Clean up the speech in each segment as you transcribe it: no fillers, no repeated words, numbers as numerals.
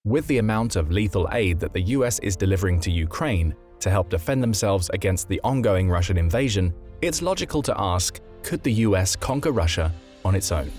With the amount of lethal aid that the US is delivering to Ukraine to help defend themselves against the ongoing Russian invasion, it's logical to ask, could the US conquer Russia on its own?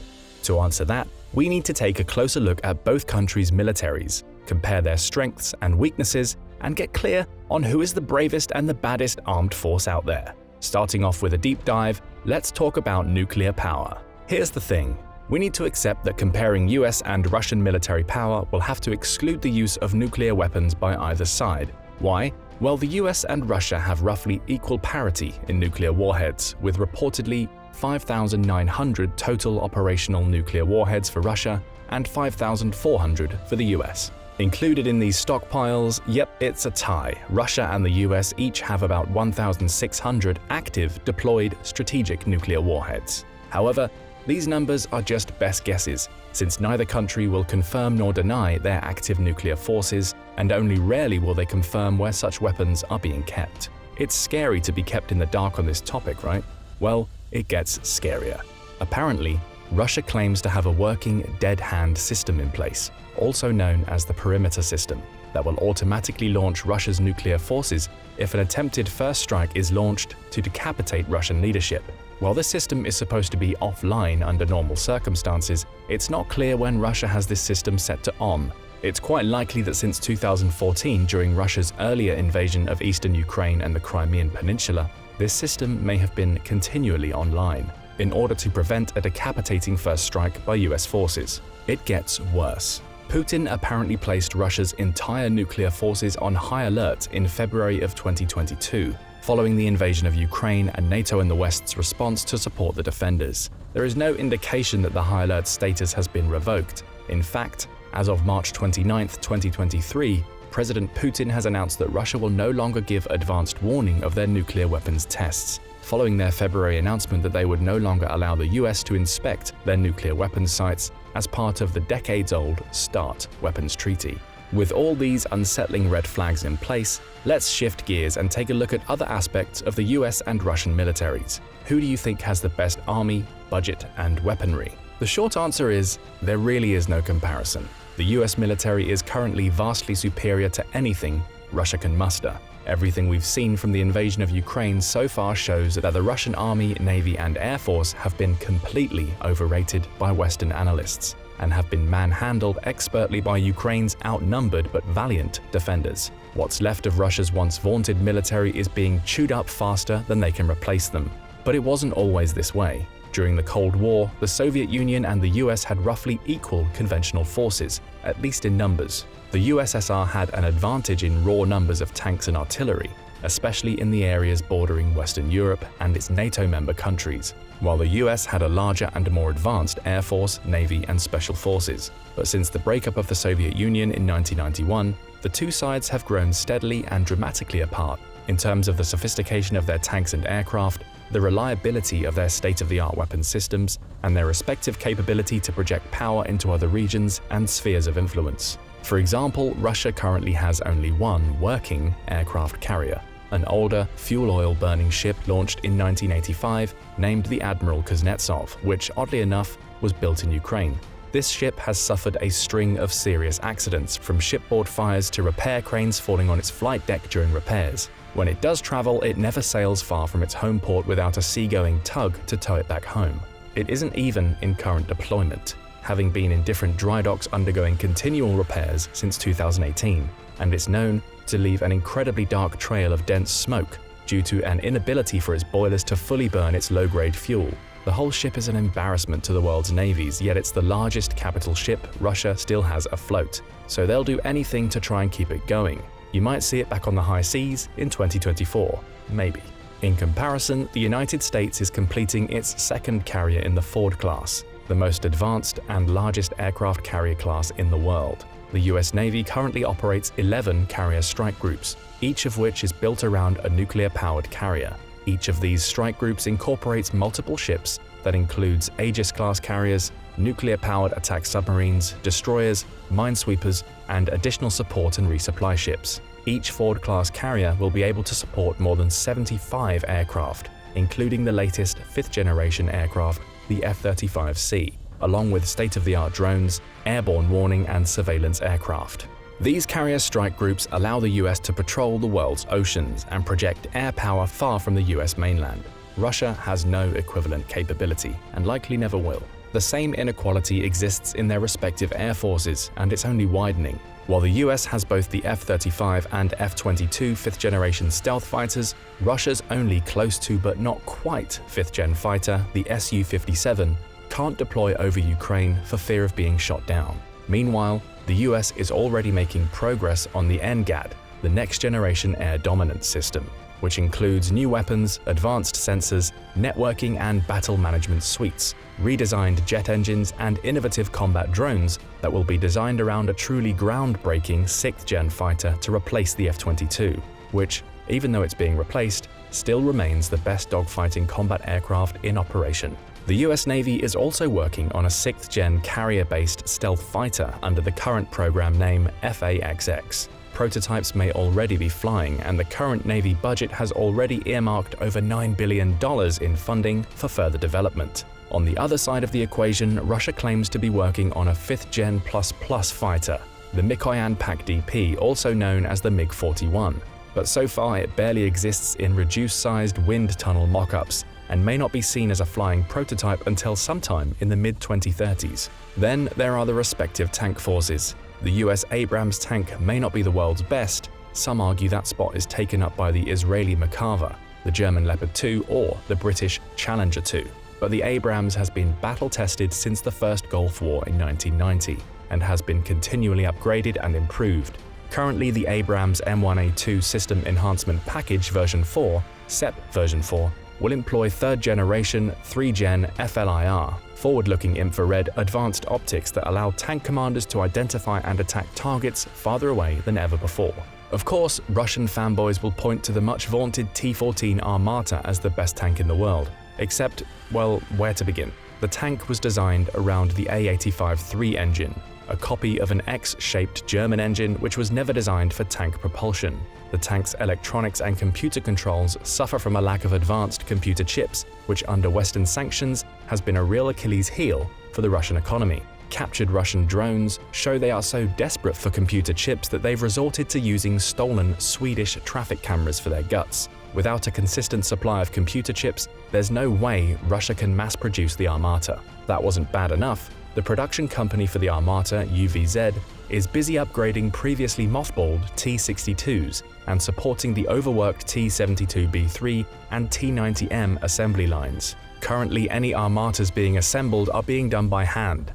To answer that, we need to take a closer look at both countries' militaries, compare their strengths and weaknesses, and get clear on who is the bravest and the baddest armed force out there. Starting off with a deep dive, let's talk about nuclear power. Here's the thing. We need to accept that comparing US and Russian military power will have to exclude the use of nuclear weapons by either side. Why? Well, the US and Russia have roughly equal parity in nuclear warheads, with reportedly 5,900 total operational nuclear warheads for Russia and 5,400 for the US. Included in these stockpiles, yep, it's a tie. Russia and the US each have about 1,600 active, deployed strategic nuclear warheads. However, these numbers are just best guesses, since neither country will confirm nor deny their active nuclear forces, and only rarely will they confirm where such weapons are being kept. It's scary to be kept in the dark on this topic, right? Well, it gets scarier. Apparently, Russia claims to have a working dead hand system in place, also known as the perimeter system, that will automatically launch Russia's nuclear forces if an attempted first strike is launched to decapitate Russian leadership. While this system is supposed to be offline under normal circumstances, it's not clear when Russia has this system set to on. It's quite likely that since 2014, during Russia's earlier invasion of eastern Ukraine and the Crimean Peninsula, this system may have been continually online, in order to prevent a decapitating first strike by US forces. It gets worse. Putin apparently placed Russia's entire nuclear forces on high alert in February of 2022, following the invasion of Ukraine and NATO and the West's response to support the defenders. There is no indication that the high alert status has been revoked. In fact, as of March 29, 2023, President Putin has announced that Russia will no longer give advanced warning of their nuclear weapons tests, following their February announcement that they would no longer allow the US to inspect their nuclear weapons sites as part of the decades-old START weapons treaty. With all these unsettling red flags in place, let's shift gears and take a look at other aspects of the US and Russian militaries. Who do you think has the best army, budget, and weaponry? The short answer is, there really is no comparison. The US military is currently vastly superior to anything Russia can muster. Everything we've seen from the invasion of Ukraine so far shows that the Russian Army, Navy, and Air Force have been completely overrated by Western analysts and have been manhandled expertly by Ukraine's outnumbered but valiant defenders. What's left of Russia's once vaunted military is being chewed up faster than they can replace them. But it wasn't always this way. During the Cold War, the Soviet Union and the US had roughly equal conventional forces, at least in numbers. The USSR had an advantage in raw numbers of tanks and artillery, especially in the areas bordering Western Europe and its NATO member countries, while the US had a larger and more advanced Air Force, Navy, and Special Forces. But since the breakup of the Soviet Union in 1991, the two sides have grown steadily and dramatically apart in terms of the sophistication of their tanks and aircraft, the reliability of their state-of-the-art weapons systems, and their respective capability to project power into other regions and spheres of influence. For example, Russia currently has only one working aircraft carrier, an older, fuel oil-burning ship launched in 1985 named the Admiral Kuznetsov, which, oddly enough, was built in Ukraine. This ship has suffered a string of serious accidents, from shipboard fires to repair cranes falling on its flight deck during repairs. When it does travel, it never sails far from its home port without a seagoing tug to tow it back home. It isn't even in current deployment, having been in different dry docks undergoing continual repairs since 2018, and it's known to leave an incredibly dark trail of dense smoke due to an inability for its boilers to fully burn its low-grade fuel. The whole ship is an embarrassment to the world's navies, yet it's the largest capital ship Russia still has afloat, so they'll do anything to try and keep it going. You might see it back on the high seas in 2024, maybe. In comparison, the United States is completing its second carrier in the Ford class, the most advanced and largest aircraft carrier class in the world. The US Navy currently operates 11 carrier strike groups, each of which is built around a nuclear-powered carrier. Each of these strike groups incorporates multiple ships that includes Aegis-class carriers, nuclear-powered attack submarines, destroyers, minesweepers, and additional support and resupply ships. Each Ford-class carrier will be able to support more than 75 aircraft, including the latest fifth-generation aircraft, the F-35C, along with state-of-the-art drones, airborne warning and surveillance aircraft. These carrier strike groups allow the US to patrol the world's oceans and project air power far from the US mainland. Russia has no equivalent capability and likely never will. The same inequality exists in their respective air forces, and it's only widening. While the US has both the F-35 and F-22 fifth-generation stealth fighters, Russia's only close to but not quite fifth-gen fighter, the Su-57, can't deploy over Ukraine for fear of being shot down. Meanwhile, the US is already making progress on the NGAD, the next-generation air dominance system, which includes new weapons, advanced sensors, networking and battle management suites, redesigned jet engines, and innovative combat drones that will be designed around a truly groundbreaking 6th-gen fighter to replace the F-22, which, even though it's being replaced, still remains the best dogfighting combat aircraft in operation. The US Navy is also working on a 6th-gen carrier-based stealth fighter under the current program name FAXX. Prototypes may already be flying, and the current Navy budget has already earmarked over $9 billion in funding for further development. On the other side of the equation, Russia claims to be working on a 5th-gen plus fighter, the Mikoyan PAK-DP, also known as the MiG-41. But so far it barely exists in reduced-sized wind tunnel mock-ups and may not be seen as a flying prototype until sometime in the mid-2030s. Then there are the respective tank forces. The US Abrams tank may not be the world's best. Some argue that spot is taken up by the Israeli Merkava, the German Leopard 2, or the British Challenger 2. But the Abrams has been battle-tested since the First Gulf War in 1990 and has been continually upgraded and improved. Currently, the Abrams M1A2 System Enhancement Package version 4, SEP version 4, will employ 3rd-generation 3-gen FLIR, forward-looking infrared advanced optics that allow tank commanders to identify and attack targets farther away than ever before. Of course, Russian fanboys will point to the much-vaunted T-14 Armata as the best tank in the world. Except, well, where to begin? The tank was designed around the A85-3 engine, a copy of an X-shaped German engine which was never designed for tank propulsion. The tank's electronics and computer controls suffer from a lack of advanced computer chips, which under Western sanctions has been a real Achilles heel for the Russian economy. Captured Russian drones show they are so desperate for computer chips that they've resorted to using stolen Swedish traffic cameras for their guts. Without a consistent supply of computer chips, there's no way Russia can mass-produce the Armata. That wasn't bad enough. The production company for the Armata, UVZ, is busy upgrading previously mothballed T-62s and supporting the overworked T-72B3 and T-90M assembly lines. Currently, any Armatas being assembled are being done by hand.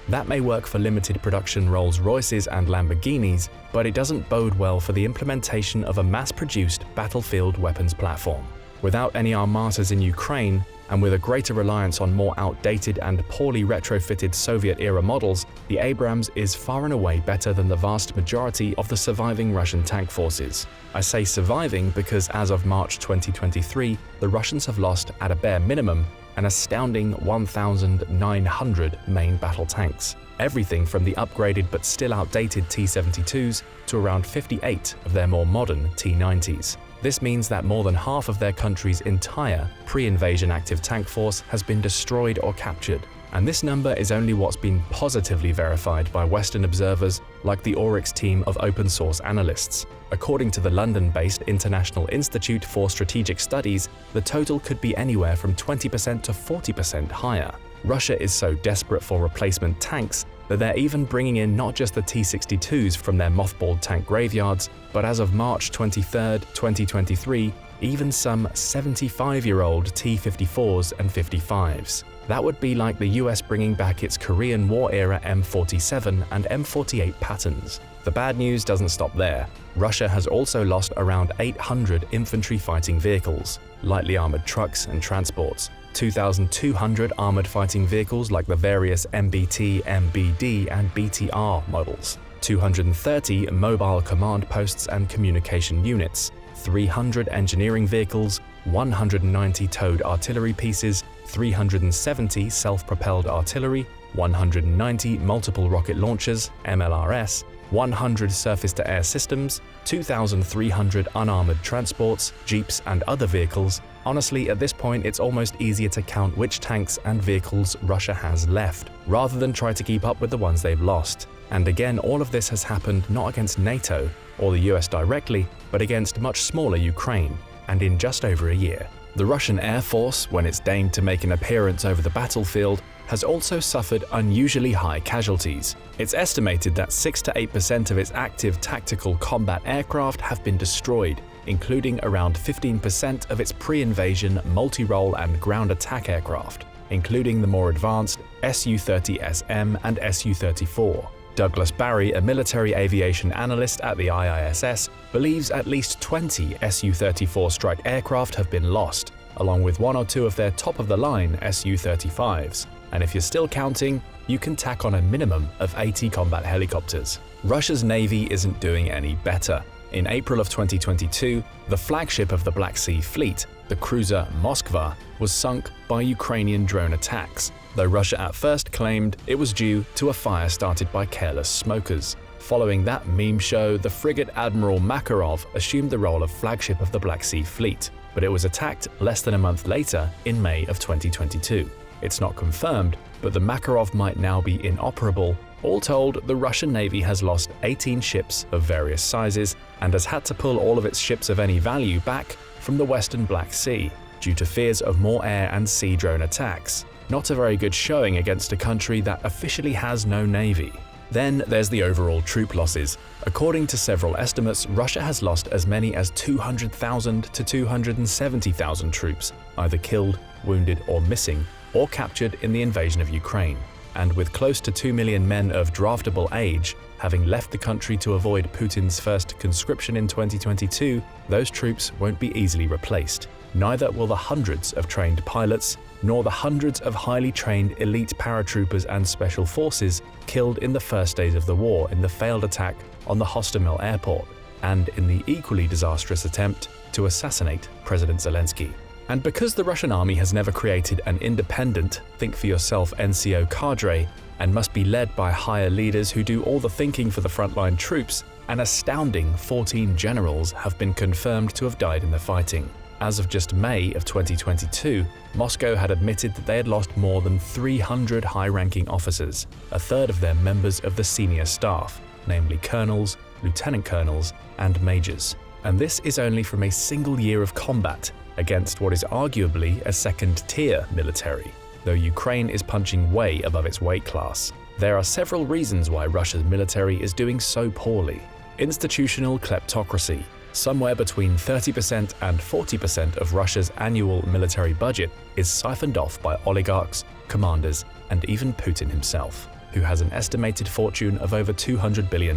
That may work for limited production Rolls-Royces and Lamborghinis, but it doesn't bode well for the implementation of a mass-produced battlefield weapons platform. Without any Armatas in Ukraine, and with a greater reliance on more outdated and poorly retrofitted Soviet-era models, the Abrams is far and away better than the vast majority of the surviving Russian tank forces. I say surviving because as of March 2023, the Russians have lost, at a bare minimum, an astounding 1,900 main battle tanks. Everything from the upgraded but still outdated T-72s to around 58 of their more modern T-90s. This means that more than half of their country's entire pre-invasion active tank force has been destroyed or captured. And this number is only what's been positively verified by Western observers like the Oryx team of open-source analysts. According to the London-based International Institute for Strategic Studies, the total could be anywhere from 20% to 40% higher. Russia is so desperate for replacement tanks that they're even bringing in not just the T-62s from their mothballed tank graveyards, but as of March 23, 2023, even some 75-year-old T-54s and 55s. That would be like the US bringing back its Korean War-era M47 and M48 patterns. The bad news doesn't stop there. Russia has also lost around 800 infantry fighting vehicles, lightly armored trucks and transports, 2,200 armored fighting vehicles like the various MBT, MBD, and BTR models, 230 mobile command posts and communication units, 300 engineering vehicles, 190 towed artillery pieces, 370 self-propelled artillery, 190 multiple rocket launchers (MLRS), 100 surface-to-air systems, 2,300 unarmored transports, jeeps, and other vehicles. Honestly, at this point, it's almost easier to count which tanks and vehicles Russia has left, rather than try to keep up with the ones they've lost. And again, all of this has happened not against NATO or the US directly, but against much smaller Ukraine, and in just over a year. The Russian Air Force, when it's deigned to make an appearance over the battlefield, has also suffered unusually high casualties. It's estimated that 6 to 8% of its active tactical combat aircraft have been destroyed, including around 15% of its pre-invasion multi-role and ground attack aircraft, including the more advanced Su-30SM and Su-34. Douglas Barry, a military aviation analyst at the IISS, believes at least 20 Su-34 strike aircraft have been lost, along with 1 or 2 of their top-of-the-line Su-35s. And if you're still counting, you can tack on a minimum of 80 combat helicopters. Russia's navy isn't doing any better. In April of 2022, the flagship of the Black Sea Fleet, the cruiser Moskva, was sunk by Ukrainian drone attacks, though Russia at first claimed it was due to a fire started by careless smokers. Following that meme show, the frigate Admiral Makarov assumed the role of flagship of the Black Sea Fleet, but it was attacked less than a month later in May of 2022. It's not confirmed, but the Makarov might now be inoperable. All told, the Russian Navy has lost 18 ships of various sizes and has had to pull all of its ships of any value back from the western Black Sea due to fears of more air and sea drone attacks. Not a very good showing against a country that officially has no navy. Then there's the overall troop losses. According to several estimates, Russia has lost as many as 200,000 to 270,000 troops, either killed, wounded, or missing, or captured in the invasion of Ukraine. And with close to 2 million men of draftable age having left the country to avoid Putin's first conscription in 2022, those troops won't be easily replaced. Neither will the hundreds of trained pilots, nor the hundreds of highly trained elite paratroopers and special forces killed in the first days of the war in the failed attack on the Hostomel airport, and in the equally disastrous attempt to assassinate President Zelensky. And because the Russian army has never created an independent, think-for-yourself NCO cadre, and must be led by higher leaders who do all the thinking for the frontline troops, an astounding 14 generals have been confirmed to have died in the fighting. As of just May of 2022, Moscow had admitted that they had lost more than 300 high-ranking officers, a third of them members of the senior staff, namely colonels, lieutenant colonels, and majors. And this is only from a single year of combat against what is arguably a second-tier military, though Ukraine is punching way above its weight class. There are several reasons why Russia's military is doing so poorly. Institutional kleptocracy. Somewhere between 30% and 40% of Russia's annual military budget is siphoned off by oligarchs, commanders, and even Putin himself, who has an estimated fortune of over $200 billion.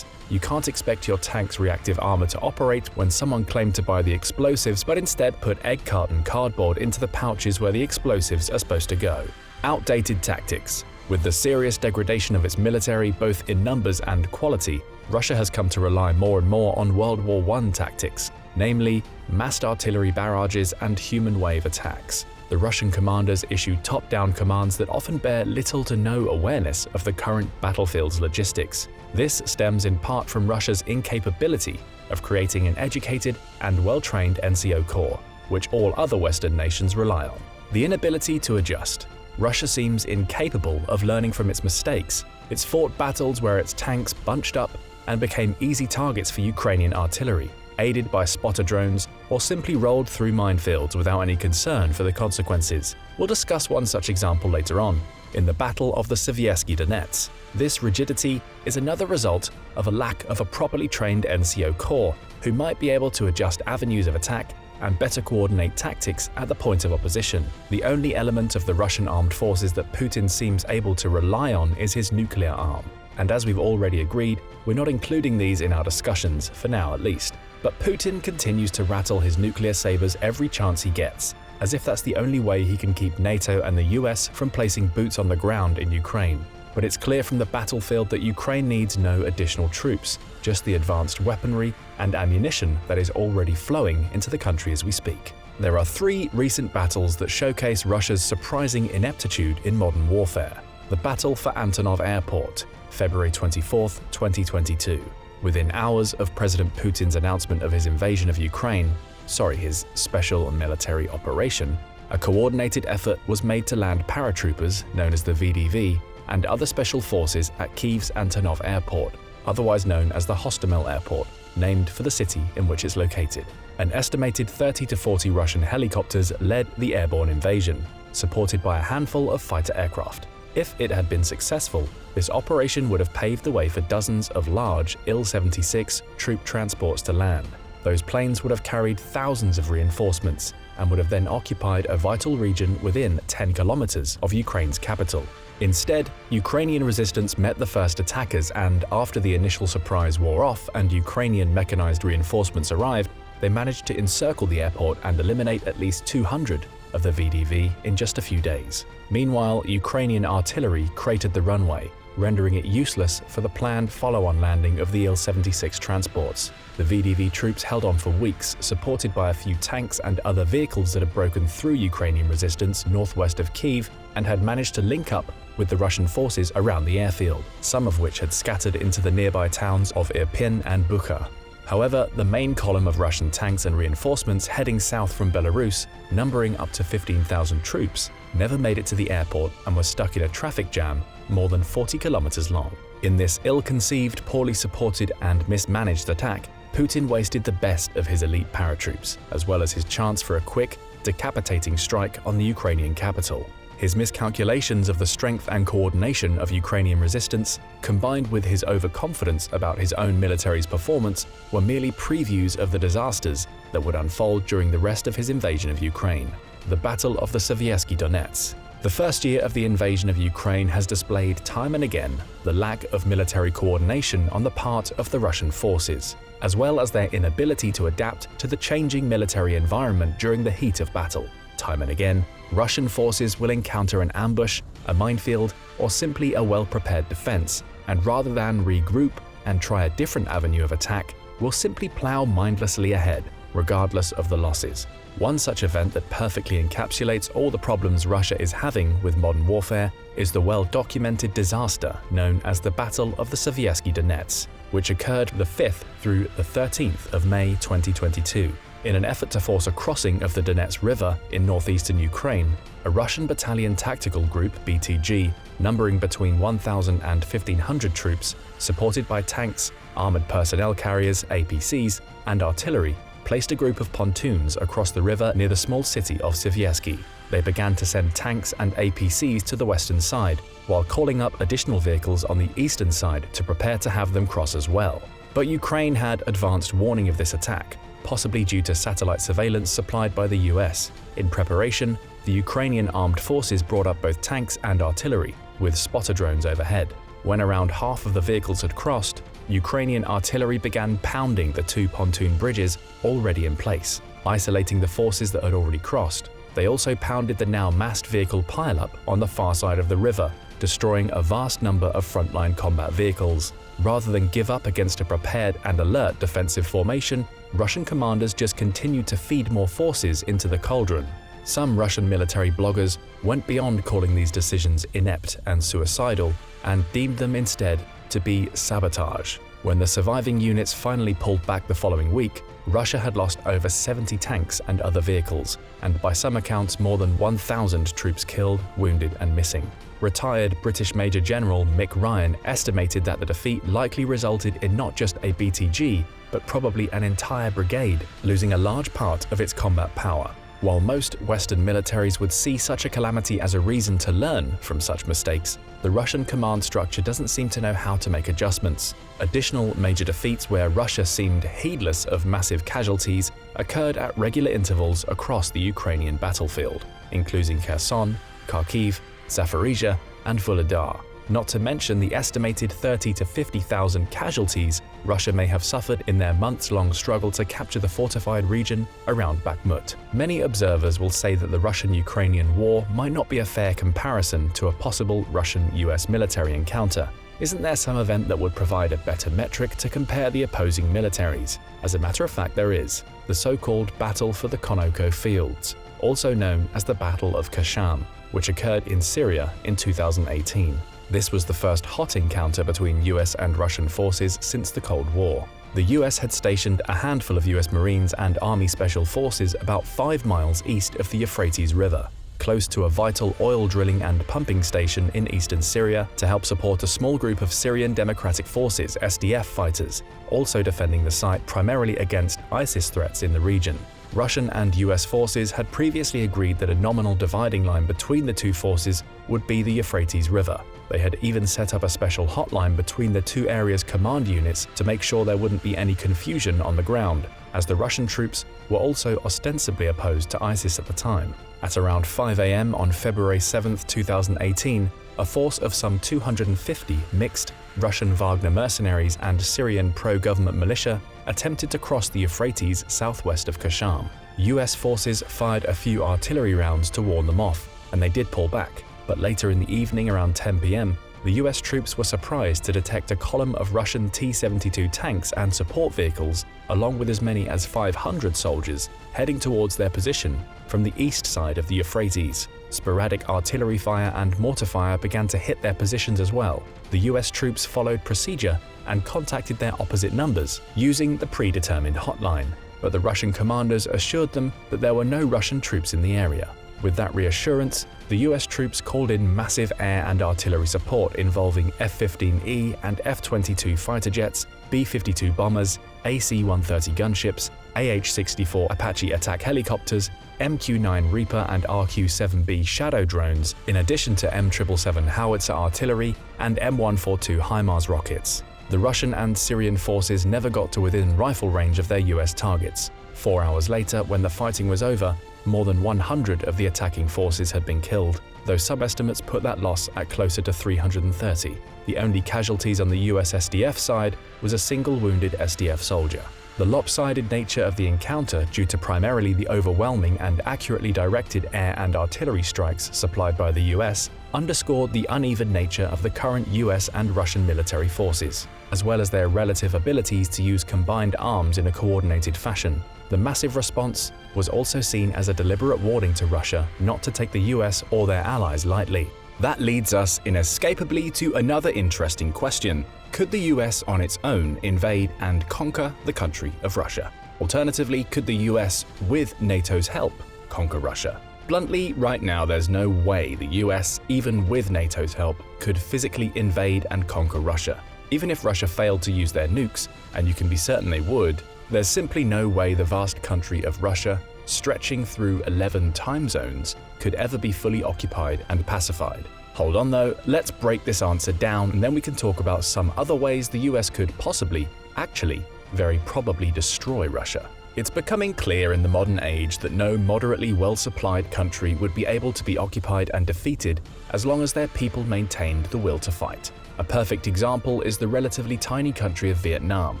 You can't expect your tank's reactive armor to operate when someone claimed to buy the explosives but instead put egg carton cardboard into the pouches where the explosives are supposed to go. Outdated tactics. With the serious degradation of its military both in numbers and quality, Russia has come to rely more and more on World War I tactics, namely massed artillery barrages and human wave attacks. The Russian commanders issue top-down commands that often bear little to no awareness of the current battlefield's logistics. This stems in part from Russia's incapability of creating an educated and well-trained NCO corps, which all other Western nations rely on. The inability to adjust. Russia seems incapable of learning from its mistakes. It's fought battles where its tanks bunched up and became easy targets for Ukrainian artillery, aided by spotter drones, or simply rolled through minefields without any concern for the consequences. We'll discuss one such example later on, in the Battle of the Sievirsky Donets. This rigidity is another result of a lack of a properly trained NCO corps, who might be able to adjust avenues of attack and better coordinate tactics at the point of opposition. The only element of the Russian armed forces that Putin seems able to rely on is his nuclear arm. And as we've already agreed, we're not including these in our discussions, for now at least. But Putin continues to rattle his nuclear sabers every chance he gets, as if that's the only way he can keep NATO and the US from placing boots on the ground in Ukraine. But it's clear from the battlefield that Ukraine needs no additional troops, just the advanced weaponry and ammunition that is already flowing into the country as we speak. There are 3 recent battles that showcase Russia's surprising ineptitude in modern warfare. The Battle for Antonov Airport, February 24, 2022. Within hours of President Putin's announcement of his invasion of Ukraine, his special military operation, a coordinated effort was made to land paratroopers, known as the VDV, and other special forces at Kyiv's Antonov Airport, otherwise known as the Hostomel Airport, named for the city in which it's located. An estimated 30 to 40 Russian helicopters led the airborne invasion, supported by a handful of fighter aircraft. If it had been successful, this operation would have paved the way for dozens of large Il-76 troop transports to land. Those planes would have carried thousands of reinforcements and would have then occupied a vital region within 10 kilometers of Ukraine's capital. Instead, Ukrainian resistance met the first attackers, and after the initial surprise wore off and Ukrainian mechanized reinforcements arrived, they managed to encircle the airport and eliminate at least 200 of the VDV in just a few days. Meanwhile, Ukrainian artillery cratered the runway, rendering it useless for the planned follow-on landing of the Il-76 transports. The VDV troops held on for weeks, supported by a few tanks and other vehicles that had broken through Ukrainian resistance northwest of Kyiv and had managed to link up with the Russian forces around the airfield, some of which had scattered into the nearby towns of Irpin and Bucha. However, the main column of Russian tanks and reinforcements heading south from Belarus, numbering up to 15,000 troops, never made it to the airport and was stuck in a traffic jam more than 40 kilometers long. In this ill-conceived, poorly supported and mismanaged attack, Putin wasted the best of his elite paratroops, as well as his chance for a quick, decapitating strike on the Ukrainian capital. His miscalculations of the strength and coordination of Ukrainian resistance, combined with his overconfidence about his own military's performance, were merely previews of the disasters that would unfold during the rest of his invasion of Ukraine. The Battle of the Sovietsky Donets. The first year of the invasion of Ukraine has displayed time and again the lack of military coordination on the part of the Russian forces, as well as their inability to adapt to the changing military environment during the heat of battle. Time and again, Russian forces will encounter an ambush, a minefield, or simply a well-prepared defense, and rather than regroup and try a different avenue of attack, will simply plow mindlessly ahead, regardless of the losses. One such event that perfectly encapsulates all the problems Russia is having with modern warfare is the well-documented disaster known as the Battle of the Sovietsky Donets, which occurred the 5th through the 13th of May 2022. In an effort to force a crossing of the Donets River in northeastern Ukraine, a Russian battalion tactical group, BTG, numbering between 1,000 and 1,500 troops, supported by tanks, armored personnel carriers, APCs, and artillery, placed a group of pontoons across the river near the small city of Siversky. They began to send tanks and APCs to the western side, while calling up additional vehicles on the eastern side to prepare to have them cross as well. But Ukraine had advanced warning of this attack, possibly due to satellite surveillance supplied by the US. In preparation, the Ukrainian armed forces brought up both tanks and artillery, with spotter drones overhead. When around half of the vehicles had crossed, Ukrainian artillery began pounding the two pontoon bridges already in place, isolating the forces that had already crossed. They also pounded the now massed vehicle pileup on the far side of the river, destroying a vast number of frontline combat vehicles. Rather than give up against a prepared and alert defensive formation, Russian commanders just continued to feed more forces into the cauldron. Some Russian military bloggers went beyond calling these decisions inept and suicidal and deemed them instead to be sabotage. When the surviving units finally pulled back the following week, Russia had lost over 70 tanks and other vehicles, and by some accounts more than 1,000 troops killed, wounded and missing. Retired British Major General Mick Ryan estimated that the defeat likely resulted in not just a BTG, but probably an entire brigade losing a large part of its combat power. While most Western militaries would see such a calamity as a reason to learn from such mistakes, the Russian command structure doesn't seem to know how to make adjustments. Additional major defeats where Russia seemed heedless of massive casualties occurred at regular intervals across the Ukrainian battlefield, including Kherson, Kharkiv, Zaporizhia, and Volodar, not to mention the estimated 30 to 50,000 casualties Russia may have suffered in their months-long struggle to capture the fortified region around Bakhmut. Many observers will say that the Russian-Ukrainian war might not be a fair comparison to a possible Russian-US military encounter. Isn't there some event that would provide a better metric to compare the opposing militaries? As a matter of fact, there is. The so-called Battle for the Konoko Fields, also known as the Battle of Kashan, which occurred in Syria in 2018. This was the first hot encounter between US and Russian forces since the Cold War. The US had stationed a handful of US Marines and Army Special Forces about 5 miles east of the Euphrates River. close to a vital oil drilling and pumping station in eastern Syria to help support a small group of Syrian Democratic Forces (SDF) fighters, also defending the site primarily against ISIS threats in the region. Russian and US forces had previously agreed that a nominal dividing line between the two forces would be the Euphrates River. They had even set up a special hotline between the two areas' command units to make sure there wouldn't be any confusion on the ground, as the Russian troops were also ostensibly opposed to ISIS at the time. At around 5 a.m. on February 7, 2018, a force of some 250 mixed Russian Wagner mercenaries and Syrian pro-government militia attempted to cross the Euphrates southwest of Qashqai. US forces fired a few artillery rounds to warn them off, and they did pull back. But later in the evening around 10 p.m., the US troops were surprised to detect a column of Russian T-72 tanks and support vehicles, along with as many as 500 soldiers, heading towards their position from the east side of the Euphrates. Sporadic artillery fire and mortar fire began to hit their positions as well. The US troops followed procedure and contacted their opposite numbers using the predetermined hotline, but the Russian commanders assured them that there were no Russian troops in the area. With that reassurance, the US troops called in massive air and artillery support involving F-15E and F-22 fighter jets, B-52 bombers, AC-130 gunships, AH-64 Apache attack helicopters, MQ-9 Reaper and RQ-7B Shadow drones, in addition to M777 howitzer artillery and M142 HIMARS rockets. The Russian and Syrian forces never got to within rifle range of their US targets. 4 hours later, when the fighting was over, more than 100 of the attacking forces had been killed, though some estimates put that loss at closer to 330. The only casualties on the US SDF side was a single wounded SDF soldier. The lopsided nature of the encounter, due to primarily the overwhelming and accurately directed air and artillery strikes supplied by the US, underscored the uneven nature of the current US and Russian military forces, as well as their relative abilities to use combined arms in a coordinated fashion. The massive response was also seen as a deliberate warning to Russia not to take the US or their allies lightly. That leads us inescapably to another interesting question. Could the US on its own invade and conquer the country of Russia? Alternatively, could the US, with NATO's help, conquer Russia? Bluntly, right now there's no way the US, even with NATO's help, could physically invade and conquer Russia. Even if Russia failed to use their nukes, and you can be certain they would, there's simply no way the vast country of Russia, stretching through 11 time zones, could ever be fully occupied and pacified. Hold on though, let's break this answer down and then we can talk about some other ways the US could possibly, actually, very probably destroy Russia. It's becoming clear in the modern age that no moderately well-supplied country would be able to be occupied and defeated as long as their people maintained the will to fight. A perfect example is the relatively tiny country of Vietnam.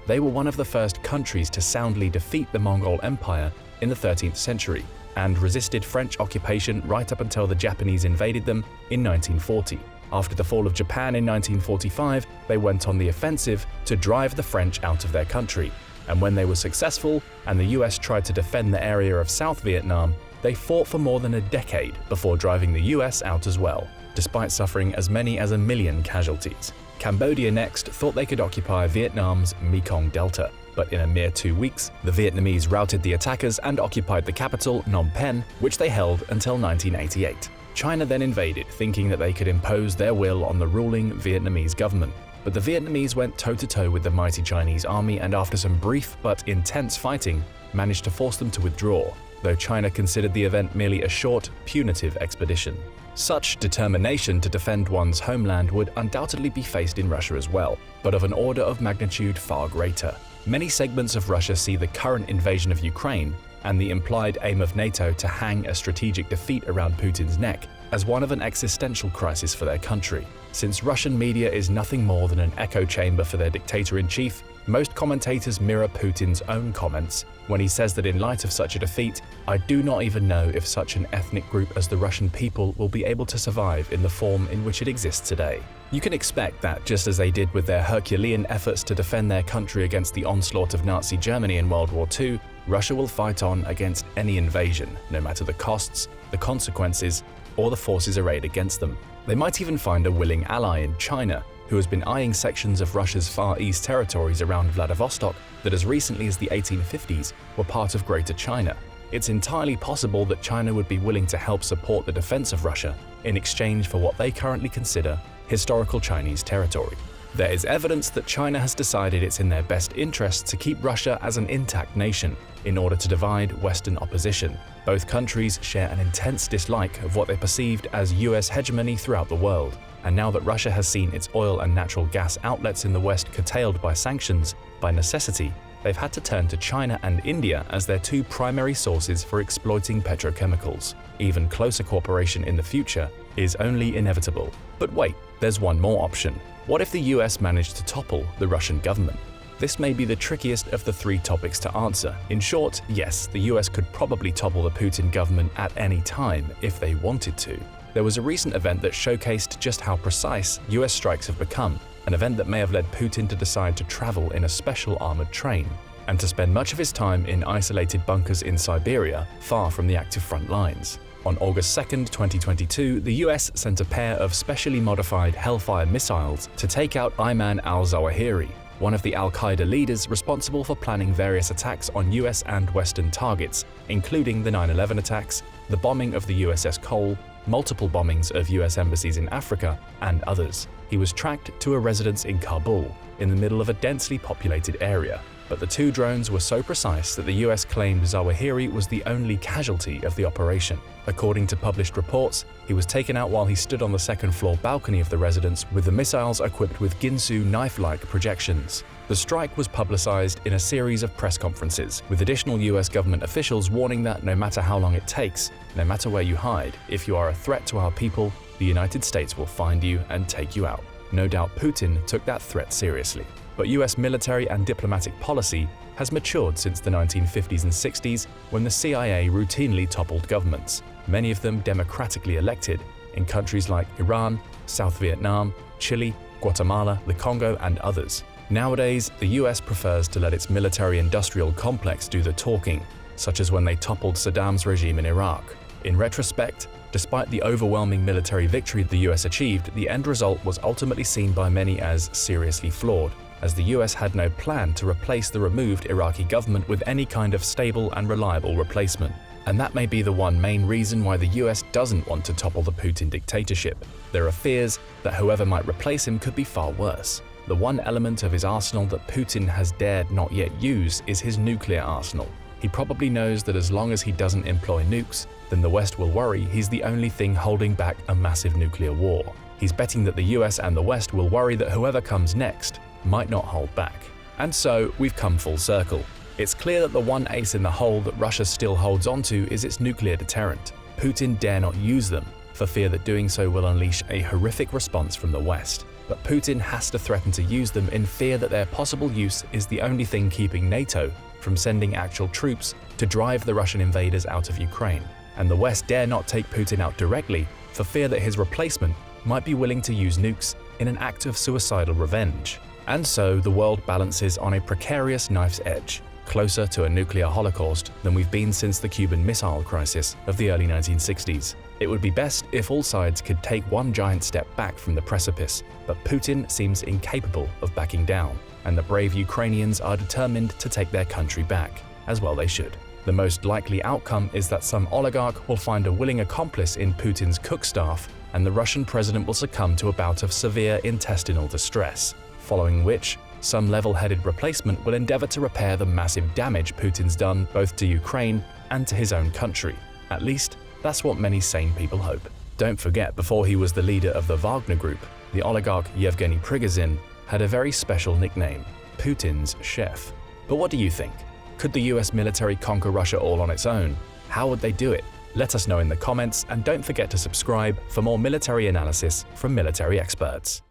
They were one of the first countries to soundly defeat the Mongol Empire in the 13th century and resisted French occupation right up until the Japanese invaded them in 1940. After the fall of Japan in 1945, they went on the offensive to drive the French out of their country. And when they were successful and the US tried to defend the area of South Vietnam, they fought for more than a decade before driving the US out as well, despite suffering as many as 1 million casualties. Cambodia next thought they could occupy Vietnam's Mekong Delta, but in a mere 2 weeks, the Vietnamese routed the attackers and occupied the capital, Phnom Penh, which they held until 1988. China then invaded, thinking that they could impose their will on the ruling Vietnamese government. But the Vietnamese went toe-to-toe with the mighty Chinese army and after some brief but intense fighting, managed to force them to withdraw, though China considered the event merely a short, punitive expedition. Such determination to defend one's homeland would undoubtedly be faced in Russia as well, but of an order of magnitude far greater. Many segments of Russia see the current invasion of Ukraine and the implied aim of NATO to hang a strategic defeat around Putin's neck as one of an existential crisis for their country. Since Russian media is nothing more than an echo chamber for their dictator-in-chief, most commentators mirror Putin's own comments when he says that in light of such a defeat, "I do not even know if such an ethnic group as the Russian people will be able to survive in the form in which it exists today." You can expect that, just as they did with their Herculean efforts to defend their country against the onslaught of Nazi Germany in World War II, Russia will fight on against any invasion, no matter the costs, the consequences, or the forces arrayed against them. They might even find a willing ally in China, who has been eyeing sections of Russia's Far East territories around Vladivostok that as recently as the 1850s were part of Greater China. it's entirely possible that China would be willing to help support the defense of Russia in exchange for what they currently consider historical Chinese territory. There is evidence that China has decided it's in their best interest to keep Russia as an intact nation in order to divide Western opposition. Both countries share an intense dislike of what they perceived as US hegemony throughout the world, and now that Russia has seen its oil and natural gas outlets in the West curtailed by sanctions, by necessity, they've had to turn to China and India as their two primary sources for exploiting petrochemicals. Even closer cooperation in the future is only inevitable. But wait, there's one more option. What if the US managed to topple the Russian government? This may be the trickiest of the three topics to answer. In short, yes, the US could probably topple the Putin government at any time if they wanted to. There was a recent event that showcased just how precise US strikes have become, an event that may have led Putin to decide to travel in a special armored train and to spend much of his time in isolated bunkers in Siberia, far from the active front lines. On August 2, 2022, the US sent a pair of specially modified Hellfire missiles to take out Ayman al-Zawahiri, one of the al-Qaeda leaders responsible for planning various attacks on US and Western targets, including the 9/11 attacks, the bombing of the USS Cole, multiple bombings of US embassies in Africa, and others. He was tracked to a residence in Kabul, in the middle of a densely populated area. But the two drones were so precise that the US claimed Zawahiri was the only casualty of the operation. According to published reports, he was taken out while he stood on the second-floor balcony of the residence with the missiles equipped with Ginsu knife-like projections. The strike was publicized in a series of press conferences, with additional US government officials warning that no matter how long it takes, no matter where you hide, if you are a threat to our people, the United States will find you and take you out. No doubt Putin took that threat seriously. But US military and diplomatic policy has matured since the 1950s and 60s, when the CIA routinely toppled governments, many of them democratically elected, in countries like Iran, South Vietnam, Chile, Guatemala, the Congo, and others. Nowadays, the US prefers to let its military-industrial complex do the talking, such as when they toppled Saddam's regime in Iraq. In retrospect, despite the overwhelming military victory the US achieved, the end result was ultimately seen by many as seriously flawed, as the US had no plan to replace the removed Iraqi government with any kind of stable and reliable replacement. And that may be the one main reason why the US doesn't want to topple the Putin dictatorship. There are fears that whoever might replace him could be far worse. The one element of his arsenal that Putin has dared not yet use is his nuclear arsenal. He probably knows that as long as he doesn't employ nukes, then the West will worry he's the only thing holding back a massive nuclear war. He's betting that the US and the West will worry that whoever comes next might not hold back. And so, we've come full circle. It's clear that the one ace in the hole that Russia still holds onto is its nuclear deterrent. Putin dare not use them, for fear that doing so will unleash a horrific response from the West. But Putin has to threaten to use them in fear that their possible use is the only thing keeping NATO from sending actual troops to drive the Russian invaders out of Ukraine. And the West dare not take Putin out directly, for fear that his replacement might be willing to use nukes in an act of suicidal revenge. And so the world balances on a precarious knife's edge, closer to a nuclear holocaust than we've been since the Cuban Missile Crisis of the early 1960s. It would be best if all sides could take one giant step back from the precipice, but Putin seems incapable of backing down, and the brave Ukrainians are determined to take their country back, as well they should. The most likely outcome is that some oligarch will find a willing accomplice in Putin's cook staff, and the Russian president will succumb to a bout of severe intestinal distress, following which some level-headed replacement will endeavor to repair the massive damage Putin's done both to Ukraine and to his own country. At least, that's what many sane people hope. Don't forget, before he was the leader of the Wagner Group, the oligarch Yevgeny Prigozhin had a very special nickname, Putin's chef. But what do you think? Could the US military conquer Russia all on its own? How would they do it? Let us know in the comments, and don't forget to subscribe for more military analysis from military experts.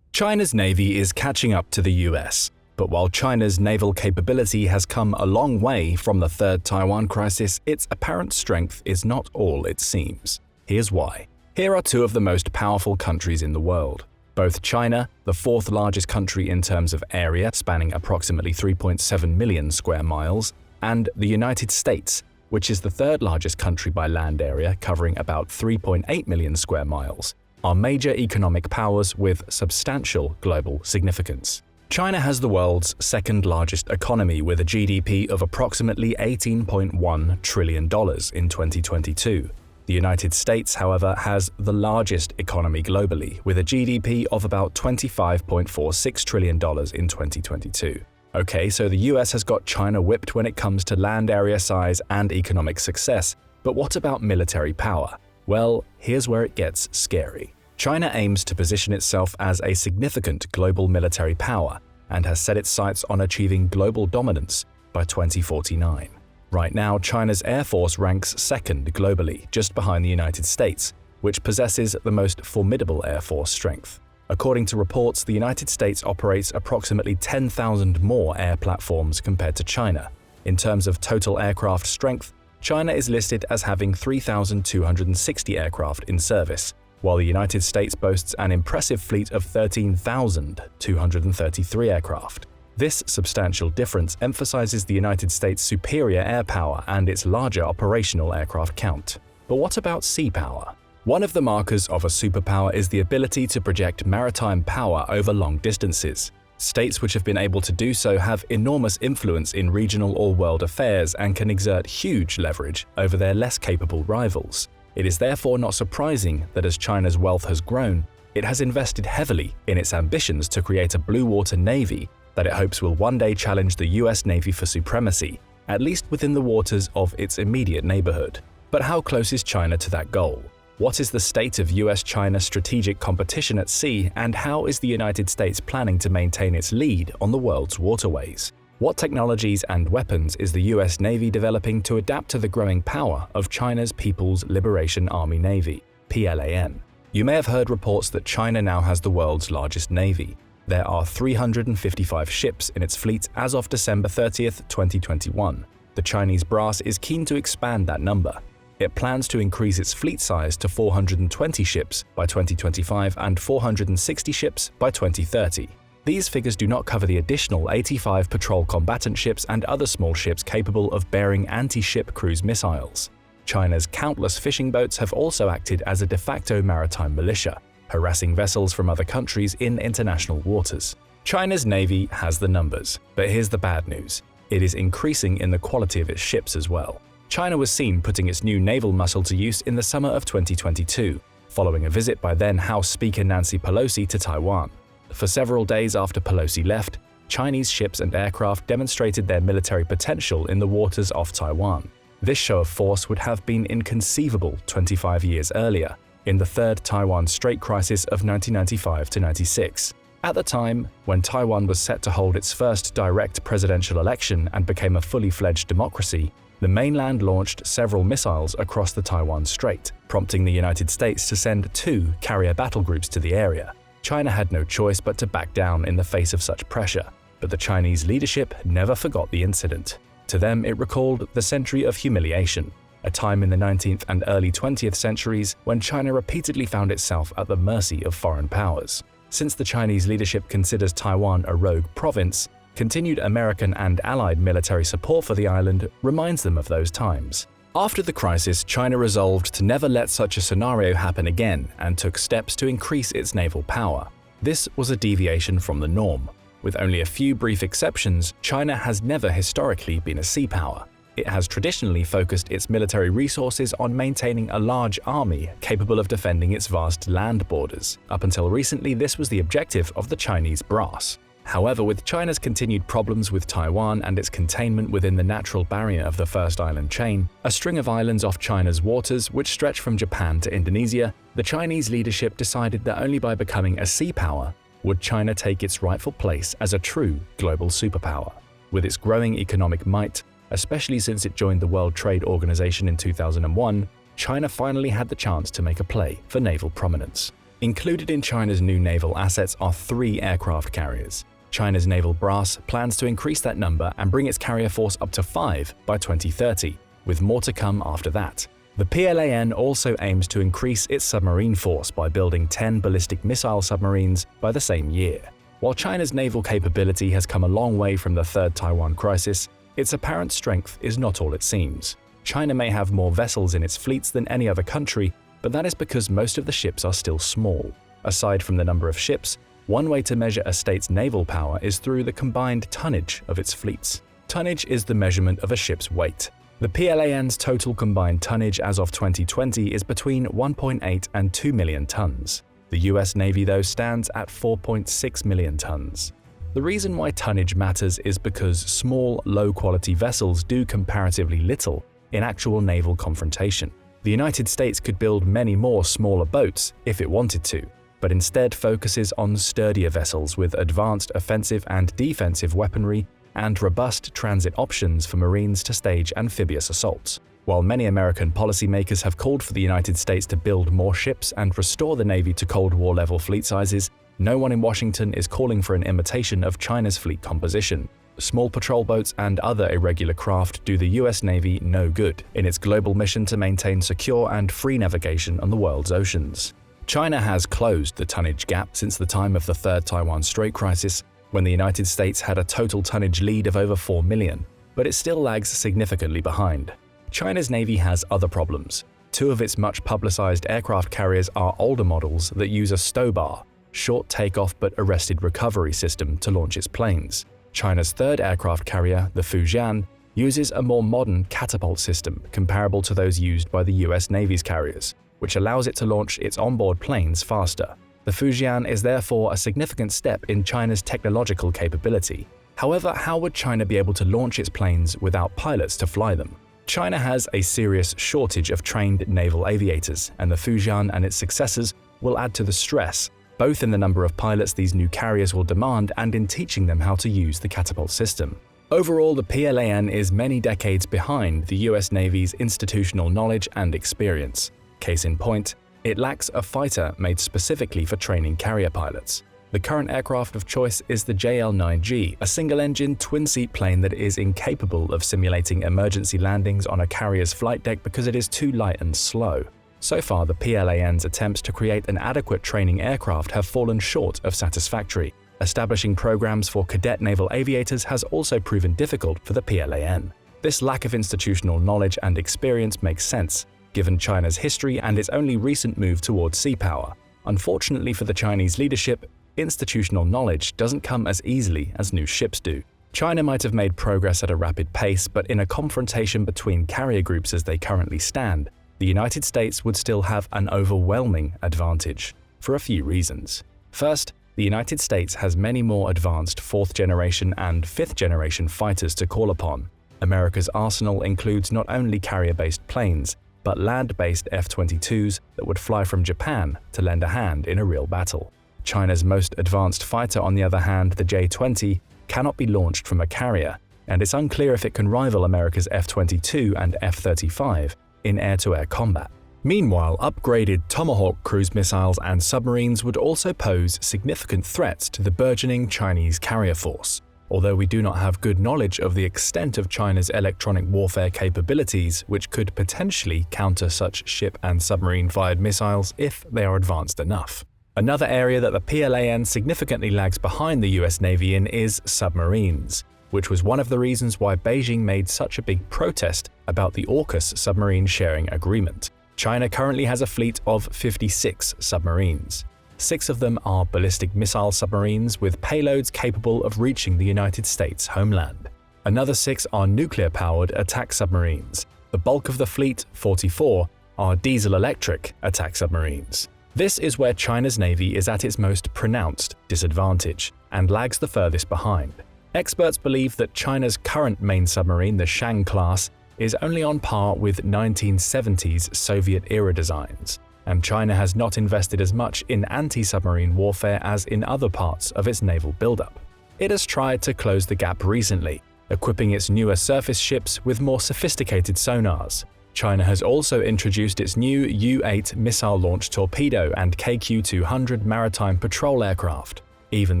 China's Navy is catching up to the US. But while China's naval capability has come a long way from the Third Taiwan Crisis, its apparent strength is not all it seems. Here's why. Here are two of the most powerful countries in the world. Both China, the fourth largest country in terms of area, spanning approximately 3.7 million square miles, and the United States, which is the third largest country by land area, covering about 3.8 million square miles, are major economic powers with substantial global significance. China has the world's second largest economy with a GDP of approximately $18.1 trillion in 2022. The United States, however, has the largest economy globally with a GDP of about $25.46 trillion in 2022. Okay, so the US has got China whipped when it comes to land area size and economic success, but what about military power? Well, here's where it gets scary. China aims to position itself as a significant global military power and has set its sights on achieving global dominance by 2049. Right now, China's Air Force ranks second globally, just behind the United States, which possesses the most formidable Air Force strength. According to reports, the United States operates approximately 10,000 more air platforms compared to China. In terms of total aircraft strength, China is listed as having 3,260 aircraft in service, while the United States boasts an impressive fleet of 13,233 aircraft. This substantial difference emphasizes the United States' superior air power and its larger operational aircraft count. But what about sea power? One of the markers of a superpower is the ability to project maritime power over long distances. States which have been able to do so have enormous influence in regional or world affairs and can exert huge leverage over their less capable rivals. It is therefore not surprising that as China's wealth has grown, it has invested heavily in its ambitions to create a blue water navy that it hopes will one day challenge the US Navy for supremacy, at least within the waters of its immediate neighborhood. But how close is China to that goal? What is the state of US-China strategic competition at sea, and how is the United States planning to maintain its lead on the world's waterways? What technologies and weapons is the US Navy developing to adapt to the growing power of China's People's Liberation Army Navy, PLAN? You may have heard reports that China now has the world's largest navy. There are 355 ships in its fleet as of December 30th, 2021. The Chinese brass is keen to expand that number. It plans to increase its fleet size to 420 ships by 2025 and 460 ships by 2030. These figures do not cover the additional 85 patrol combatant ships and other small ships capable of bearing anti-ship cruise missiles. China's countless fishing boats have also acted as a de facto maritime militia, harassing vessels from other countries in international waters. China's navy has the numbers, but here's the bad news. It is increasing in the quality of its ships as well. China was seen putting its new naval muscle to use in the summer of 2022, following a visit by then House Speaker Nancy Pelosi to Taiwan. For several days after Pelosi left, Chinese ships and aircraft demonstrated their military potential in the waters off Taiwan. This show of force would have been inconceivable 25 years earlier, in the Third Taiwan Strait crisis of 1995–96. At the time, when Taiwan was set to hold its first direct presidential election and became a fully fledged democracy, the mainland launched several missiles across the Taiwan Strait, prompting the United States to send 2 carrier battle groups to the area. China had no choice but to back down in the face of such pressure, but the Chinese leadership never forgot the incident. To them, it recalled the century of humiliation, a time in the 19th and early 20th centuries when China repeatedly found itself at the mercy of foreign powers. Since the Chinese leadership considers Taiwan a rogue province, continued American and Allied military support for the island reminds them of those times. After the crisis, China resolved to never let such a scenario happen again and took steps to increase its naval power. This was a deviation from the norm. With only a few brief exceptions, China has never historically been a sea power. It has traditionally focused its military resources on maintaining a large army capable of defending its vast land borders. Up until recently, this was the objective of the Chinese brass. However, with China's continued problems with Taiwan and its containment within the natural barrier of the First Island chain, a string of islands off China's waters which stretch from Japan to Indonesia, the Chinese leadership decided that only by becoming a sea power would China take its rightful place as a true global superpower. With its growing economic might, especially since it joined the World Trade Organization in 2001, China finally had the chance to make a play for naval prominence. Included in China's new naval assets are 3 aircraft carriers. China's naval brass plans to increase that number and bring its carrier force up to 5 by 2030, with more to come after that. The PLAN also aims to increase its submarine force by building 10 ballistic missile submarines by the same year. While China's naval capability has come a long way from the Third Taiwan crisis, its apparent strength is not all it seems. China may have more vessels in its fleets than any other country, but that is because most of the ships are still small. Aside from the number of ships, One way to measure a state's naval power is through the combined tonnage of its fleets. Tonnage is the measurement of a ship's weight. The PLAN's total combined tonnage as of 2020 is between 1.8 and 2 million tons. The US Navy, though, stands at 4.6 million tons. The reason why tonnage matters is because small, low-quality vessels do comparatively little in actual naval confrontation. The United States could build many more smaller boats if it wanted to, but instead focuses on sturdier vessels with advanced offensive and defensive weaponry and robust transit options for Marines to stage amphibious assaults. While many American policymakers have called for the United States to build more ships and restore the Navy to Cold War-level fleet sizes, no one in Washington is calling for an imitation of China's fleet composition. Small patrol boats and other irregular craft do the US Navy no good in its global mission to maintain secure and free navigation on the world's oceans. China has closed the tonnage gap since the time of the Third Taiwan Strait crisis, when the United States had a total tonnage lead of over 4 million, but it still lags significantly behind. China's Navy has other problems. Two of its much-publicized aircraft carriers are older models that use a stow bar, short takeoff but arrested recovery system to launch its planes. China's third aircraft carrier, the Fujian, uses a more modern catapult system comparable to those used by the US Navy's carriers, which allows it to launch its onboard planes faster. The Fujian is therefore a significant step in China's technological capability. However, how would China be able to launch its planes without pilots to fly them? China has a serious shortage of trained naval aviators, and the Fujian and its successors will add to the stress, both in the number of pilots these new carriers will demand and in teaching them how to use the catapult system. Overall, the PLAN is many decades behind the US Navy's institutional knowledge and experience. Case in point, it lacks a fighter made specifically for training carrier pilots. The current aircraft of choice is the JL-9G, a single-engine, twin-seat plane that is incapable of simulating emergency landings on a carrier's flight deck because it is too light and slow. So far, the PLAN's attempts to create an adequate training aircraft have fallen short of satisfactory. Establishing programs for cadet naval aviators has also proven difficult for the PLAN. This lack of institutional knowledge and experience makes sense, given China's history and its only recent move towards sea power. Unfortunately for the Chinese leadership, institutional knowledge doesn't come as easily as new ships do. China might have made progress at a rapid pace, but in a confrontation between carrier groups as they currently stand, the United States would still have an overwhelming advantage, for a few reasons. First, the United States has many more advanced 4th-generation and 5th-generation fighters to call upon. America's arsenal includes not only carrier-based planes, but land-based F-22s that would fly from Japan to lend a hand in a real battle. China's most advanced fighter, on the other hand, the J-20, cannot be launched from a carrier, and it's unclear if it can rival America's F-22 and F-35 in air-to-air combat. Meanwhile, upgraded Tomahawk cruise missiles and submarines would also pose significant threats to the burgeoning Chinese carrier force. Although we do not have good knowledge of the extent of China's electronic warfare capabilities, which could potentially counter such ship and submarine-fired missiles if they are advanced enough. Another area that the PLAN significantly lags behind the US Navy in is submarines, which was one of the reasons why Beijing made such a big protest about the AUKUS submarine sharing agreement. China currently has a fleet of 56 submarines. 6 of them are ballistic missile submarines with payloads capable of reaching the United States homeland. Another 6 are nuclear-powered attack submarines. The bulk of the fleet, 44, are diesel-electric attack submarines. This is where China's Navy is at its most pronounced disadvantage and lags the furthest behind. Experts believe that China's current main submarine, the Shang class, is only on par with 1970s Soviet-era designs, and China has not invested as much in anti-submarine warfare as in other parts of its naval buildup. It has tried to close the gap recently, equipping its newer surface ships with more sophisticated sonars. China has also introduced its new U-8 missile launch torpedo and KQ-200 maritime patrol aircraft. Even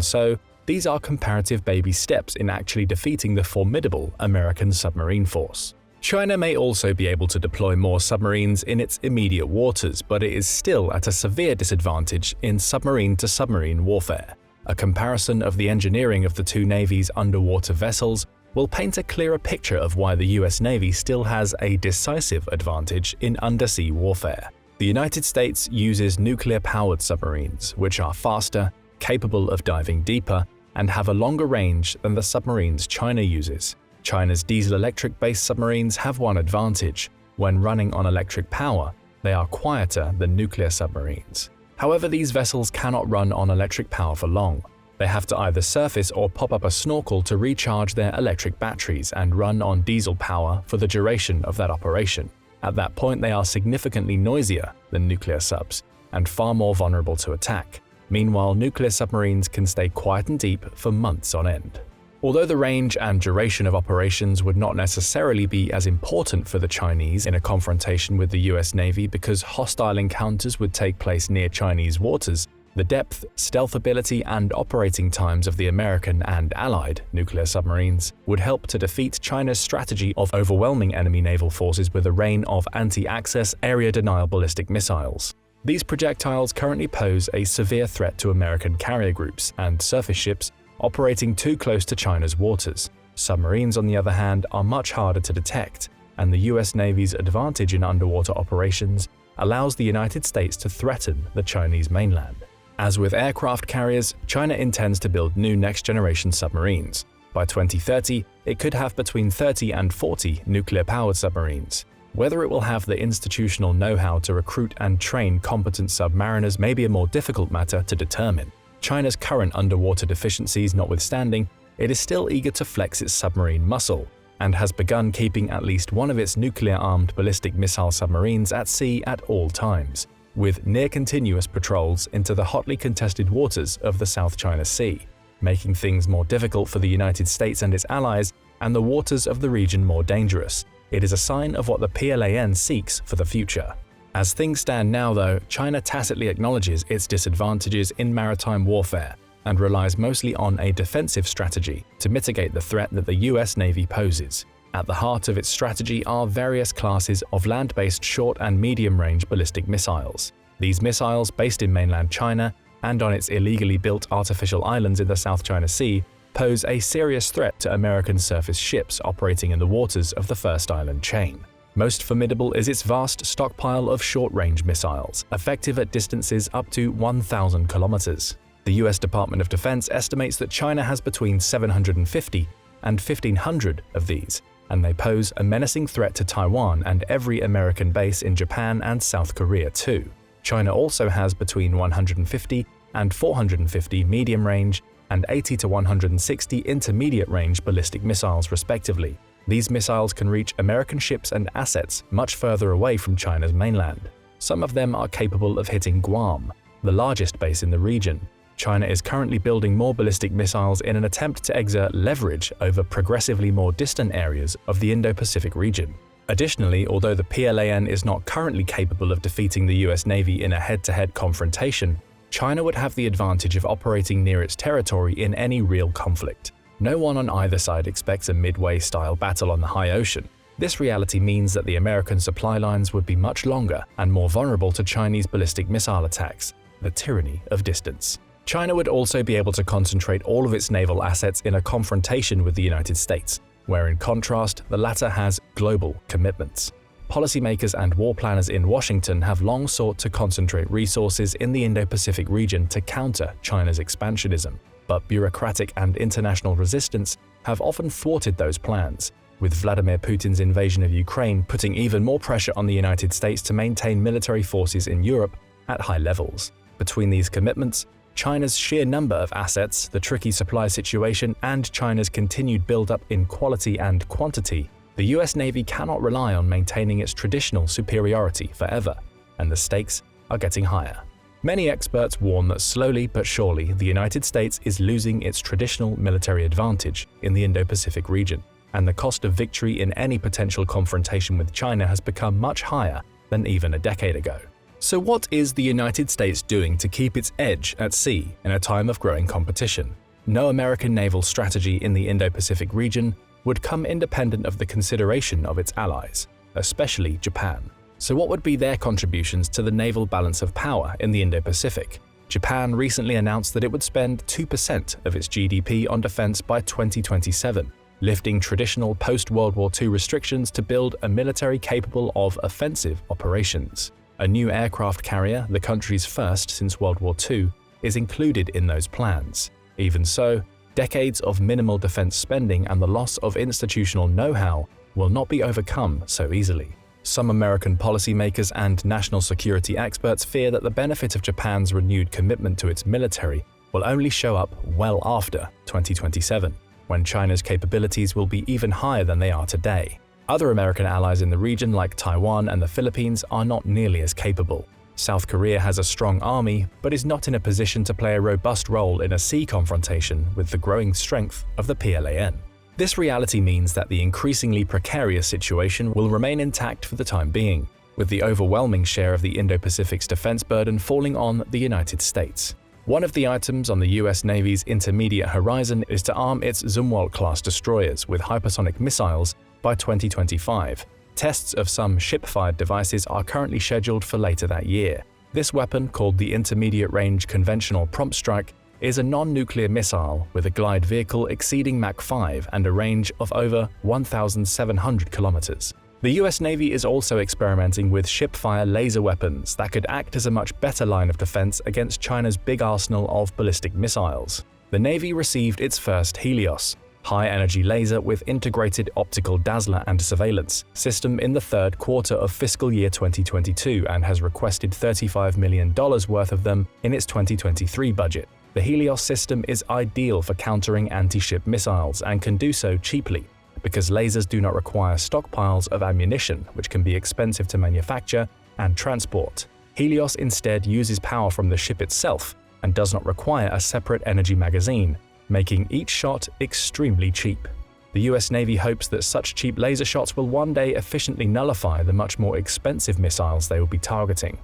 so, these are comparative baby steps in actually defeating the formidable American submarine force. China may also be able to deploy more submarines in its immediate waters, but it is still at a severe disadvantage in submarine-to-submarine warfare. A comparison of the engineering of the two navies' underwater vessels will paint a clearer picture of why the US Navy still has a decisive advantage in undersea warfare. The United States uses nuclear-powered submarines, which are faster, capable of diving deeper, and have a longer range than the submarines China uses. China's diesel-electric-based submarines have one advantage. When running on electric power, they are quieter than nuclear submarines. However, these vessels cannot run on electric power for long. They have to either surface or pop up a snorkel to recharge their electric batteries and run on diesel power for the duration of that operation. At that point, they are significantly noisier than nuclear subs and far more vulnerable to attack. Meanwhile, nuclear submarines can stay quiet and deep for months on end. Although the range and duration of operations would not necessarily be as important for the Chinese in a confrontation with the US Navy because hostile encounters would take place near Chinese waters, the depth, stealth ability, and operating times of the American and Allied nuclear submarines would help to defeat China's strategy of overwhelming enemy naval forces with a rain of anti-access, area-denial ballistic missiles. These projectiles currently pose a severe threat to American carrier groups and surface ships operating too close to China's waters. Submarines, on the other hand, are much harder to detect, and the US Navy's advantage in underwater operations allows the United States to threaten the Chinese mainland. As with aircraft carriers, China intends to build new next-generation submarines. By 2030, it could have between 30 and 40 nuclear-powered submarines. Whether it will have the institutional know-how to recruit and train competent submariners may be a more difficult matter to determine. China's current underwater deficiencies notwithstanding, it is still eager to flex its submarine muscle, and has begun keeping at least one of its nuclear-armed ballistic missile submarines at sea at all times, with near-continuous patrols into the hotly contested waters of the South China Sea, making things more difficult for the United States and its allies, and the waters of the region more dangerous. It is a sign of what the PLAN seeks for the future. As things stand now, though, China tacitly acknowledges its disadvantages in maritime warfare and relies mostly on a defensive strategy to mitigate the threat that the US Navy poses. At the heart of its strategy are various classes of land-based short and medium-range ballistic missiles. These missiles, based in mainland China and on its illegally built artificial islands in the South China Sea, pose a serious threat to American surface ships operating in the waters of the first island chain. Most formidable is its vast stockpile of short-range missiles, effective at distances up to 1,000 kilometers. The US Department of Defense estimates that China has between 750 and 1,500 of these, and they pose a menacing threat to Taiwan and every American base in Japan and South Korea too. China also has between 150 and 450 medium-range and 80 to 160 intermediate-range ballistic missiles respectively. These missiles can reach American ships and assets much further away from China's mainland. Some of them are capable of hitting Guam, the largest base in the region. China is currently building more ballistic missiles in an attempt to exert leverage over progressively more distant areas of the Indo-Pacific region. Additionally, although the PLAN is not currently capable of defeating the US Navy in a head-to-head confrontation, China would have the advantage of operating near its territory in any real conflict. No one on either side expects a Midway-style battle on the high ocean. This reality means that the American supply lines would be much longer and more vulnerable to Chinese ballistic missile attacks, the tyranny of distance. China would also be able to concentrate all of its naval assets in a confrontation with the United States, where in contrast, the latter has global commitments. Policymakers and war planners in Washington have long sought to concentrate resources in the Indo-Pacific region to counter China's expansionism, but bureaucratic and international resistance have often thwarted those plans, with Vladimir Putin's invasion of Ukraine putting even more pressure on the United States to maintain military forces in Europe at high levels. Between these commitments, China's sheer number of assets, the tricky supply situation, and China's continued build-up in quality and quantity, the US Navy cannot rely on maintaining its traditional superiority forever, and the stakes are getting higher. Many experts warn that slowly but surely the United States is losing its traditional military advantage in the Indo-Pacific region, and the cost of victory in any potential confrontation with China has become much higher than even a decade ago. So what is the United States doing to keep its edge at sea in a time of growing competition? No American naval strategy in the Indo-Pacific region would come independent of the consideration of its allies, especially Japan. So what would be their contributions to the naval balance of power in the Indo-Pacific? Japan recently announced that it would spend 2% of its GDP on defense by 2027, lifting traditional post-World War II restrictions to build a military capable of offensive operations. A new aircraft carrier, the country's first since World War II, is included in those plans. Even so, decades of minimal defense spending and the loss of institutional know-how will not be overcome so easily. Some American policymakers and national security experts fear that the benefit of Japan's renewed commitment to its military will only show up well after 2027, when China's capabilities will be even higher than they are today. Other American allies in the region like Taiwan and the Philippines are not nearly as capable. South Korea has a strong army, but is not in a position to play a robust role in a sea confrontation with the growing strength of the PLAN. This reality means that the increasingly precarious situation will remain intact for the time being, with the overwhelming share of the Indo-Pacific's defense burden falling on the United States. One of the items on the US Navy's intermediate horizon is to arm its Zumwalt-class destroyers with hypersonic missiles by 2025. Tests of some ship-fired devices are currently scheduled for later that year. This weapon, called the Intermediate Range Conventional Prompt Strike, is a non-nuclear missile with a glide vehicle exceeding Mach 5 and a range of over 1,700 kilometers. The US Navy is also experimenting with ship-fire laser weapons that could act as a much better line of defense against China's big arsenal of ballistic missiles. The Navy received its first Helios, high-energy laser with integrated optical dazzler and surveillance system in the third quarter of fiscal year 2022 and has requested $35 million worth of them in its 2023 budget. The Helios system is ideal for countering anti-ship missiles and can do so cheaply, because lasers do not require stockpiles of ammunition, which can be expensive to manufacture and transport. Helios instead uses power from the ship itself and does not require a separate energy magazine, making each shot extremely cheap. The US Navy hopes that such cheap laser shots will one day efficiently nullify the much more expensive missiles they will be targeting.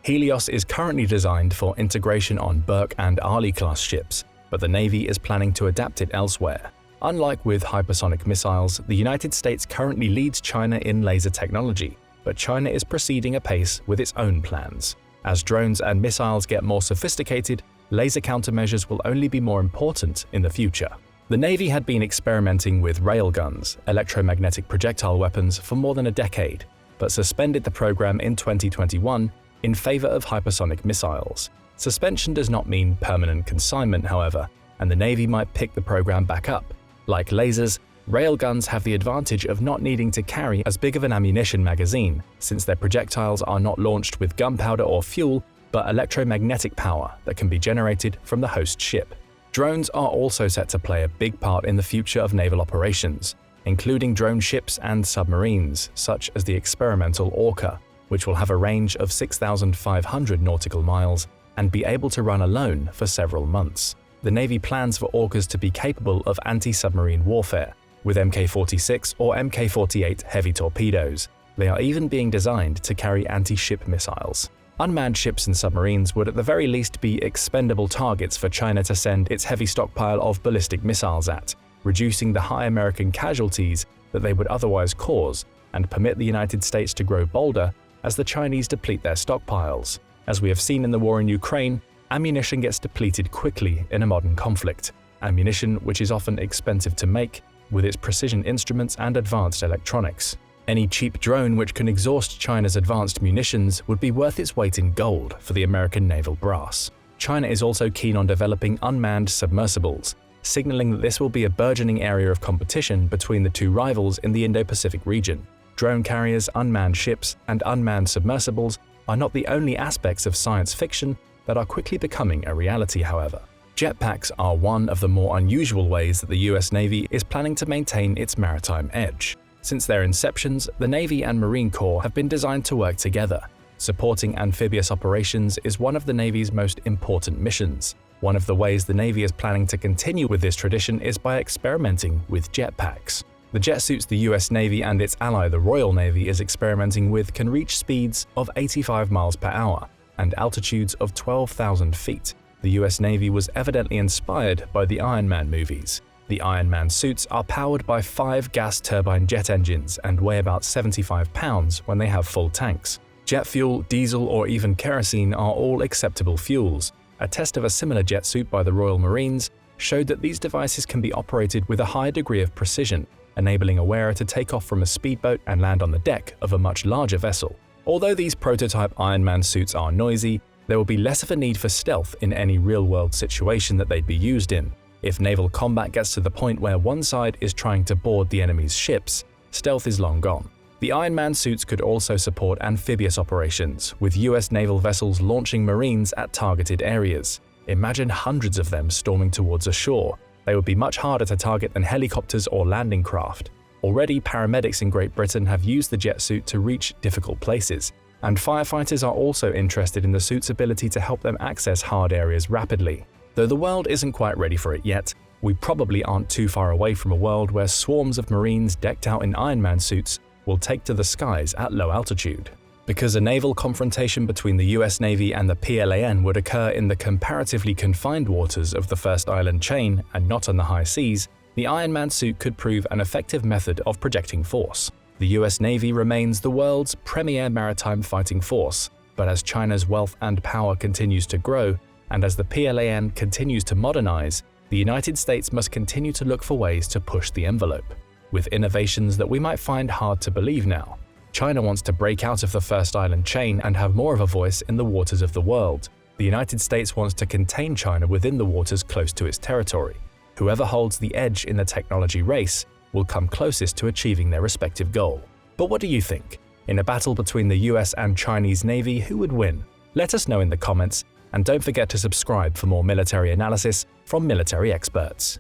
Helios is currently designed for integration on Burke and Arleigh-class ships, but the Navy is planning to adapt it elsewhere. Unlike with hypersonic missiles, the United States currently leads China in laser technology, but China is proceeding apace with its own plans. As drones and missiles get more sophisticated, laser countermeasures will only be more important in the future. The Navy had been experimenting with railguns, electromagnetic projectile weapons, for more than a decade, but suspended the program in 2021 in favor of hypersonic missiles. Suspension does not mean permanent consignment, however, and the Navy might pick the program back up. Like lasers, railguns have the advantage of not needing to carry as big of an ammunition magazine, since their projectiles are not launched with gunpowder or fuel, but electromagnetic power that can be generated from the host ship. Drones are also set to play a big part in the future of naval operations, including drone ships and submarines, such as the experimental Orca, which will have a range of 6,500 nautical miles and be able to run alone for several months. The Navy plans for Orcas to be capable of anti-submarine warfare, with Mk-46 or Mk-48 heavy torpedoes. They are even being designed to carry anti-ship missiles. Unmanned ships and submarines would at the very least be expendable targets for China to send its heavy stockpile of ballistic missiles at, reducing the high American casualties that they would otherwise cause and permit the United States to grow bolder as the Chinese deplete their stockpiles. As we have seen in the war in Ukraine, ammunition gets depleted quickly in a modern conflict, ammunition which is often expensive to make with its precision instruments and advanced electronics. Any cheap drone which can exhaust China's advanced munitions would be worth its weight in gold for the American naval brass. China is also keen on developing unmanned submersibles, signaling that this will be a burgeoning area of competition between the two rivals in the Indo-Pacific region. Drone carriers, unmanned ships, and unmanned submersibles are not the only aspects of science fiction that are quickly becoming a reality, however. Jetpacks are one of the more unusual ways that the US Navy is planning to maintain its maritime edge. Since their inceptions, the Navy and Marine Corps have been designed to work together. Supporting amphibious operations is one of the Navy's most important missions. One of the ways the Navy is planning to continue with this tradition is by experimenting with jetpacks. The jet suits the US Navy and its ally the Royal Navy is experimenting with can reach speeds of 85 miles per hour and altitudes of 12,000 feet. The US Navy was evidently inspired by the Iron Man movies. The Iron Man suits are powered by 5 gas turbine jet engines and weigh about 75 pounds when they have full tanks. Jet fuel, diesel, or even kerosene are all acceptable fuels. A test of a similar jet suit by the Royal Marines showed that these devices can be operated with a high degree of precision, enabling a wearer to take off from a speedboat and land on the deck of a much larger vessel. Although these prototype Iron Man suits are noisy, there will be less of a need for stealth in any real-world situation that they'd be used in. If naval combat gets to the point where one side is trying to board the enemy's ships, stealth is long gone. The Iron Man suits could also support amphibious operations, with US naval vessels launching Marines at targeted areas. Imagine hundreds of them storming towards a shore. They would be much harder to target than helicopters or landing craft. Already, paramedics in Great Britain have used the jet suit to reach difficult places, and firefighters are also interested in the suit's ability to help them access hard areas rapidly. Though the world isn't quite ready for it yet, we probably aren't too far away from a world where swarms of Marines decked out in Iron Man suits will take to the skies at low altitude. Because a naval confrontation between the US Navy and the PLAN would occur in the comparatively confined waters of the first island chain and not on the high seas, the Iron Man suit could prove an effective method of projecting force. The US Navy remains the world's premier maritime fighting force, but as China's wealth and power continues to grow, and as the PLAN continues to modernize, the United States must continue to look for ways to push the envelope, with innovations that we might find hard to believe now. China wants to break out of the first island chain and have more of a voice in the waters of the world. The United States wants to contain China within the waters close to its territory. Whoever holds the edge in the technology race will come closest to achieving their respective goal. But what do you think? In a battle between the US and Chinese Navy, who would win? Let us know in the comments, and don't forget to subscribe for more military analysis from military experts.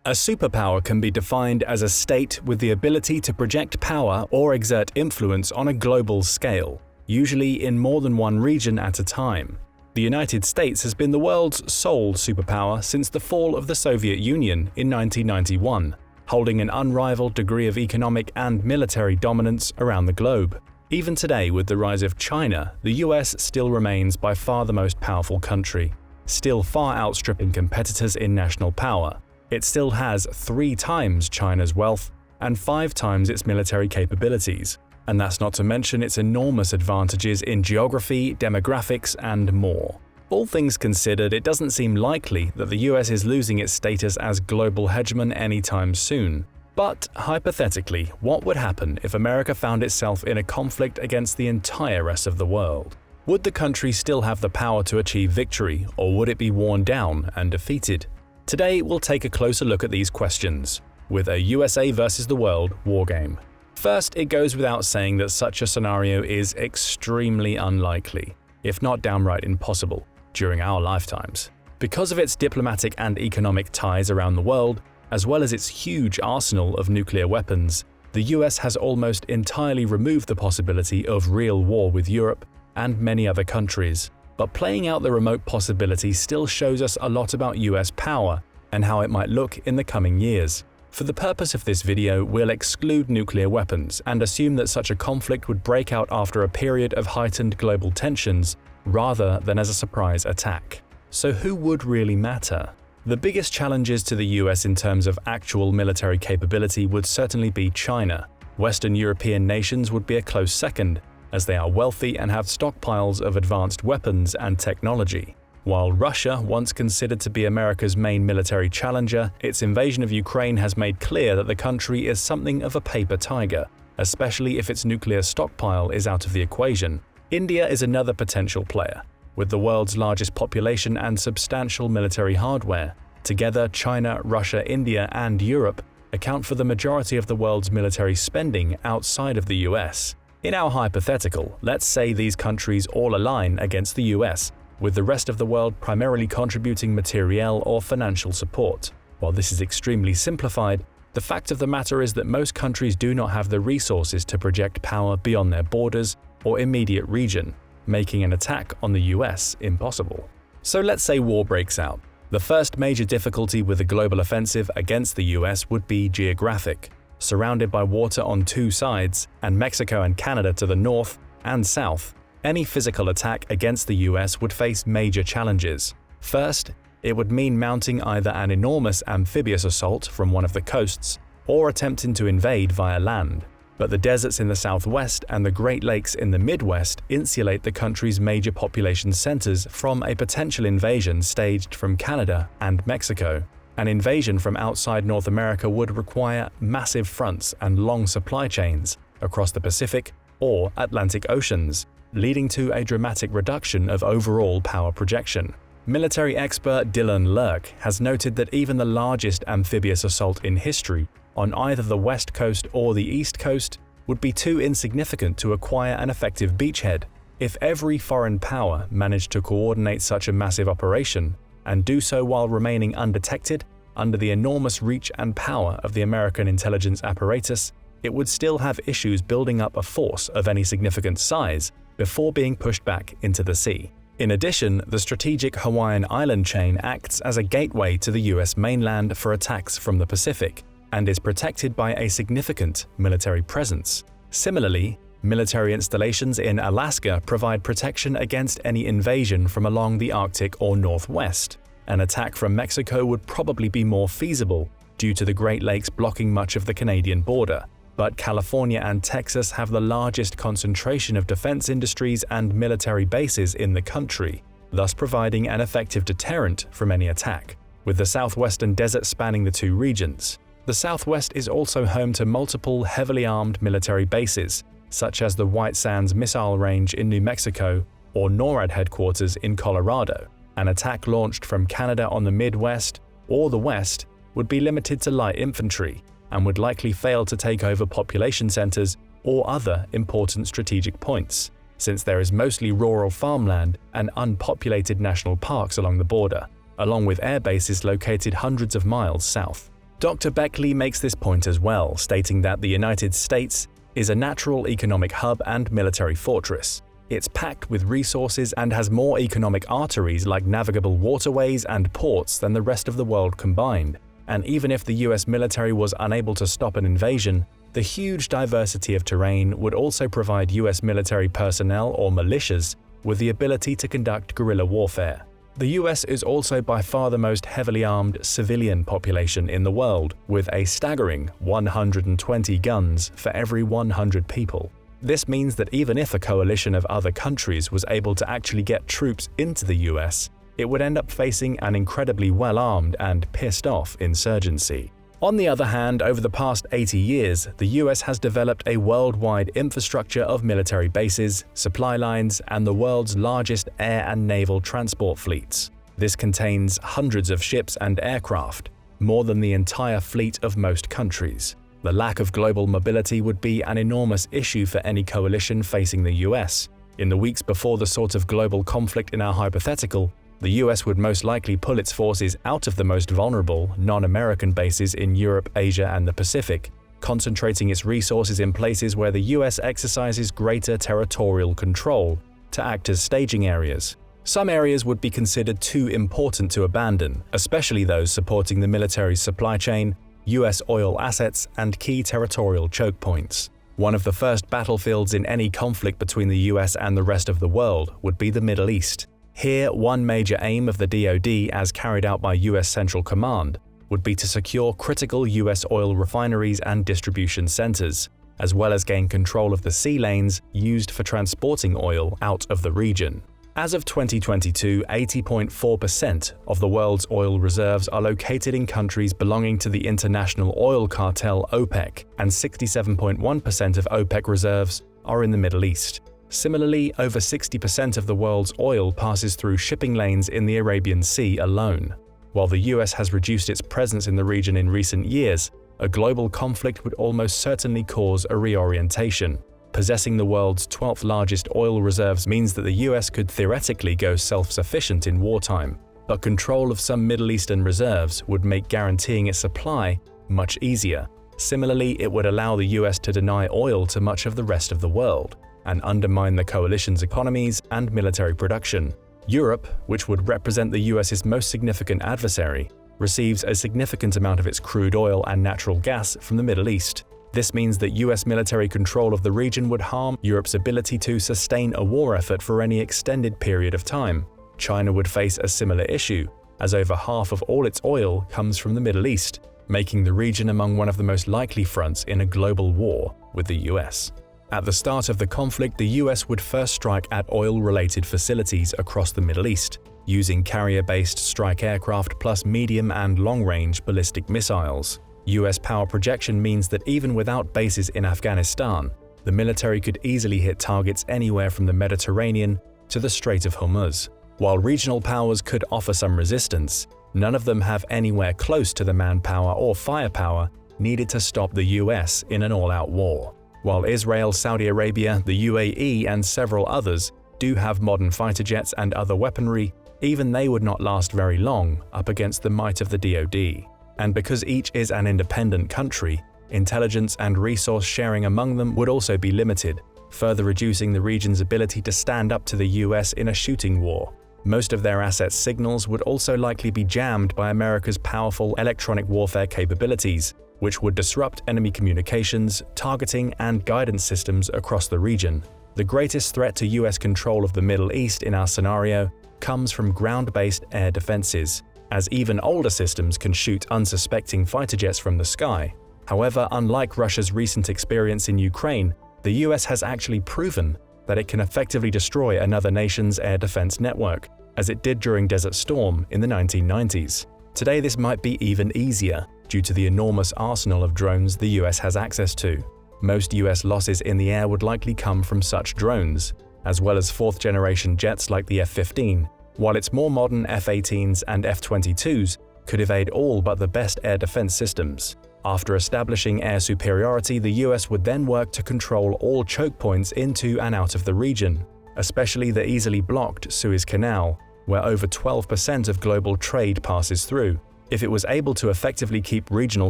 A superpower can be defined as a state with the ability to project power or exert influence on a global scale, usually in more than one region at a time. The United States has been the world's sole superpower since the fall of the Soviet Union in 1991, holding an unrivaled degree of economic and military dominance around the globe. Even today, with the rise of China, the US still remains by far the most powerful country, still far outstripping competitors in national power. It still has 3 times China's wealth and 5 times its military capabilities, and that's not to mention its enormous advantages in geography, demographics, and more. All things considered, it doesn't seem likely that the US is losing its status as global hegemon anytime soon. But hypothetically, what would happen if America found itself in a conflict against the entire rest of the world? Would the country still have the power to achieve victory, or would it be worn down and defeated? Today, we'll take a closer look at these questions, with a USA versus the world wargame. First, it goes without saying that such a scenario is extremely unlikely, if not downright impossible, during our lifetimes. Because of its diplomatic and economic ties around the world, as well as its huge arsenal of nuclear weapons, the US has almost entirely removed the possibility of real war with Europe and many other countries. But playing out the remote possibility still shows us a lot about US power and how it might look in the coming years. For the purpose of this video, we'll exclude nuclear weapons and assume that such a conflict would break out after a period of heightened global tensions rather than as a surprise attack. So who would really matter? The biggest challenges to the US in terms of actual military capability would certainly be China. Western European nations would be a close second, as they are wealthy and have stockpiles of advanced weapons and technology. While Russia, once considered to be America's main military challenger, its invasion of Ukraine has made clear that the country is something of a paper tiger, especially if its nuclear stockpile is out of the equation. India is another potential player, with the world's largest population and substantial military hardware. Together, China, Russia, India, and Europe account for the majority of the world's military spending outside of the US. In our hypothetical, let's say these countries all align against the US, with the rest of the world primarily contributing materiel or financial support. While this is extremely simplified, the fact of the matter is that most countries do not have the resources to project power beyond their borders or immediate region, making an attack on the US impossible. So let's say war breaks out. The first major difficulty with a global offensive against the US would be geographic. Surrounded by water on 2 sides, and Mexico and Canada to the north and south, any physical attack against the US would face major challenges. First, it would mean mounting either an enormous amphibious assault from one of the coasts or attempting to invade via land. But the deserts in the southwest and the Great Lakes in the Midwest insulate the country's major population centers from a potential invasion staged from Canada and Mexico. An invasion from outside North America would require massive fronts and long supply chains across the Pacific or Atlantic Oceans, leading to a dramatic reduction of overall power projection. Military expert Dylan Lurk has noted that even the largest amphibious assault in history on either the west coast or the east coast would be too insignificant to acquire an effective beachhead. If every foreign power managed to coordinate such a massive operation and do so while remaining undetected under the enormous reach and power of the American intelligence apparatus, it would still have issues building up a force of any significant size before being pushed back into the sea. In addition, the strategic Hawaiian island chain acts as a gateway to the US mainland for attacks from the Pacific and is protected by a significant military presence. Similarly, military installations in Alaska provide protection against any invasion from along the Arctic or Northwest. An attack from Mexico would probably be more feasible due to the Great Lakes blocking much of the Canadian border. But California and Texas have the largest concentration of defense industries and military bases in the country, thus providing an effective deterrent from any attack. With the southwestern desert spanning the two regions, the Southwest is also home to multiple heavily armed military bases, such as the White Sands Missile Range in New Mexico or NORAD headquarters in Colorado. An attack launched from Canada on the Midwest or the West would be limited to light infantry and would likely fail to take over population centers or other important strategic points, since there is mostly rural farmland and unpopulated national parks along the border, along with air bases located hundreds of miles south. Dr. Beckley makes this point as well, stating that the United States is a natural economic hub and military fortress. It's packed with resources and has more economic arteries like navigable waterways and ports than the rest of the world combined. And even if the US military was unable to stop an invasion, the huge diversity of terrain would also provide US military personnel or militias with the ability to conduct guerrilla warfare. The US is also by far the most heavily armed civilian population in the world, with a staggering 120 guns for every 100 people. This means that even if a coalition of other countries was able to actually get troops into the US, it would end up facing an incredibly well-armed and pissed-off insurgency. On the other hand, over the past 80 years, the US has developed a worldwide infrastructure of military bases, supply lines, and the world's largest air and naval transport fleets. This contains hundreds of ships and aircraft, more than the entire fleet of most countries. The lack of global mobility would be an enormous issue for any coalition facing the US. In the weeks before the sort of global conflict in our hypothetical, the US would most likely pull its forces out of the most vulnerable, non-American bases in Europe, Asia, and the Pacific, concentrating its resources in places where the US exercises greater territorial control to act as staging areas. Some areas would be considered too important to abandon, especially those supporting the military's supply chain, US oil assets, and key territorial choke points. One of the first battlefields in any conflict between the US and the rest of the world would be the Middle East. Here, one major aim of the DoD, as carried out by US Central Command, would be to secure critical US oil refineries and distribution centers, as well as gain control of the sea lanes used for transporting oil out of the region. As of 2022, 80.4% of the world's oil reserves are located in countries belonging to the international oil cartel OPEC, and 67.1% of OPEC reserves are in the Middle East. Similarly, over 60% of the world's oil passes through shipping lanes in the Arabian Sea alone. While the US has reduced its presence in the region in recent years, a global conflict would almost certainly cause a reorientation. Possessing the world's 12th largest oil reserves means that the US could theoretically go self-sufficient in wartime, but control of some Middle Eastern reserves would make guaranteeing its supply much easier. Similarly, it would allow the US to deny oil to much of the rest of the world and undermine the coalition's economies and military production. Europe, which would represent the US's most significant adversary, receives a significant amount of its crude oil and natural gas from the Middle East. This means that US military control of the region would harm Europe's ability to sustain a war effort for any extended period of time. China would face a similar issue, as over half of all its oil comes from the Middle East, making the region among one of the most likely fronts in a global war with the US. At the start of the conflict, the US would first strike at oil-related facilities across the Middle East, using carrier-based strike aircraft plus medium and long-range ballistic missiles. US power projection means that even without bases in Afghanistan, the military could easily hit targets anywhere from the Mediterranean to the Strait of Hormuz. While regional powers could offer some resistance, none of them have anywhere close to the manpower or firepower needed to stop the US in an all-out war. While Israel, Saudi Arabia, the UAE, and several others do have modern fighter jets and other weaponry, even they would not last very long up against the might of the DoD. And because each is an independent country, intelligence and resource sharing among them would also be limited, further reducing the region's ability to stand up to the US in a shooting war. Most of their assets' signals would also likely be jammed by America's powerful electronic warfare capabilities, which would disrupt enemy communications, targeting, and guidance systems across the region. The greatest threat to US control of the Middle East in our scenario comes from ground-based air defenses, as even older systems can shoot unsuspecting fighter jets from the sky. However, unlike Russia's recent experience in Ukraine, the US has actually proven that it can effectively destroy another nation's air defense network, as it did during Desert Storm in the 1990s. Today this might be even easier due to the enormous arsenal of drones the US has access to. Most US losses in the air would likely come from such drones, as well as fourth-generation jets like the F-15, while its more modern F-18s and F-22s could evade all but the best air defense systems. After establishing air superiority, the US would then work to control all choke points into and out of the region, especially the easily blocked Suez Canal, where over 12% of global trade passes through. If it was able to effectively keep regional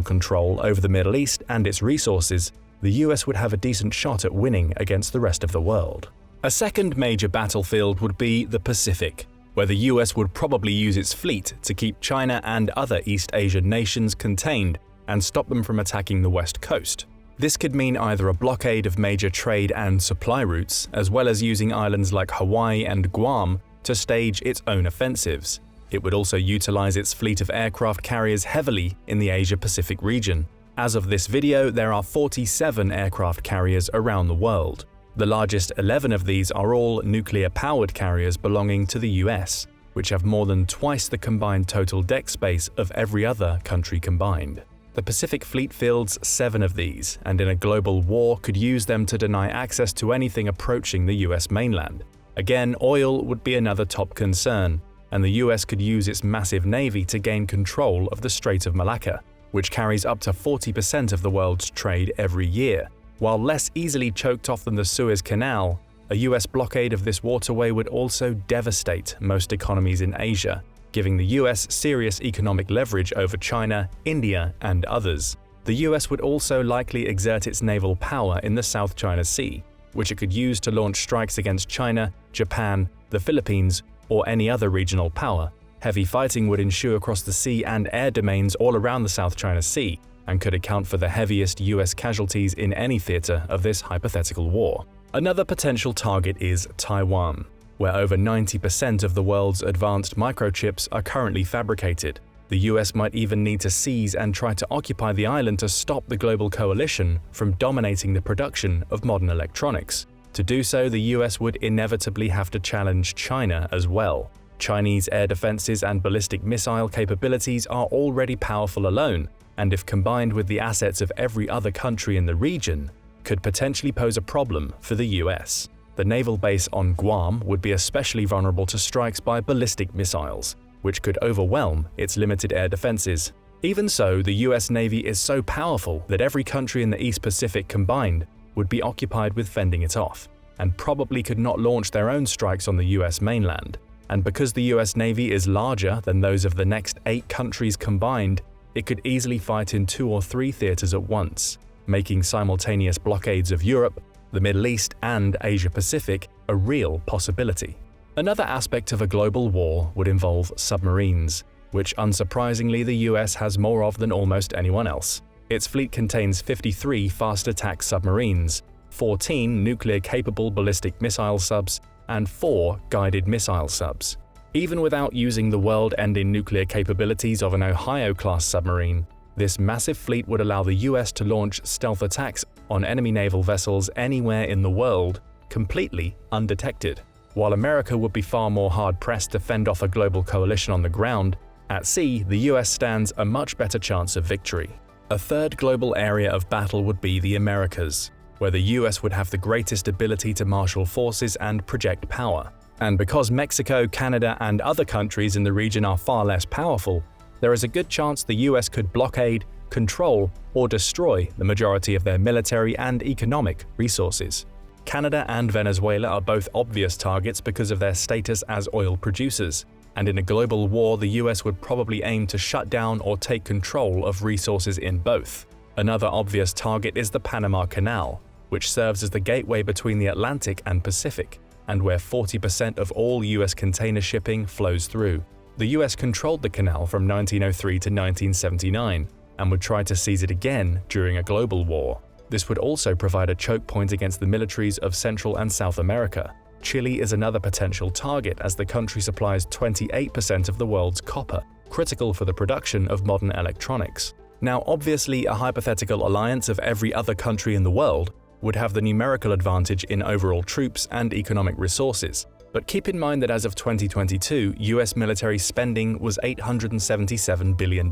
control over the Middle East and its resources, the US would have a decent shot at winning against the rest of the world. A second major battlefield would be the Pacific, where the US would probably use its fleet to keep China and other East Asian nations contained and stop them from attacking the West Coast. This could mean either a blockade of major trade and supply routes, as well as using islands like Hawaii and Guam to stage its own offensives. It would also utilize its fleet of aircraft carriers heavily in the Asia-Pacific region. As of this video, there are 47 aircraft carriers around the world. The largest 11 of these are all nuclear-powered carriers belonging to the US, which have more than twice the combined total deck space of every other country combined. The Pacific Fleet fields 7 of these, and in a global war could use them to deny access to anything approaching the US mainland. Again, oil would be another top concern, and the US could use its massive navy to gain control of the Strait of Malacca, which carries up to 40% of the world's trade every year. While less easily choked off than the Suez Canal, a US blockade of this waterway would also devastate most economies in Asia, giving the US serious economic leverage over China, India, and others. The US would also likely exert its naval power in the South China Sea, which it could use to launch strikes against China, Japan, the Philippines, or any other regional power. Heavy fighting would ensue across the sea and air domains all around the South China Sea, and could account for the heaviest US casualties in any theater of this hypothetical war. Another potential target is Taiwan, where over 90% of the world's advanced microchips are currently fabricated. The US might even need to seize and try to occupy the island to stop the global coalition from dominating the production of modern electronics. To do so, the US would inevitably have to challenge China as well. Chinese air defenses and ballistic missile capabilities are already powerful alone, and if combined with the assets of every other country in the region, could potentially pose a problem for the US. The naval base on Guam would be especially vulnerable to strikes by ballistic missiles, which could overwhelm its limited air defenses. Even so, the US Navy is so powerful that every country in the East Pacific combined would be occupied with fending it off, and probably could not launch their own strikes on the US mainland. And because the US Navy is larger than those of the next 8 countries combined, it could easily fight in 2 or 3 theaters at once, making simultaneous blockades of Europe, the Middle East, and Asia Pacific a real possibility. Another aspect of a global war would involve submarines, which unsurprisingly the US has more of than almost anyone else. Its fleet contains 53 fast attack submarines, 14 nuclear-capable ballistic missile subs, and 4 guided missile subs. Even without using the world-ending nuclear capabilities of an Ohio-class submarine, this massive fleet would allow the US to launch stealth attacks on enemy naval vessels anywhere in the world, completely undetected. While America would be far more hard-pressed to fend off a global coalition on the ground, at sea the US stands a much better chance of victory. A third global area of battle would be the Americas. where the US would have the greatest ability to marshal forces and project power. And because Mexico, Canada, and other countries in the region are far less powerful, there is a good chance the US could blockade, control, or destroy the majority of their military and economic resources. Canada and Venezuela are both obvious targets because of their status as oil producers, and in a global war, the US would probably aim to shut down or take control of resources in both. Another obvious target is the Panama Canal, which serves as the gateway between the Atlantic and Pacific, and where 40% of all US container shipping flows through. The US controlled the canal from 1903 to 1979, and would try to seize it again during a global war. This would also provide a choke point against the militaries of Central and South America. Chile is another potential target as the country supplies 28% of the world's copper, critical for the production of modern electronics. Now, obviously, a hypothetical alliance of every other country in the world would have the numerical advantage in overall troops and economic resources. But keep in mind that as of 2022, US military spending was $877 billion,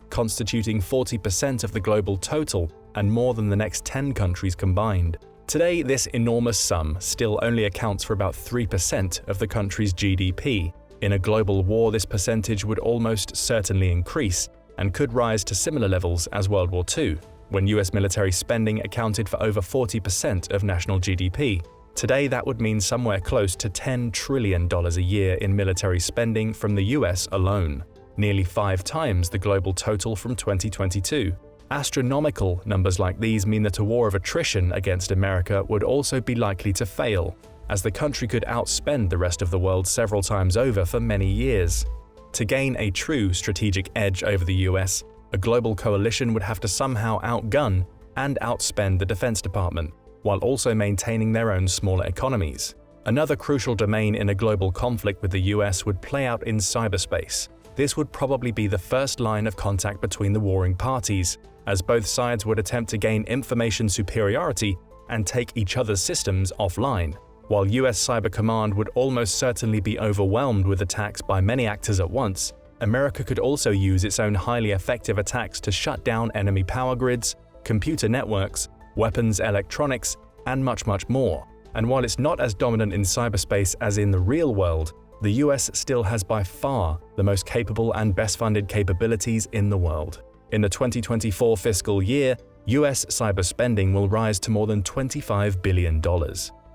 constituting 40% of the global total and more than the next 10 countries combined. Today, this enormous sum still only accounts for about 3% of the country's GDP. In a global war, this percentage would almost certainly increase and could rise to similar levels as World War II, when US military spending accounted for over 40% of national GDP. Today, that would mean somewhere close to $10 trillion a year in military spending from the US alone, nearly 5 times the global total from 2022. Astronomical numbers like these mean that a war of attrition against America would also be likely to fail, as the country could outspend the rest of the world several times over for many years. To gain a true strategic edge over the US, a global coalition would have to somehow outgun and outspend the Defense Department, while also maintaining their own smaller economies. Another crucial domain in a global conflict with the US would play out in cyberspace. This would probably be the first line of contact between the warring parties, as both sides would attempt to gain information superiority and take each other's systems offline. While US Cyber Command would almost certainly be overwhelmed with attacks by many actors at once, America could also use its own highly effective attacks to shut down enemy power grids, computer networks, weapons, electronics, and much more. And while it's not as dominant in cyberspace as in the real world, the US still has by far the most capable and best-funded capabilities in the world. In the 2024 fiscal year, US cyber spending will rise to more than $25 billion.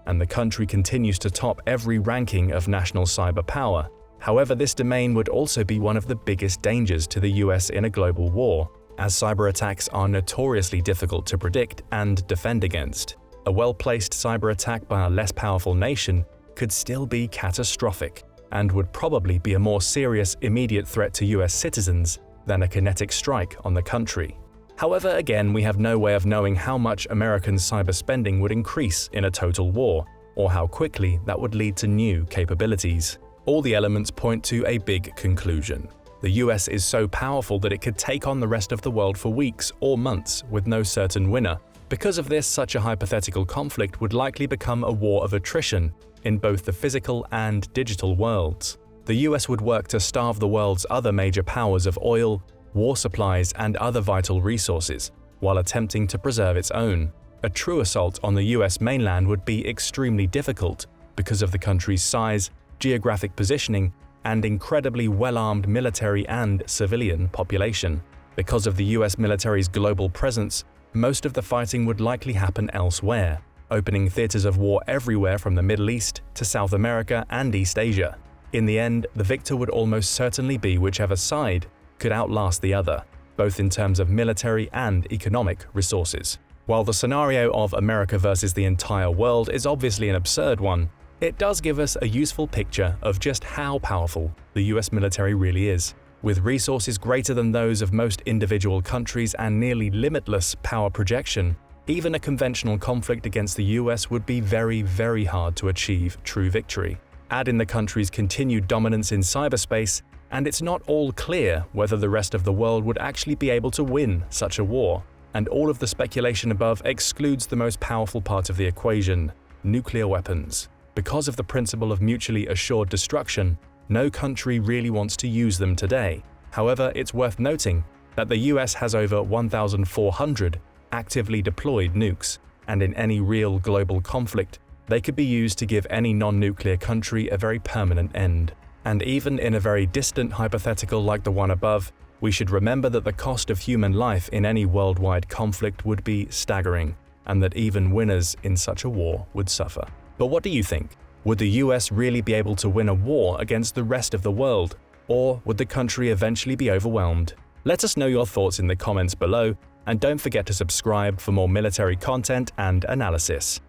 And the country continues to top every ranking of national cyber power. However, this domain would also be one of the biggest dangers to the US in a global war, as cyber attacks are notoriously difficult to predict and defend against. A well-placed cyber attack by a less powerful nation could still be catastrophic, and would probably be a more serious immediate threat to US citizens than a kinetic strike on the country. However, again, we have no way of knowing how much American cyber spending would increase in a total war, or how quickly that would lead to new capabilities. All the elements point to a big conclusion. The US is so powerful that it could take on the rest of the world for weeks or months with no certain winner. Because of this, such a hypothetical conflict would likely become a war of attrition in both the physical and digital worlds. The US would work to starve the world's other major powers of oil, war supplies, and other vital resources, while attempting to preserve its own. A true assault on the US mainland would be extremely difficult because of the country's size, geographic positioning, and incredibly well-armed military and civilian population. Because of the US military's global presence, most of the fighting would likely happen elsewhere, opening theaters of war everywhere from the Middle East to South America and East Asia. In the end, the victor would almost certainly be whichever side could outlast the other, both in terms of military and economic resources. While the scenario of America versus the entire world is obviously an absurd one, it does give us a useful picture of just how powerful the US military really is. With resources greater than those of most individual countries and nearly limitless power projection, even a conventional conflict against the US would be very hard to achieve true victory. Add in the country's continued dominance in cyberspace, and it's not all clear whether the rest of the world would actually be able to win such a war. And all of the speculation above excludes the most powerful part of the equation: nuclear weapons. Because of the principle of mutually assured destruction, no country really wants to use them today. However, it's worth noting that the US has over 1,400 actively deployed nukes, and in any real global conflict, they could be used to give any non-nuclear country a very permanent end. And even in a very distant hypothetical like the one above, we should remember that the cost of human life in any worldwide conflict would be staggering, and that even winners in such a war would suffer. But what do you think? Would the US really be able to win a war against the rest of the world? Or would the country eventually be overwhelmed? Let us know your thoughts in the comments below, and don't forget to subscribe for more military content and analysis.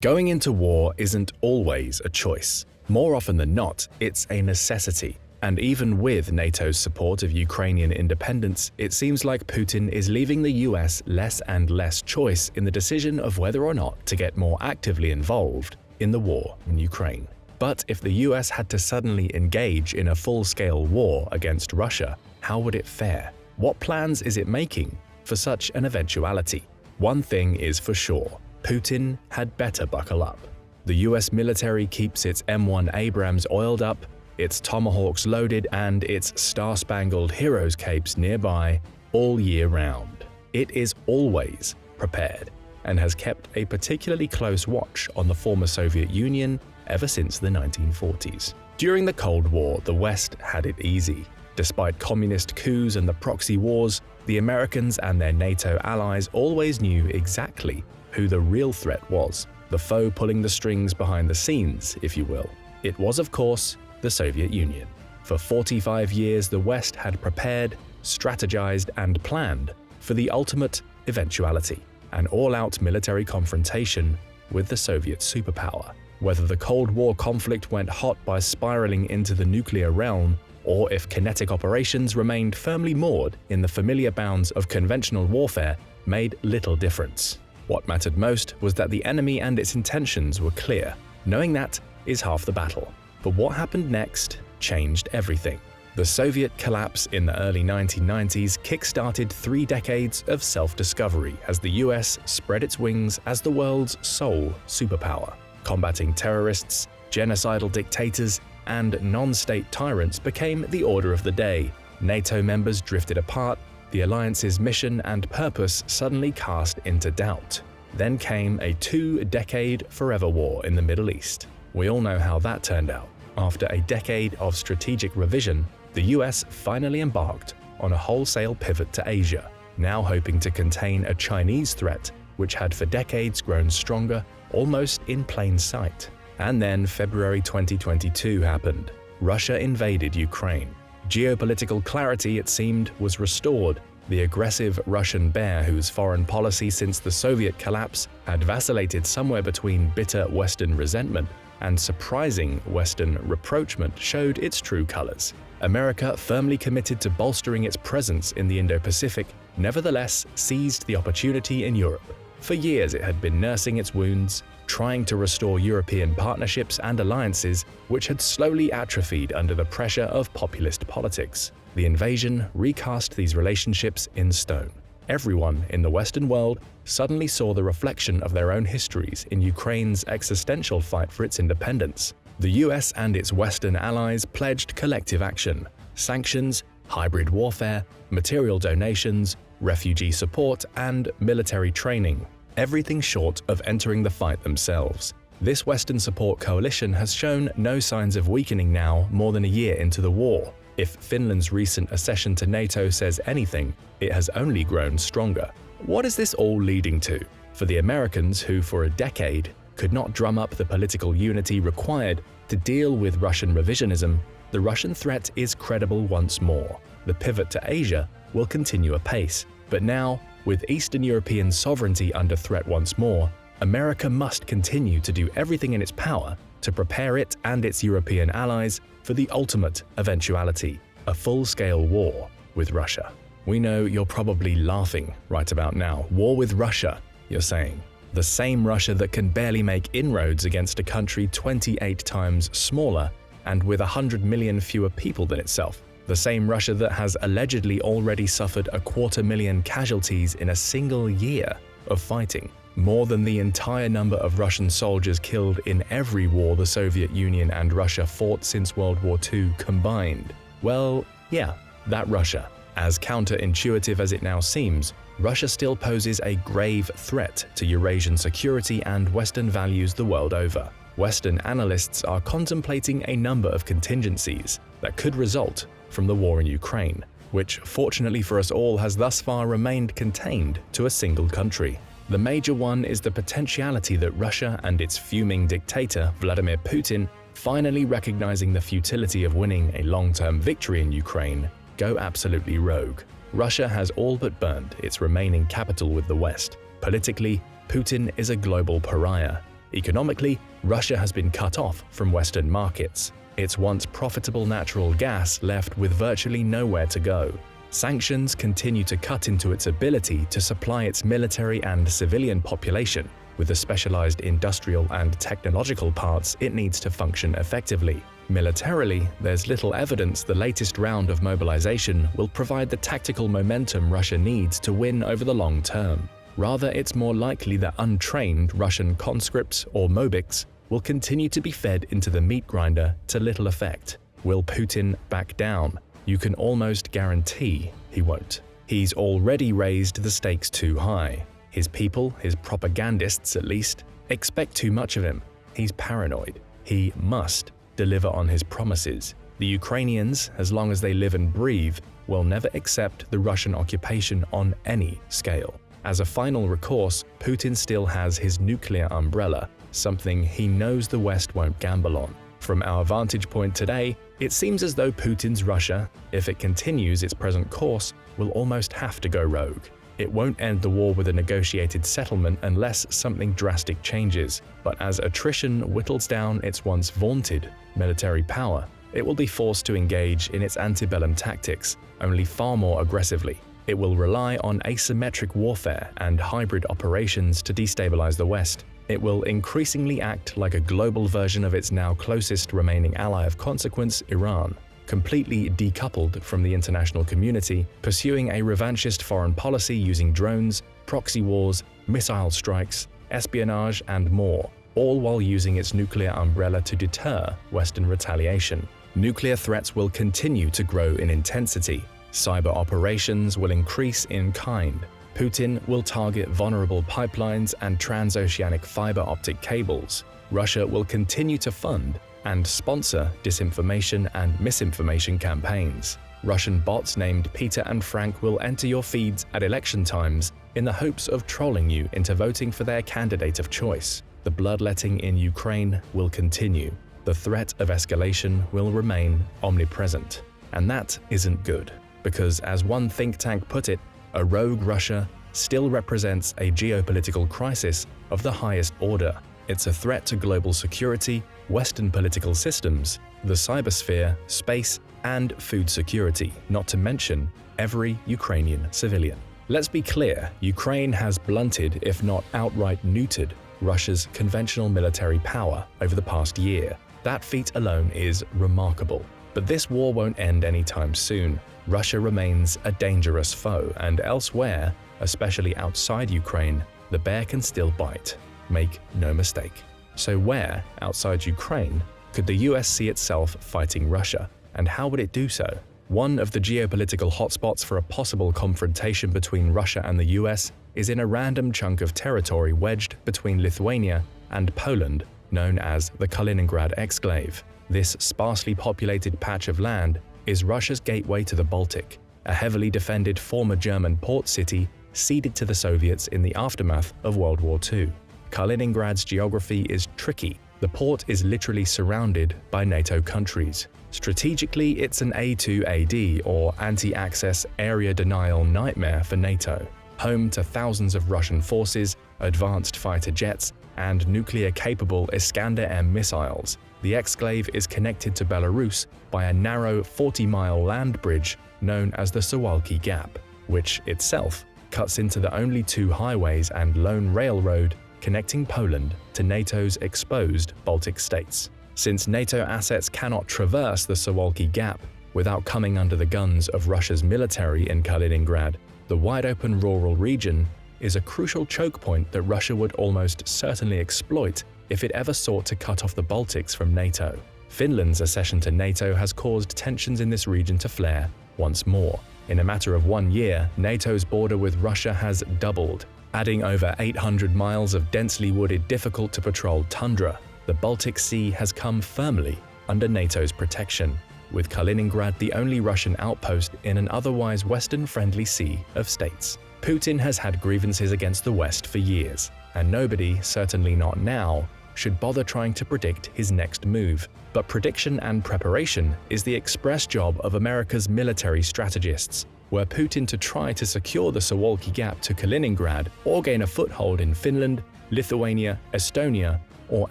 Going into war isn't always a choice. More often than not, it's a necessity. And even with NATO's support of Ukrainian independence, it seems like Putin is leaving the US less and less choice in the decision of whether or not to get more actively involved in the war in Ukraine. But if the US had to suddenly engage in a full-scale war against Russia, how would it fare? What plans is it making for such an eventuality? One thing is for sure, Putin had better buckle up. The US military keeps its M1 Abrams oiled up, its Tomahawks loaded, and its Star-Spangled Heroes capes nearby all year round. It is always prepared and has kept a particularly close watch on the former Soviet Union ever since the 1940s. During the Cold War, the West had it easy. Despite communist coups and the proxy wars, the Americans and their NATO allies always knew exactly who the real threat was, the foe pulling the strings behind the scenes, if you will. It was, of course, the Soviet Union. For 45 years, the West had prepared, strategized, and planned for the ultimate eventuality, an all-out military confrontation with the Soviet superpower. Whether the Cold War conflict went hot by spiraling into the nuclear realm, or if kinetic operations remained firmly moored in the familiar bounds of conventional warfare, made little difference. What mattered most was that the enemy and its intentions were clear. Knowing that is half the battle. But what happened next changed everything. The Soviet collapse in the early 1990s kick-started 3 decades of self-discovery as the US spread its wings as the world's sole superpower. Combating terrorists, genocidal dictators, and non-state tyrants became the order of the day. NATO members drifted apart, the alliance's mission and purpose suddenly cast into doubt. Then came a 2-decade forever war in the Middle East. We all know how that turned out. After a decade of strategic revision, the US finally embarked on a wholesale pivot to Asia, now hoping to contain a Chinese threat which had for decades grown stronger almost in plain sight. And then February 2022 happened. Russia invaded Ukraine. Geopolitical clarity, it seemed, was restored. The aggressive Russian bear, whose foreign policy since the Soviet collapse had vacillated somewhere between bitter Western resentment and surprising Western rapprochement, showed its true colors. America, firmly committed to bolstering its presence in the Indo-Pacific, nevertheless seized the opportunity in Europe. For years it had been nursing its wounds, trying to restore European partnerships and alliances which had slowly atrophied under the pressure of populist politics. The invasion recast these relationships in stone. Everyone in the Western world suddenly saw the reflection of their own histories in Ukraine's existential fight for its independence. The US and its Western allies pledged collective action: sanctions, hybrid warfare, material donations, refugee support, and military training. Everything short of entering the fight themselves. This Western support coalition has shown no signs of weakening now, more than a year into the war. If Finland's recent accession to NATO says anything, it has only grown stronger. What is this all leading to? For the Americans, who for a decade could not drum up the political unity required to deal with Russian revisionism, the Russian threat is credible once more. The pivot to Asia will continue apace, but now, with Eastern European sovereignty under threat once more, America must continue to do everything in its power to prepare it and its European allies for the ultimate eventuality, a full-scale war with Russia. We know you're probably laughing right about now. War with Russia, you're saying. The same Russia that can barely make inroads against a country 28 times smaller and with 100 million fewer people than itself. The same Russia that has allegedly already suffered 250,000 casualties in a single year of fighting, more than the entire number of Russian soldiers killed in every war the Soviet Union and Russia fought since World War II combined. Well, yeah, that Russia, as counterintuitive as it now seems, Russia still poses a grave threat to Eurasian security and Western values the world over. Western analysts are contemplating a number of contingencies that could result from the war in Ukraine, which fortunately for us all has thus far remained contained to a single country. The major one is the potentiality that Russia and its fuming dictator Vladimir Putin, finally recognizing the futility of winning a long-term victory in Ukraine, go absolutely rogue. Russia has all but burned its remaining capital with the West. Politically, Putin is a global pariah. Economically, Russia has been cut off from Western markets. Its once profitable natural gas left with virtually nowhere to go. Sanctions continue to cut into its ability to supply its military and civilian population with the specialized industrial and technological parts it needs to function effectively. Militarily, there's little evidence the latest round of mobilization will provide the tactical momentum Russia needs to win over the long term. Rather, it's more likely that untrained Russian conscripts or mobiks will continue to be fed into the meat grinder to little effect. Will Putin back down? You can almost guarantee he won't. He's already raised the stakes too high. His people, his propagandists at least, expect too much of him. He's paranoid. He must deliver on his promises. The Ukrainians, as long as they live and breathe, will never accept the Russian occupation on any scale. As a final recourse, Putin still has his nuclear umbrella, something he knows the West won't gamble on. From our vantage point today, it seems as though Putin's Russia, if it continues its present course, will almost have to go rogue. It won't end the war with a negotiated settlement unless something drastic changes, but as attrition whittles down its once vaunted military power, it will be forced to engage in its antebellum tactics, only far more aggressively. It will rely on asymmetric warfare and hybrid operations to destabilize the West. It will increasingly act like a global version of its now closest remaining ally of consequence, Iran, completely decoupled from the international community, pursuing a revanchist foreign policy using drones, proxy wars, missile strikes, espionage, and more, all while using its nuclear umbrella to deter Western retaliation. Nuclear threats will continue to grow in intensity. Cyber operations will increase in kind. Putin will target vulnerable pipelines and transoceanic fiber optic cables. Russia will continue to fund and sponsor disinformation and misinformation campaigns. Russian bots named Peter and Frank will enter your feeds at election times in the hopes of trolling you into voting for their candidate of choice. The bloodletting in Ukraine will continue. The threat of escalation will remain omnipresent. And that isn't good, because as one think tank put it, a rogue Russia still represents a geopolitical crisis of the highest order. It's a threat to global security, Western political systems, the cybersphere, space, and food security, not to mention every Ukrainian civilian. Let's be clear, Ukraine has blunted, if not outright neutered, Russia's conventional military power over the past year. That feat alone is remarkable. But this war won't end anytime soon. Russia remains a dangerous foe, and elsewhere, especially outside Ukraine, the bear can still bite. Make no mistake. So where, outside Ukraine, could the US see itself fighting Russia, and how would it do so? One of the geopolitical hotspots for a possible confrontation between Russia and the US is in a random chunk of territory wedged between Lithuania and Poland, known as the Kaliningrad exclave. This sparsely populated patch of land is Russia's gateway to the Baltic, a heavily defended former German port city ceded to the Soviets in the aftermath of World War II. Kaliningrad's geography is tricky. The port is literally surrounded by NATO countries. Strategically, it's an A2AD, or anti-access area denial nightmare for NATO, home to thousands of Russian forces, advanced fighter jets, and nuclear-capable Iskander-M missiles. The exclave is connected to Belarus by a narrow 40-mile land bridge known as the Suwalki Gap, which itself cuts into the only two highways and lone railroad connecting Poland to NATO's exposed Baltic states. Since NATO assets cannot traverse the Suwalki Gap without coming under the guns of Russia's military in Kaliningrad, the wide-open rural region is a crucial choke point that Russia would almost certainly exploit if it ever sought to cut off the Baltics from NATO. Finland's accession to NATO has caused tensions in this region to flare once more. In a matter of 1 year, NATO's border with Russia has doubled, adding over 800 miles of densely wooded, difficult-to-patrol tundra. The Baltic Sea has come firmly under NATO's protection, with Kaliningrad the only Russian outpost in an otherwise Western-friendly sea of states. Putin has had grievances against the West for years, and nobody, certainly not now, should bother trying to predict his next move. But prediction and preparation is the express job of America's military strategists. Were Putin to try to secure the Suwalki Gap to Kaliningrad or gain a foothold in Finland, Lithuania, Estonia, or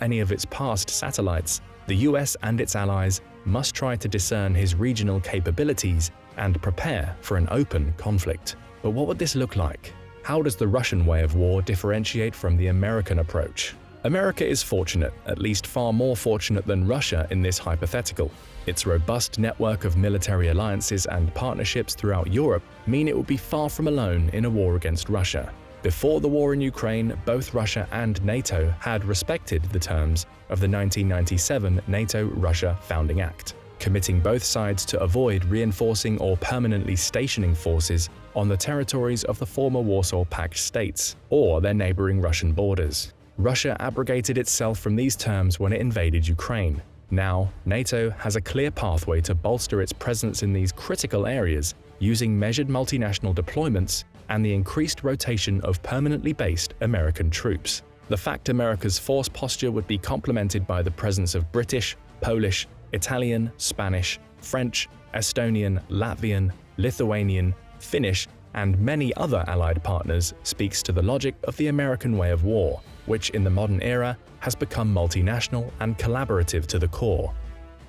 any of its past satellites, the US and its allies must try to discern his regional capabilities and prepare for an open conflict. But what would this look like? How does the Russian way of war differentiate from the American approach? America is fortunate, at least far more fortunate than Russia in this hypothetical. Its robust network of military alliances and partnerships throughout Europe mean it will be far from alone in a war against Russia. Before the war in Ukraine, both Russia and NATO had respected the terms of the 1997 NATO-Russia Founding Act, committing both sides to avoid reinforcing or permanently stationing forces on the territories of the former Warsaw Pact states or their neighboring Russian borders. Russia abrogated itself from these terms when it invaded Ukraine. Now, NATO has a clear pathway to bolster its presence in these critical areas using measured multinational deployments and the increased rotation of permanently based American troops. The fact America's force posture would be complemented by the presence of British, Polish, Italian, Spanish, French, Estonian, Latvian, Lithuanian, Finnish, and many other allied partners speaks to the logic of the American way of war, which in the modern era has become multinational and collaborative to the core.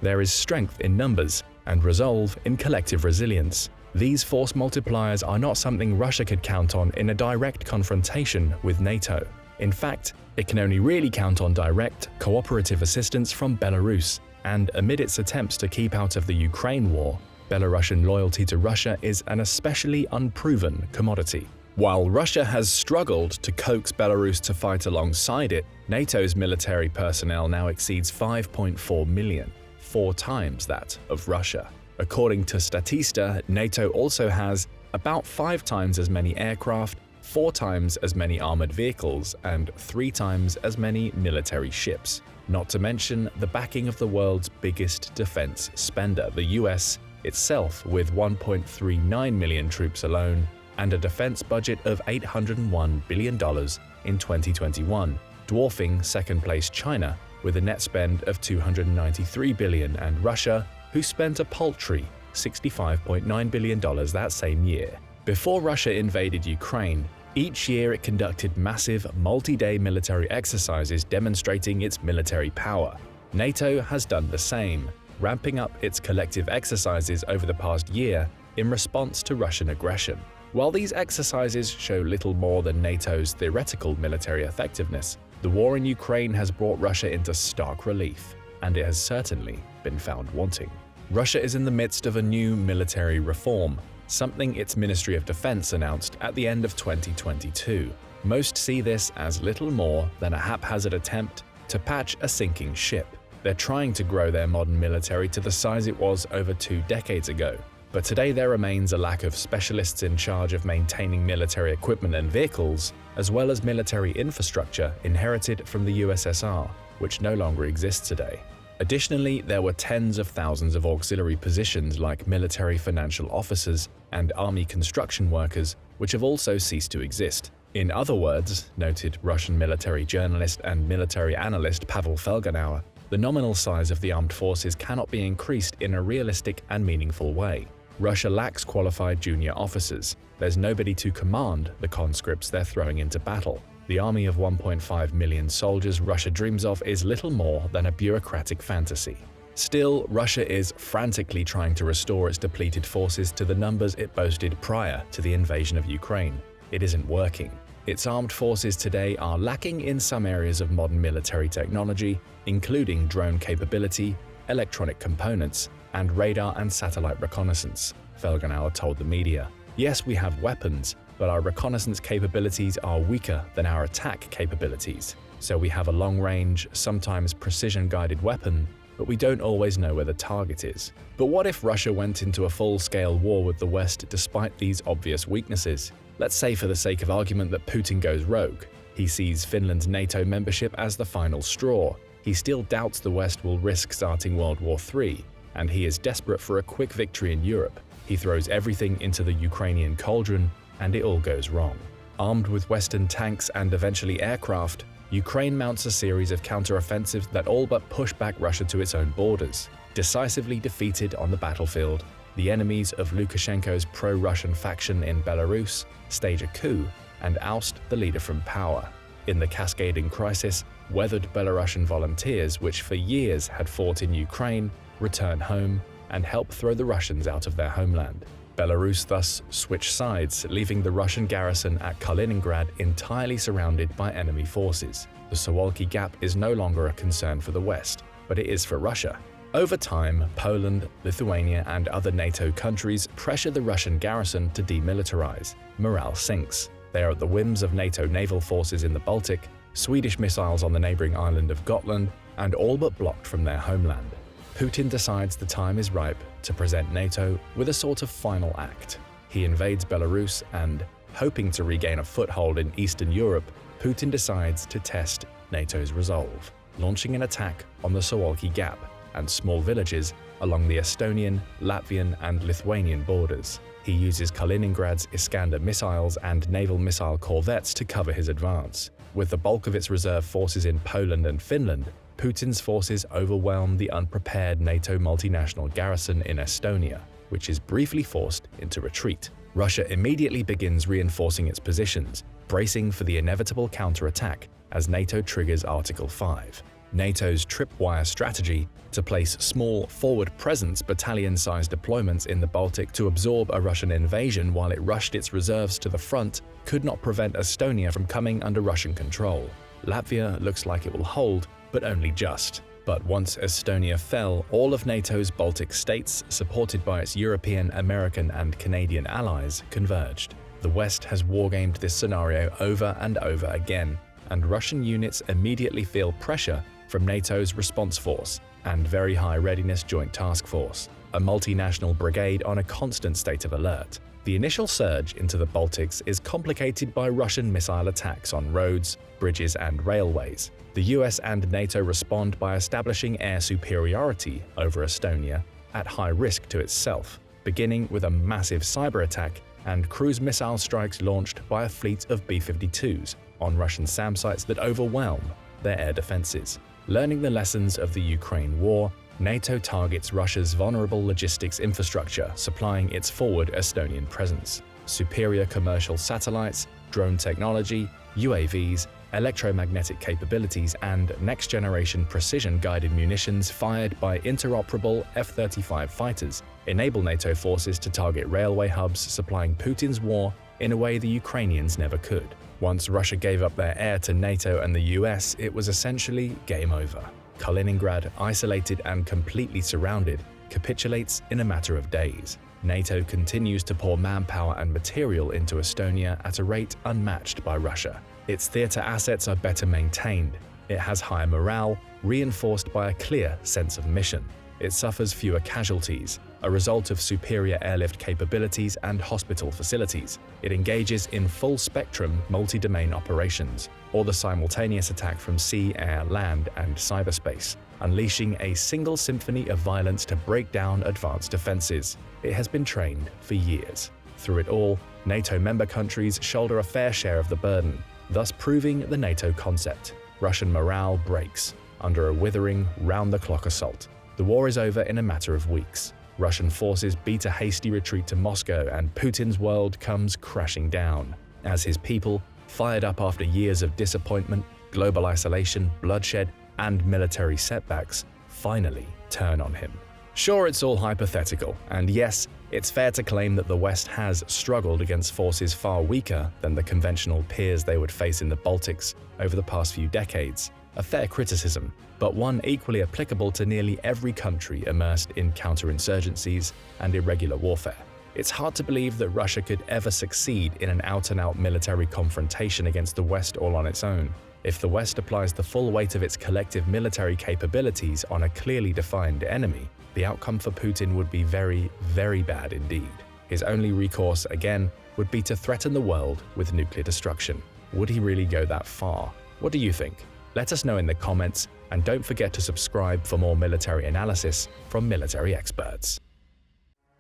There is strength in numbers and resolve in collective resilience. These force multipliers are not something Russia could count on in a direct confrontation with NATO. In fact, it can only really count on direct, cooperative assistance from Belarus, and amid its attempts to keep out of the Ukraine war, Belarusian loyalty to Russia is an especially unproven commodity. While Russia has struggled to coax Belarus to fight alongside it, NATO's military personnel now exceeds 5.4 million, 4 times that of Russia. According to Statista, NATO also has about 5 times as many aircraft, 4 times as many armored vehicles, and 3 times as many military ships. Not to mention the backing of the world's biggest defense spender, the US itself, with 1.39 million troops alone, and a defense budget of $801 billion in 2021, dwarfing second-place China with a net spend of $293 billion, and Russia, who spent a paltry $65.9 billion that same year. Before Russia invaded Ukraine, each year it conducted massive, multi-day military exercises demonstrating its military power. NATO has done the same, ramping up its collective exercises over the past year in response to Russian aggression. While these exercises show little more than NATO's theoretical military effectiveness, the war in Ukraine has brought Russia into stark relief, and it has certainly been found wanting. Russia is in the midst of a new military reform, something its Ministry of Defense announced at the end of 2022. Most see this as little more than a haphazard attempt to patch a sinking ship. They're trying to grow their modern military to the size it was over 2 decades ago. But today there remains a lack of specialists in charge of maintaining military equipment and vehicles, as well as military infrastructure inherited from the USSR, which no longer exists today. Additionally, there were tens of thousands of auxiliary positions like military financial officers and army construction workers, which have also ceased to exist. In other words, noted Russian military journalist and military analyst Pavel Felgenauer, the nominal size of the armed forces cannot be increased in a realistic and meaningful way. Russia lacks qualified junior officers. There's nobody to command the conscripts they're throwing into battle. The army of 1.5 million soldiers Russia dreams of is little more than a bureaucratic fantasy. Still, Russia is frantically trying to restore its depleted forces to the numbers it boasted prior to the invasion of Ukraine. It isn't working. Its armed forces today are lacking in some areas of modern military technology, including drone capability, electronic components, and radar and satellite reconnaissance, Felgenauer told the media. Yes, we have weapons, but our reconnaissance capabilities are weaker than our attack capabilities. So we have a long-range, sometimes precision-guided weapon, but we don't always know where the target is. But what if Russia went into a full-scale war with the West despite these obvious weaknesses? Let's say for the sake of argument that Putin goes rogue. He sees Finland's NATO membership as the final straw. He still doubts the West will risk starting World War III, and he is desperate for a quick victory in Europe. He throws everything into the Ukrainian cauldron, and it all goes wrong. Armed with Western tanks and eventually aircraft, Ukraine mounts a series of counter-offensives that all but push back Russia to its own borders. Decisively defeated on the battlefield, the enemies of Lukashenko's pro-Russian faction in Belarus stage a coup and oust the leader from power. In the cascading crisis, weathered Belarusian volunteers, which for years had fought in Ukraine, return home and help throw the Russians out of their homeland. Belarus thus switched sides, leaving the Russian garrison at Kaliningrad entirely surrounded by enemy forces. The Suwalki Gap is no longer a concern for the West, but it is for Russia. Over time, Poland, Lithuania, and other NATO countries pressure the Russian garrison to demilitarize. Morale sinks. They are at the whims of NATO naval forces in the Baltic, Swedish missiles on the neighboring island of Gotland, and all but blocked from their homeland. Putin decides the time is ripe to present NATO with a sort of final act. He invades Belarus and, hoping to regain a foothold in Eastern Europe, Putin decides to test NATO's resolve, launching an attack on the Suwalki Gap and small villages along the Estonian, Latvian, and Lithuanian borders. He uses Kaliningrad's Iskander missiles and naval missile corvettes to cover his advance. With the bulk of its reserve forces in Poland and Finland, Putin's forces overwhelm the unprepared NATO multinational garrison in Estonia, which is briefly forced into retreat. Russia immediately begins reinforcing its positions, bracing for the inevitable counterattack as NATO triggers Article 5. NATO's tripwire strategy to place small forward presence battalion-sized deployments in the Baltic to absorb a Russian invasion while it rushed its reserves to the front could not prevent Estonia from coming under Russian control. Latvia looks like it will hold, but only just. But once Estonia fell, all of NATO's Baltic states, supported by its European, American, and Canadian allies, converged. The West has wargamed this scenario over and over again, and Russian units immediately feel pressure from NATO's Response Force and Very High Readiness Joint Task Force, a multinational brigade on a constant state of alert. The initial surge into the Baltics is complicated by Russian missile attacks on roads, bridges, and railways. The US and NATO respond by establishing air superiority over Estonia at high risk to itself, beginning with a massive cyber attack and cruise missile strikes launched by a fleet of B-52s on Russian SAM sites that overwhelm their air defenses. Learning the lessons of the Ukraine war, NATO targets Russia's vulnerable logistics infrastructure, supplying its forward Estonian presence. Superior commercial satellites, drone technology, UAVs, electromagnetic capabilities, and next-generation precision-guided munitions fired by interoperable F-35 fighters enable NATO forces to target railway hubs supplying Putin's war in a way the Ukrainians never could. Once Russia gave up their air to NATO and the US, it was essentially game over. Kaliningrad, isolated and completely surrounded, capitulates in a matter of days. NATO continues to pour manpower and material into Estonia at a rate unmatched by Russia. Its theater assets are better maintained. It has higher morale, reinforced by a clear sense of mission. It suffers fewer casualties, a result of superior airlift capabilities and hospital facilities. It engages in full-spectrum multi-domain operations, or the simultaneous attack from sea, air, land, and cyberspace, unleashing a single symphony of violence to break down advanced defenses. It has been trained for years. Through it all, NATO member countries shoulder a fair share of the burden, thus proving the NATO concept. Russian morale breaks under a withering, round-the-clock assault. The war is over in a matter of weeks. Russian forces beat a hasty retreat to Moscow, and Putin's world comes crashing down as his people, fired up after years of disappointment, global isolation, bloodshed, and military setbacks, finally turn on him. Sure, it's all hypothetical, and yes, it's fair to claim that the West has struggled against forces far weaker than the conventional peers they would face in the Baltics over the past few decades. A fair criticism, but one equally applicable to nearly every country immersed in counterinsurgencies and irregular warfare. It's hard to believe that Russia could ever succeed in an out-and-out military confrontation against the West all on its own. If the West applies the full weight of its collective military capabilities on a clearly defined enemy, the outcome for Putin would be very, very bad indeed. His only recourse, again, would be to threaten the world with nuclear destruction. Would he really go that far? What do you think? Let us know in the comments, and don't forget to subscribe for more military analysis from military experts.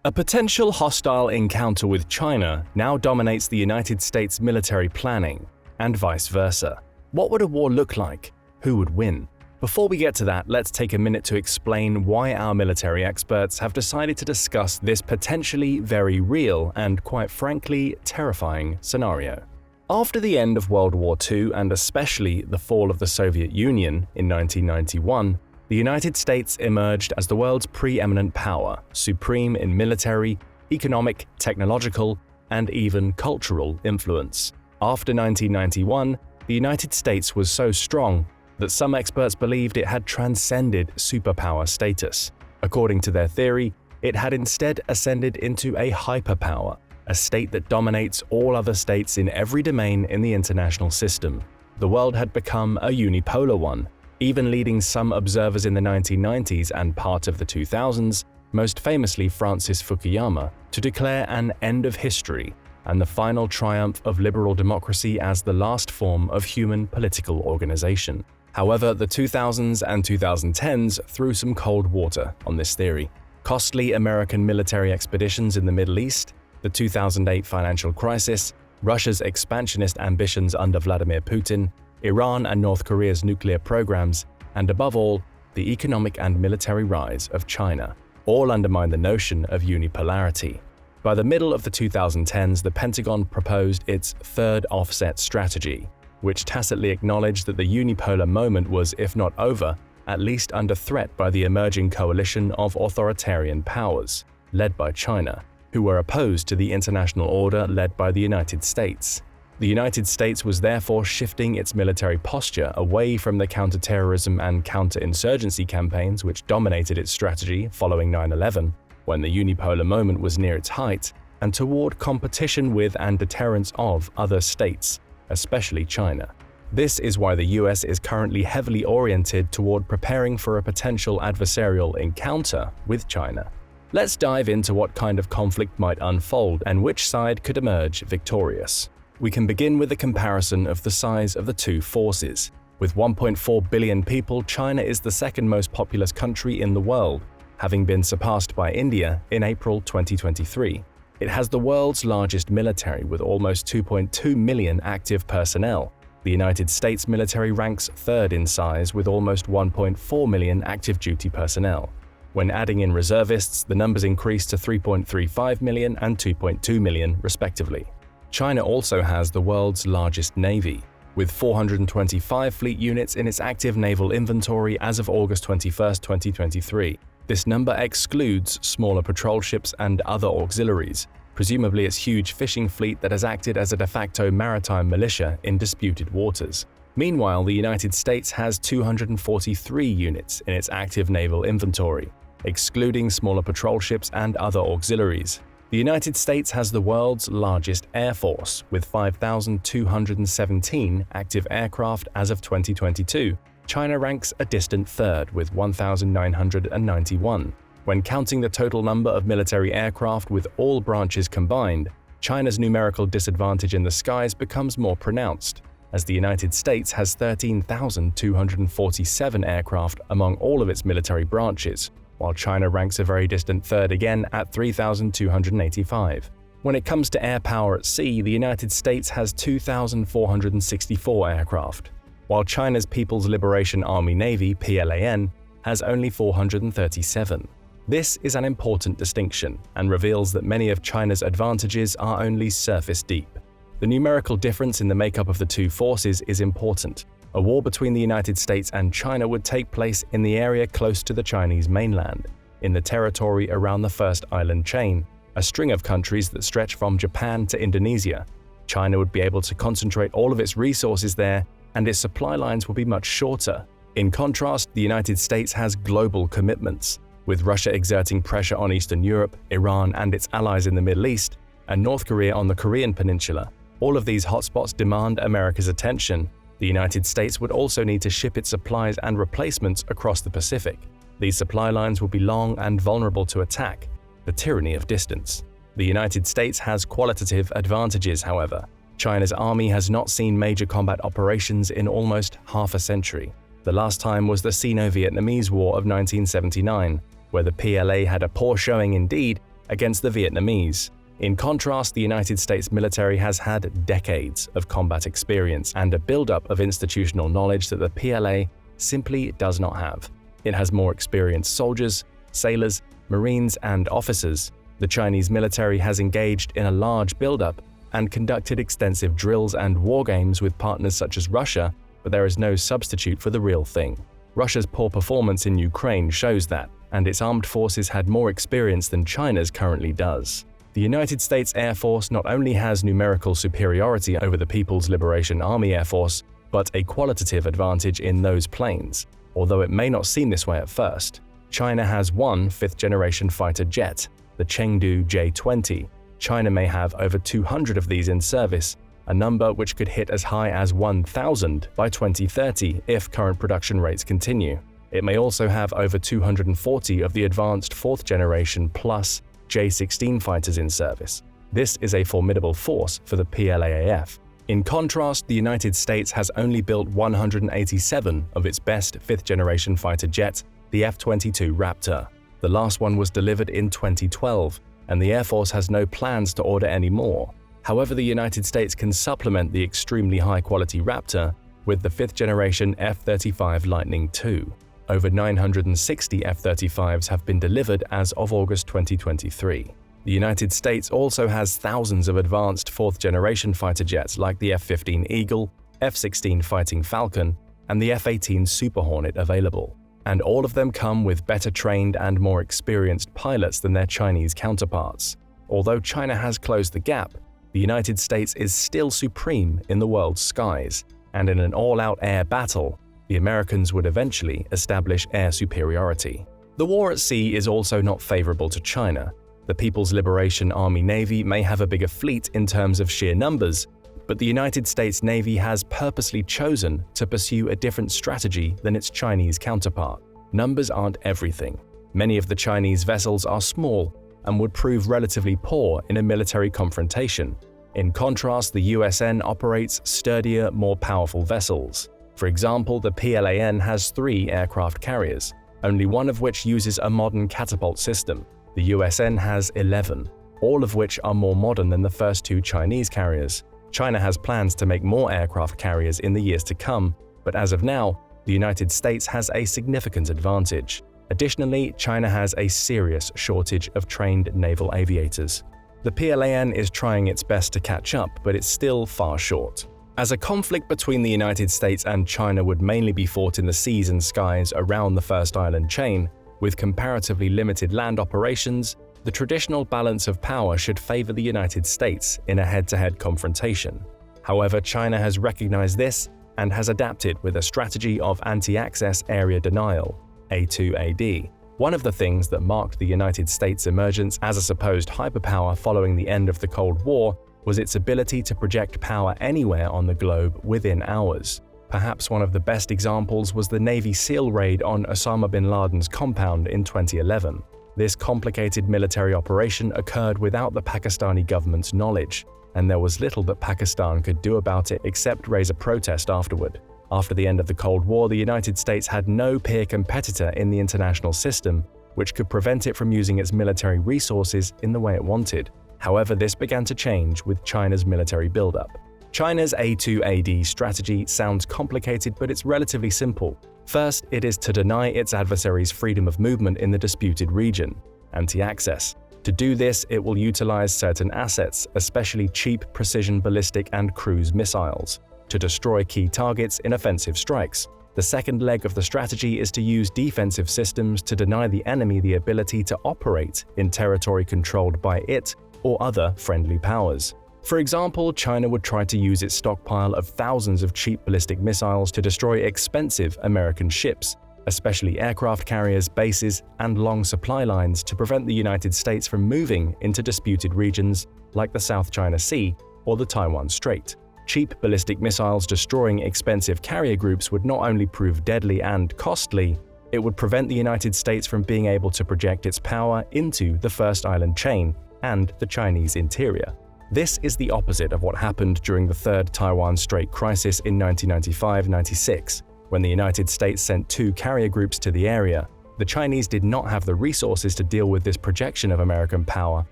A potential hostile encounter with China now dominates the United States military planning, and vice versa. What would a war look like? Who would win? Before we get to that, let's take a minute to explain why our military experts have decided to discuss this potentially very real and, quite frankly, terrifying scenario. After the end of World War II and especially the fall of the Soviet Union in 1991, the United States emerged as the world's preeminent power, supreme in military, economic, technological, and even cultural influence. After 1991, the United States was so strong that some experts believed it had transcended superpower status. According to their theory, it had instead ascended into a hyperpower, a state that dominates all other states in every domain in the international system. The world had become a unipolar one, even leading some observers in the 1990s and part of the 2000s, most famously Francis Fukuyama, to declare an end of history and the final triumph of liberal democracy as the last form of human political organization. However, the 2000s and 2010s threw some cold water on this theory. Costly American military expeditions in the Middle East, the 2008 financial crisis, Russia's expansionist ambitions under Vladimir Putin, Iran and North Korea's nuclear programs, and above all, the economic and military rise of China, all undermine the notion of unipolarity. By the middle of the 2010s, the Pentagon proposed its third offset strategy, which tacitly acknowledged that the unipolar moment was, if not over, at least under threat by the emerging coalition of authoritarian powers, led by China, who were opposed to the international order led by the United States. The United States was therefore shifting its military posture away from the counterterrorism and counterinsurgency campaigns which dominated its strategy following 9/11, when the unipolar moment was near its height, and toward competition with and deterrence of other states, especially China. This is why the US is currently heavily oriented toward preparing for a potential adversarial encounter with China. Let's dive into what kind of conflict might unfold and which side could emerge victorious. We can begin with a comparison of the size of the two forces. With 1.4 billion people, China is the second most populous country in the world, having been surpassed by India in April 2023. It has the world's largest military with almost 2.2 million active personnel. The United States military ranks third in size with almost 1.4 million active duty personnel. When adding in reservists, the numbers increase to 3.35 million and 2.2 million respectively. China also has the world's largest navy, with 425 fleet units in its active naval inventory as of August 21, 2023. This number excludes smaller patrol ships and other auxiliaries, presumably its huge fishing fleet that has acted as a de facto maritime militia in disputed waters. Meanwhile, the United States has 243 units in its active naval inventory, excluding smaller patrol ships and other auxiliaries. The United States has the world's largest air force, with 5,217 active aircraft as of 2022. China ranks a distant third with 1,991. When counting the total number of military aircraft with all branches combined, China's numerical disadvantage in the skies becomes more pronounced, as the United States has 13,247 aircraft among all of its military branches, while China ranks a very distant third again at 3,285. When it comes to air power at sea, the United States has 2,464 aircraft, while China's People's Liberation Army Navy (PLAN) has only 437. This is an important distinction and reveals that many of China's advantages are only surface deep. The numerical difference in the makeup of the two forces is important. A war between the United States and China would take place in the area close to the Chinese mainland, in the territory around the First Island Chain, a string of countries that stretch from Japan to Indonesia. China would be able to concentrate all of its resources there, and its supply lines will be much shorter. In contrast, the United States has global commitments, with Russia exerting pressure on Eastern Europe, Iran and its allies in the Middle East, and North Korea on the Korean Peninsula. All of these hotspots demand America's attention, The United States would also need to ship its supplies and replacements across the Pacific. These supply lines would be long and vulnerable to attack, the tyranny of distance. The United States has qualitative advantages, however. China's army has not seen major combat operations in almost half a century. The last time was the Sino-Vietnamese War of 1979, where the PLA had a poor showing indeed against the Vietnamese. In contrast, the United States military has had decades of combat experience and a buildup of institutional knowledge that the PLA simply does not have. It has more experienced soldiers, sailors, marines, and officers. The Chinese military has engaged in a large buildup and conducted extensive drills and war games with partners such as Russia, but there is no substitute for the real thing. Russia's poor performance in Ukraine shows that, and its armed forces had more experience than China's currently does. The United States Air Force not only has numerical superiority over the People's Liberation Army Air Force, but a qualitative advantage in those planes, although it may not seem this way at first. China has one fifth-generation fighter jet, the Chengdu J-20. China may have over 200 of these in service, a number which could hit as high as 1,000 by 2030 if current production rates continue. It may also have over 240 of the advanced fourth-generation plus J-16 fighters in service. This is a formidable force for the PLAAF. In contrast, the United States has only built 187 of its best fifth-generation fighter jets, the F-22 Raptor. The last one was delivered in 2012, and the Air Force has no plans to order any more. However, the United States can supplement the extremely high-quality Raptor with the fifth-generation F-35 Lightning II. Over 960 F-35s have been delivered as of August 2023. The United States also has thousands of advanced fourth-generation fighter jets like the F-15 Eagle, F-16 Fighting Falcon, and the F-18 Super Hornet available. And all of them come with better trained and more experienced pilots than their Chinese counterparts. Although China has closed the gap, the United States is still supreme in the world's skies, and in an all-out air battle, the Americans would eventually establish air superiority. The war at sea is also not favorable to China. The People's Liberation Army Navy may have a bigger fleet in terms of sheer numbers, but the United States Navy has purposely chosen to pursue a different strategy than its Chinese counterpart. Numbers aren't everything. Many of the Chinese vessels are small and would prove relatively poor in a military confrontation. In contrast, the USN operates sturdier, more powerful vessels. For example, the PLAN has 3 aircraft carriers, only one of which uses a modern catapult system. The USN has 11, all of which are more modern than the first 2 Chinese carriers. China has plans to make more aircraft carriers in the years to come, but as of now, the United States has a significant advantage. Additionally, China has a serious shortage of trained naval aviators. The PLAN is trying its best to catch up, but it's still far short. As a conflict between the United States and China would mainly be fought in the seas and skies around the First Island chain, with comparatively limited land operations, the traditional balance of power should favor the United States in a head-to-head confrontation. However, China has recognized this and has adapted with a strategy of anti-access area denial, A2AD. One of the things that marked the United States' emergence as a supposed hyperpower following the end of the Cold War was its ability to project power anywhere on the globe within hours. Perhaps one of the best examples was the Navy SEAL raid on Osama bin Laden's compound in 2011. This complicated military operation occurred without the Pakistani government's knowledge, and there was little that Pakistan could do about it except raise a protest afterward. After the end of the Cold War, the United States had no peer competitor in the international system, which could prevent it from using its military resources in the way it wanted. However, this began to change with China's military buildup. China's A2AD strategy sounds complicated, but it's relatively simple. First, it is to deny its adversaries freedom of movement in the disputed region, anti-access. To do this, it will utilize certain assets, especially cheap precision ballistic and cruise missiles, to destroy key targets in offensive strikes. The second leg of the strategy is to use defensive systems to deny the enemy the ability to operate in territory controlled by it or other friendly powers. For example, China would try to use its stockpile of thousands of cheap ballistic missiles to destroy expensive American ships, especially aircraft carriers, bases, and long supply lines to prevent the United States from moving into disputed regions like the South China Sea or the Taiwan Strait. Cheap ballistic missiles destroying expensive carrier groups would not only prove deadly and costly, it would prevent the United States from being able to project its power into the First Island chain and the Chinese interior. This is the opposite of what happened during the Third Taiwan Strait crisis in 1995-96, when the United States sent 2 carrier groups to the area. The Chinese did not have the resources to deal with this projection of American power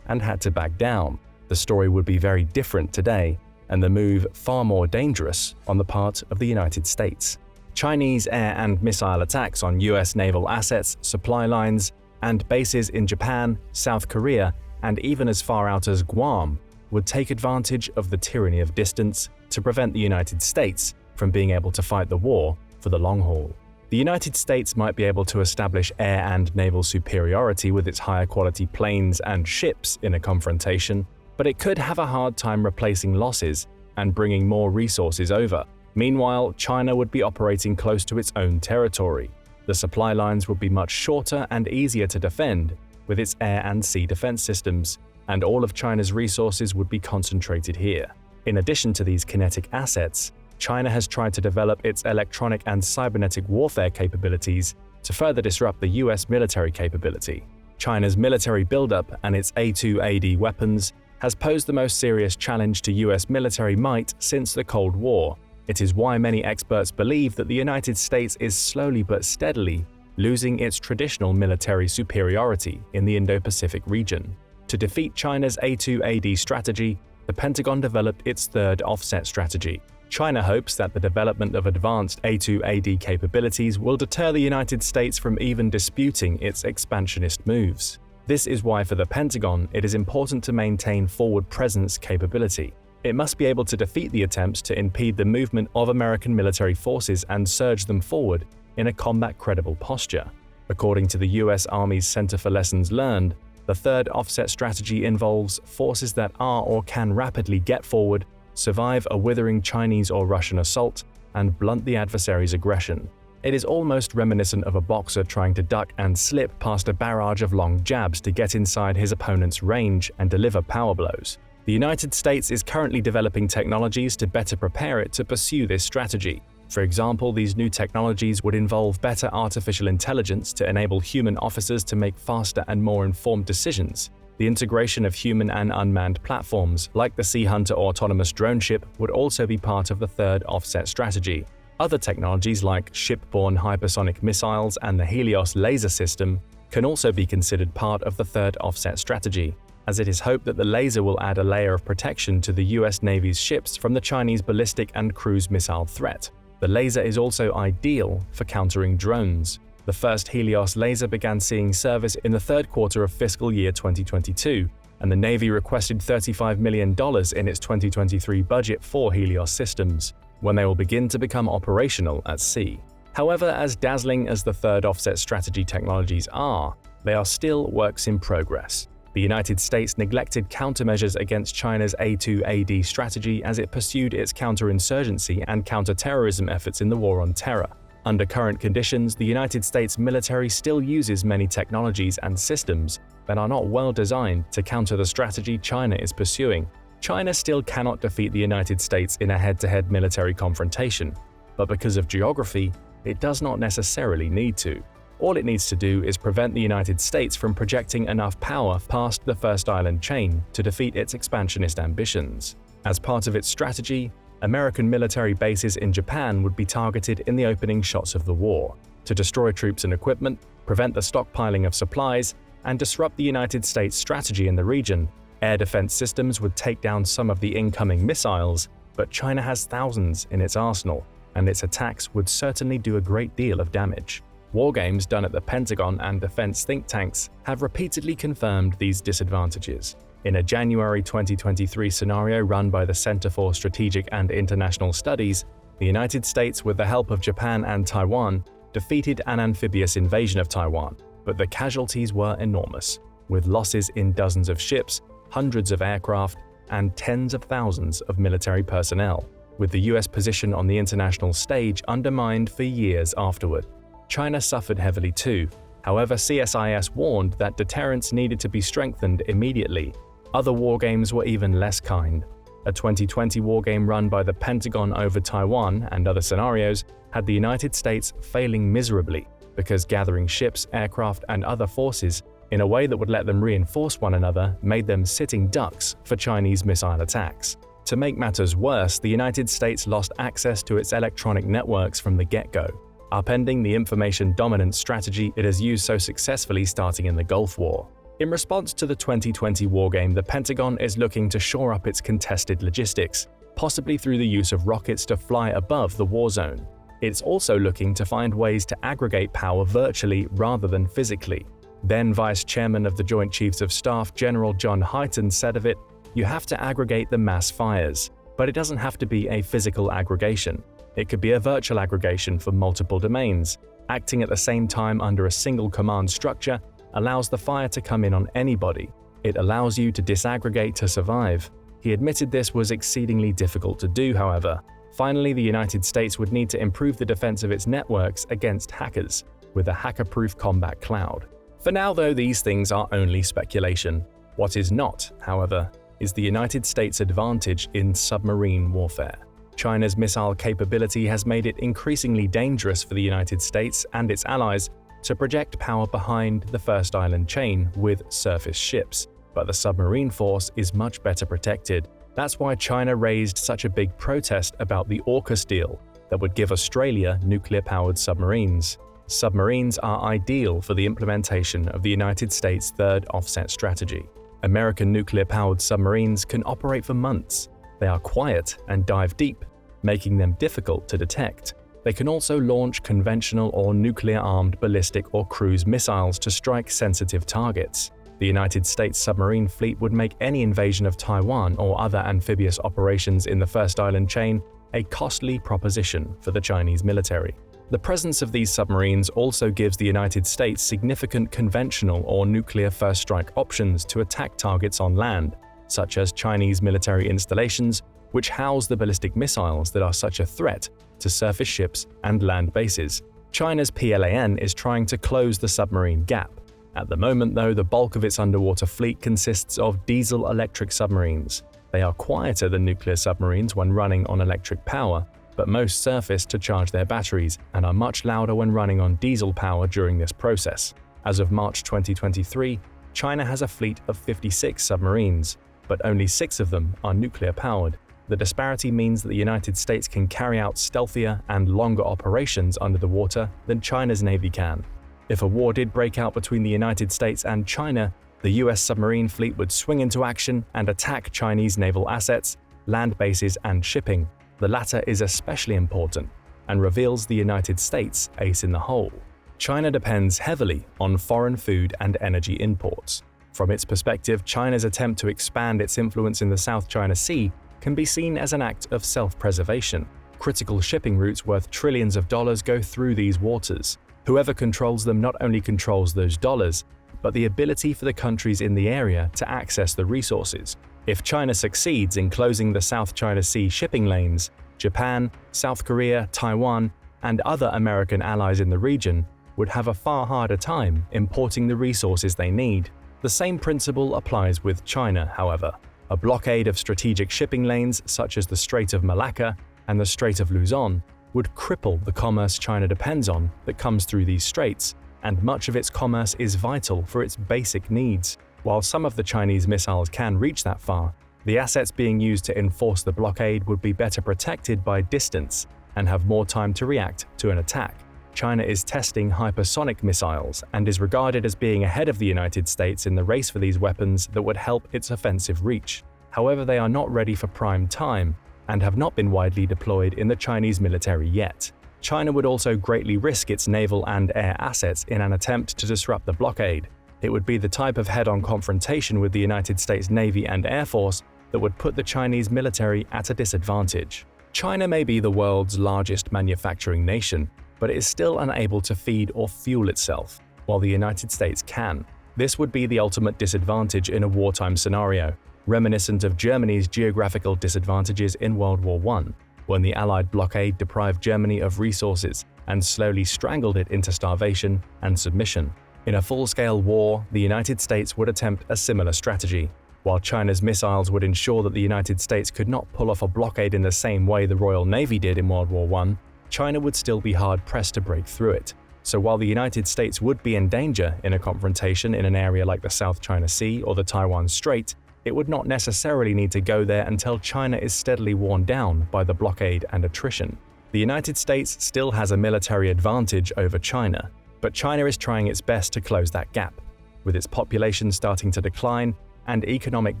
and had to back down. The story would be very different today, and the move far more dangerous on the part of the United States. Chinese air and missile attacks on US naval assets, supply lines, and bases in Japan, South Korea, and even as far out as Guam would take advantage of the tyranny of distance to prevent the United States from being able to fight the war for the long haul. The United States might be able to establish air and naval superiority with its higher quality planes and ships in a confrontation, but it could have a hard time replacing losses and bringing more resources over. Meanwhile, China would be operating close to its own territory. The supply lines would be much shorter and easier to defend with its air and sea defense systems, and all of China's resources would be concentrated here. In addition to these kinetic assets, China has tried to develop its electronic and cybernetic warfare capabilities to further disrupt the US military capability. China's military buildup and its A2AD weapons has posed the most serious challenge to US military might since the Cold War. It is why many experts believe that the United States is slowly but steadily losing its traditional military superiority in the Indo-Pacific region. To defeat China's A2AD strategy, the Pentagon developed its third offset strategy. China hopes that the development of advanced A2AD capabilities will deter the United States from even disputing its expansionist moves. This is why for the Pentagon, it is important to maintain forward presence capability. It must be able to defeat the attempts to impede the movement of American military forces and surge them forward in a combat-credible posture. According to the US Army's Center for Lessons Learned, the third offset strategy involves forces that are or can rapidly get forward, survive a withering Chinese or Russian assault, and blunt the adversary's aggression. It is almost reminiscent of a boxer trying to duck and slip past a barrage of long jabs to get inside his opponent's range and deliver power blows. The United States is currently developing technologies to better prepare it to pursue this strategy. For example, these new technologies would involve better artificial intelligence to enable human officers to make faster and more informed decisions. The integration of human and unmanned platforms, like the Sea Hunter autonomous drone ship, would also be part of the third offset strategy. Other technologies like ship-borne hypersonic missiles and the Helios laser system can also be considered part of the third offset strategy, as it is hoped that the laser will add a layer of protection to the US Navy's ships from the Chinese ballistic and cruise missile threat. The laser is also ideal for countering drones. The first Helios laser began seeing service in the third quarter of fiscal year 2022, and the Navy requested $35 million in its 2023 budget for Helios systems, when they will begin to become operational at sea. However, as dazzling as the third offset strategy technologies are, they are still works in progress. The United States neglected countermeasures against China's A2AD strategy as it pursued its counterinsurgency and counterterrorism efforts in the War on Terror. Under current conditions, the United States military still uses many technologies and systems that are not well designed to counter the strategy China is pursuing. China still cannot defeat the United States in a head-to-head military confrontation, but because of geography, it does not necessarily need to. All it needs to do is prevent the United States from projecting enough power past the First Island chain to defeat its expansionist ambitions. As part of its strategy, American military bases in Japan would be targeted in the opening shots of the war, to destroy troops and equipment, prevent the stockpiling of supplies, and disrupt the United States' strategy in the region. Air defense systems would take down some of the incoming missiles, but China has thousands in its arsenal, and its attacks would certainly do a great deal of damage. Wargames done at the Pentagon and defense think tanks have repeatedly confirmed these disadvantages. In a January 2023 scenario run by the Center for Strategic and International Studies, the United States, with the help of Japan and Taiwan, defeated an amphibious invasion of Taiwan, but the casualties were enormous, with losses in dozens of ships, hundreds of aircraft, and tens of thousands of military personnel, with the US position on the international stage undermined for years afterward. China suffered heavily too. However, CSIS warned that deterrence needed to be strengthened immediately. Other wargames were even less kind. A 2020 wargame run by the Pentagon over Taiwan and other scenarios had the United States failing miserably because gathering ships, aircraft, and other forces in a way that would let them reinforce one another made them sitting ducks for Chinese missile attacks. To make matters worse, the United States lost access to its electronic networks from the get-go, upending the information dominance strategy it has used so successfully starting in the Gulf War. In response to the 2020 wargame, the Pentagon is looking to shore up its contested logistics, possibly through the use of rockets to fly above the war zone. It's also looking to find ways to aggregate power virtually rather than physically. Then Vice Chairman of the Joint Chiefs of Staff General John Hyten said of it, "You have to aggregate the mass fires, but it doesn't have to be a physical aggregation. It could be a virtual aggregation for multiple domains. Acting at the same time under a single command structure allows the fire to come in on anybody. It allows you to disaggregate to survive." He admitted this was exceedingly difficult to do, however. Finally, the United States would need to improve the defense of its networks against hackers with a hacker-proof combat cloud. For now, though, these things are only speculation. What is not, however, is the United States' advantage in submarine warfare. China's missile capability has made it increasingly dangerous for the United States and its allies to project power behind the first island chain with surface ships, but the submarine force is much better protected. That's why China raised such a big protest about the AUKUS deal that would give Australia nuclear-powered submarines. Submarines are ideal for the implementation of the United States' third offset strategy. American nuclear-powered submarines can operate for months. They are quiet and dive deep, making them difficult to detect. They can also launch conventional or nuclear-armed ballistic or cruise missiles to strike sensitive targets. The United States submarine fleet would make any invasion of Taiwan or other amphibious operations in the first island chain a costly proposition for the Chinese military. The presence of these submarines also gives the United States significant conventional or nuclear first strike options to attack targets on land, such as Chinese military installations, which house the ballistic missiles that are such a threat to surface ships and land bases. China's PLAN is trying to close the submarine gap. At the moment, though, the bulk of its underwater fleet consists of diesel-electric submarines. They are quieter than nuclear submarines when running on electric power, but most surface to charge their batteries and are much louder when running on diesel power during this process. As of March 2023, China has a fleet of 56 submarines, but only 6 of them are nuclear-powered. The disparity means that the United States can carry out stealthier and longer operations under the water than China's Navy can. If a war did break out between the United States and China, the US submarine fleet would swing into action and attack Chinese naval assets, land bases, and shipping. The latter is especially important and reveals the United States' ace in the hole. China depends heavily on foreign food and energy imports. From its perspective, China's attempt to expand its influence in the South China Sea can be seen as an act of self-preservation. Critical shipping routes worth trillions of dollars go through these waters. Whoever controls them not only controls those dollars, but the ability for the countries in the area to access the resources. If China succeeds in closing the South China Sea shipping lanes, Japan, South Korea, Taiwan, and other American allies in the region would have a far harder time importing the resources they need. The same principle applies with China, however. A blockade of strategic shipping lanes such as the Strait of Malacca and the Strait of Luzon would cripple the commerce China depends on that comes through these straits, and much of its commerce is vital for its basic needs. While some of the Chinese missiles can reach that far, the assets being used to enforce the blockade would be better protected by distance and have more time to react to an attack. China is testing hypersonic missiles and is regarded as being ahead of the United States in the race for these weapons that would help its offensive reach. However, they are not ready for prime time and have not been widely deployed in the Chinese military yet. China would also greatly risk its naval and air assets in an attempt to disrupt the blockade. It would be the type of head-on confrontation with the United States Navy and Air Force that would put the Chinese military at a disadvantage. China may be the world's largest manufacturing nation, but it is still unable to feed or fuel itself, while the United States can. This would be the ultimate disadvantage in a wartime scenario, reminiscent of Germany's geographical disadvantages in World War I, when the Allied blockade deprived Germany of resources and slowly strangled it into starvation and submission. In a full-scale war, the United States would attempt a similar strategy. While China's missiles would ensure that the United States could not pull off a blockade in the same way the Royal Navy did in World War I, China would still be hard-pressed to break through it. So while the United States would be in danger in a confrontation in an area like the South China Sea or the Taiwan Strait, it would not necessarily need to go there until China is steadily worn down by the blockade and attrition. The United States still has a military advantage over China, but China is trying its best to close that gap. With its population starting to decline and economic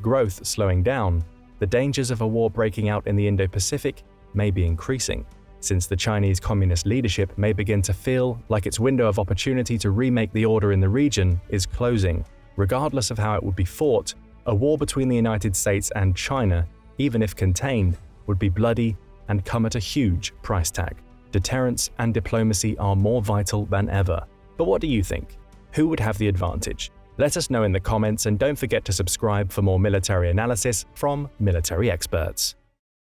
growth slowing down, the dangers of a war breaking out in the Indo-Pacific may be increasing, since the Chinese Communist leadership may begin to feel like its window of opportunity to remake the order in the region is closing. Regardless of how it would be fought, a war between the United States and China, even if contained, would be bloody and come at a huge price tag. Deterrence and diplomacy are more vital than ever. But what do you think? Who would have the advantage? Let us know in the comments, and don't forget to subscribe for more military analysis from military experts.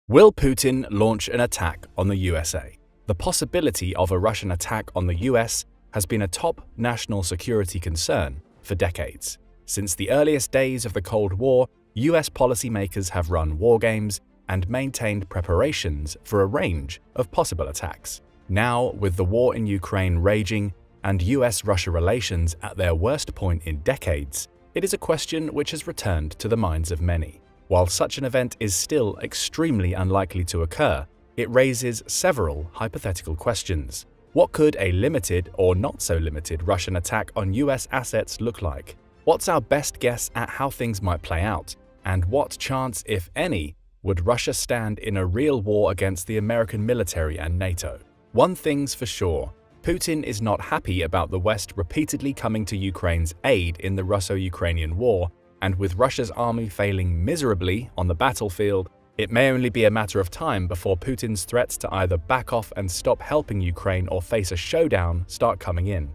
Will Putin launch an attack on the USA? The possibility of a Russian attack on the US has been a top national security concern for decades. Since the earliest days of the Cold War, US policymakers have run war games and maintained preparations for a range of possible attacks. Now, with the war in Ukraine raging and US-Russia relations at their worst point in decades, it is a question which has returned to the minds of many. While such an event is still extremely unlikely to occur, it raises several hypothetical questions. What could a limited or not so limited Russian attack on US assets look like? What's our best guess at how things might play out? And what chance, if any, would Russia stand in a real war against the American military and NATO? One thing's for sure, Putin is not happy about the West repeatedly coming to Ukraine's aid in the Russo-Ukrainian war, and with Russia's army failing miserably on the battlefield, it may only be a matter of time before Putin's threats to either back off and stop helping Ukraine or face a showdown start coming in.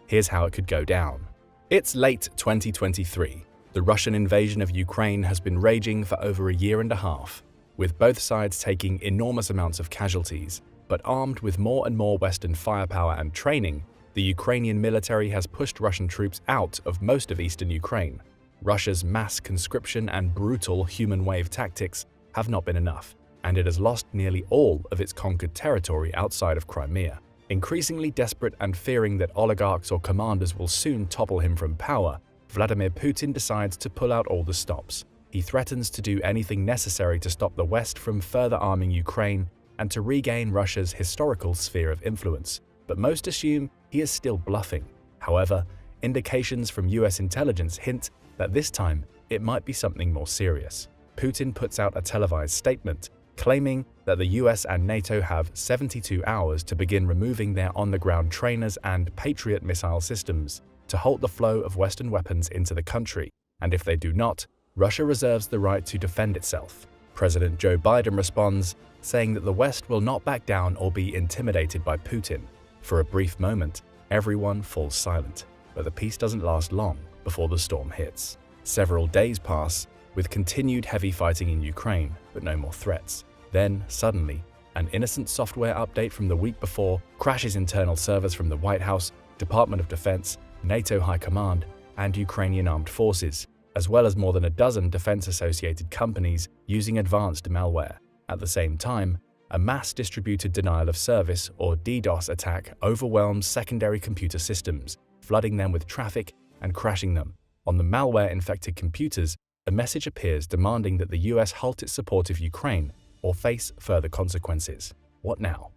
Here's how it could go down. It's late 2023. The Russian invasion of Ukraine has been raging for over a year and a half, with both sides taking enormous amounts of casualties. But armed with more and more Western firepower and training, the Ukrainian military has pushed Russian troops out of most of eastern Ukraine. Russia's mass conscription and brutal human wave tactics have not been enough, and it has lost nearly all of its conquered territory outside of Crimea. Increasingly desperate and fearing that oligarchs or commanders will soon topple him from power, Vladimir Putin decides to pull out all the stops. He threatens to do anything necessary to stop the West from further arming Ukraine and to regain Russia's historical sphere of influence, but most assume he is still bluffing. However, indications from US intelligence hint that this time it might be something more serious. Putin puts out a televised statement claiming that the US and NATO have 72 hours to begin removing their on-the-ground trainers and Patriot missile systems to halt the flow of Western weapons into the country, and if they do not, Russia reserves the right to defend itself. President Joe Biden responds, saying that the West will not back down or be intimidated by Putin. For a brief moment, everyone falls silent, but the peace doesn't last long before the storm hits. Several days pass, with continued heavy fighting in Ukraine, but no more threats. Then, suddenly, an innocent software update from the week before crashes internal servers from the White House, Department of Defense, NATO High Command, and Ukrainian armed forces, as well as more than a dozen defense-associated companies using advanced malware. At the same time, a mass-distributed denial of service or DDoS attack overwhelms secondary computer systems, flooding them with traffic and crashing them. On the malware-infected computers, a message appears demanding that the US halt its support of Ukraine or face further consequences. What now?